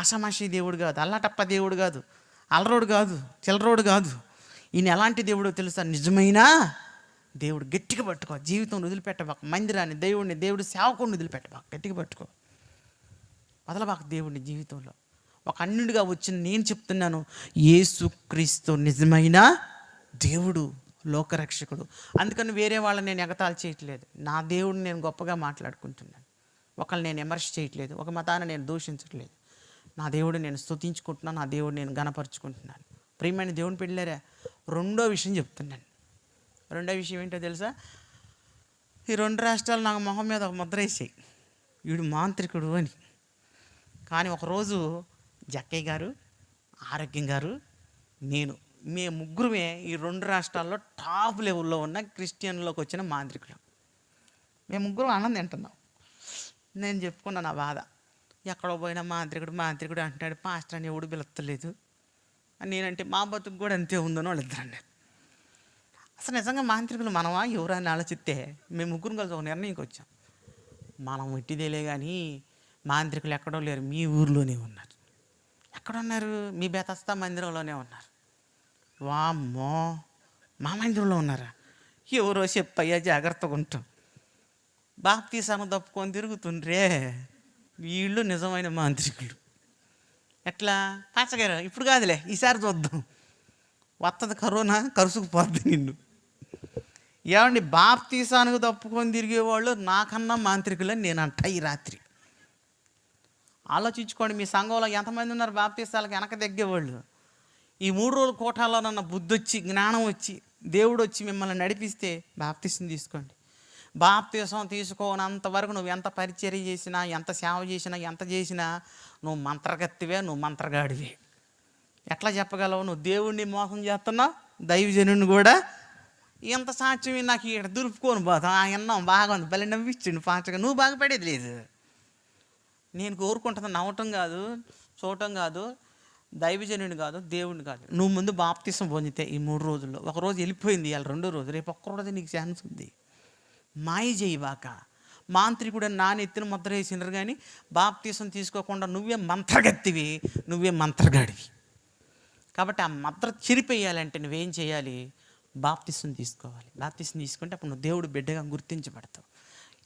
ఆషామాషి దేవుడు కాదు, అల్లాటప్ప దేవుడు కాదు, అలరోడు కాదు, చిల్లరోడు కాదు. ఈయన ఎలాంటి దేవుడో తెలుసా? నిజమైన దేవుడు. గట్టిగా పట్టుకో. జీవితం వదిలిపెట్టబాక. మందిరాన్ని, దేవుడిని, దేవుడి సేవకుడిని వదిలిపెట్టబాక. గట్టిగా పట్టుకో. వదలబాక దేవుడిని జీవితంలో. ఒక అన్యుడిగా వచ్చిన నేను చెప్తున్నాను, యేసుక్రీస్తు నిజమైన దేవుడు, లోకరక్షకుడు. అందుకని వేరే వాళ్ళని నేను ఎగతాళి చేయట్లేదు. నా దేవుడిని నేను గొప్పగా మాట్లాడుకుంటున్నాను. ఒకళ్ళు నేను విమర్శ చేయట్లేదు, ఒక మతాన్ని నేను దూషించట్లేదు. నా దేవుడిని నేను స్తుతించుకుంటున్నాను, నా దేవుడిని నేను గణపరుచుకుంటున్నాను. ప్రియమైన దేవుని పెళ్ళారా, రెండో విషయం చెప్తున్నాను. రెండో విషయం ఏంటో తెలుసా? ఈ 2 రాష్ట్రాలు నాకు మొహం మీద ఒక ముద్ర వేసాయి, వీడు మాంత్రికుడు అని. కానీ ఒకరోజు జక్కయ్య గారు, ఆరోగ్యం గారు, మేము ముగ్గురమే ఈ 2 రాష్ట్రాల్లో టాప్ లెవెల్లో ఉన్న క్రిస్టియన్లోకి వచ్చిన మాంత్రికులు. మేము ముగ్గురం ఆనందం తింటున్నాం. నేను చెప్పుకున్నాను నా బాధ. ఎక్కడో పోయినా మాంత్రికుడు అంటున్నాడు, పాస్టర్ అని ఎవడు పిలుస్తలేదు. నేనంటే మా బతుకు కూడా అంతే ఉందని వాళ్ళు ఇద్దరు అన్నారు. అసలు నిజంగా మాంత్రికులు మనమా ఎవరైనా ఆలోచిస్తే మేము ముగ్గురు కలిసి ఒక నిర్ణయంకి వచ్చాం. మనం ఇట్టిదేలే కానీ మాంత్రికులు ఎక్కడో లేరు, మీ ఊర్లోనే ఉన్నారు. ఎక్కడున్నారు? మీ బెతస్తా మందిరంలోనే ఉన్నారు. వామ్మో, మా మందిరంలో ఉన్నారా? ఎవరో చెప్పయ్యా, జాగ్రత్తగా ఉంటాం. బాప్తీసాను తప్పుకొని తిరుగుతుండ్రే, వీళ్ళు నిజమైన మాంత్రికులు. ఎట్లా? పాచగారు ఇప్పుడు కాదులే, ఈసారి చూద్దాం, వస్తుంది కరోనా, కరుసుకుపోద్ది నిన్ను. ఏమండి, బాప్తీసానికి తప్పుకొని తిరిగేవాళ్ళు నాకన్నా మాంత్రికులని నేను అంట ఈ రాత్రి. ఆలోచించుకోండి, మీ సంఘంలో ఎంతమంది ఉన్నారు బాప్తీసాలకు వెనక తగ్గేవాళ్ళు? ఈ 3 రోజుల కోటాలో నన్న బుద్ధి వచ్చి, జ్ఞానం వచ్చి, దేవుడు వచ్చి మిమ్మల్ని నడిపిస్తే బాప్తీసం తీసుకోండి. బాప్తీసం తీసుకోనంత వరకు నువ్వు ఎంత పరిచర్య చేసినా, ఎంత సేవ చేసినా, ఎంత చేసినా నువ్వు మంత్రగత్తివే, నువ్వు మంత్రగాడివే. ఎట్లా చెప్పగలవు? నువ్వు దేవుడిని మోసం చేస్తున్నావు, దైవజనుడిని కూడా. ఎంత సాక్ష్యం నాకు ఇక్కడ దులుపుకొని పోతాం. అన్నాం బాగా ఉంది, భలే నవ్వించండి ఫాస్ట్గా. నువ్వు బాగుపడేది లేదు. నేను కోరుకుంటున్నా నవ్వటం కాదు, చూడటం కాదు, దైవజనుడిని కాదు, దేవుడిని కాదు. నువ్వు ముందు బాప్తీసం పొందితే ఈ 3 రోజుల్లో, ఒకరోజు వెళ్ళిపోయింది, ఇవాళ 2వ రోజు, రేపు ఒక్కరోజు నీకు ఛాన్స్ ఉంది. మాయ చేయవాక. మాంత్రికుడు నా నెత్తిన ముద్ర వేసినారు కానీ బాప్తీసం తీసుకోకుండా నువ్వే మంత్రగత్తివి, నువ్వే మంత్రగాడివి. కాబట్టి ఆ ముద్ర చిరిపేయాలంటే నువ్వేం చేయాలి? బాప్తీసం తీసుకోవాలి. బాప్తీసం తీసుకుంటే అప్పుడు నువ్వు దేవుడు బిడ్డగా గుర్తించబడతావు.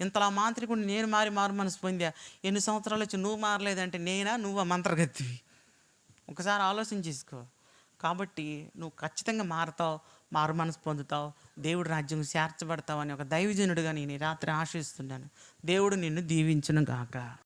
ఇంతలా మాంత్రికుడు నేను మారు మనసు పొందా, ఎన్ని సంవత్సరాలు వచ్చి నువ్వు మారలేదంటే నేనా, నువ్వు మంత్రగత్తివి? ఒకసారి ఆలోచన చేసుకో. కాబట్టి నువ్వు ఖచ్చితంగా మారుతావు, మారు మనసు పొందుతావు, దేవుడు రాజ్యం చేర్చబడతావు అని ఒక దైవజనుడిగా నేను ఈ రాత్రి ఆశిస్తున్నాను. దేవుడు నిన్ను దీవించును గాక.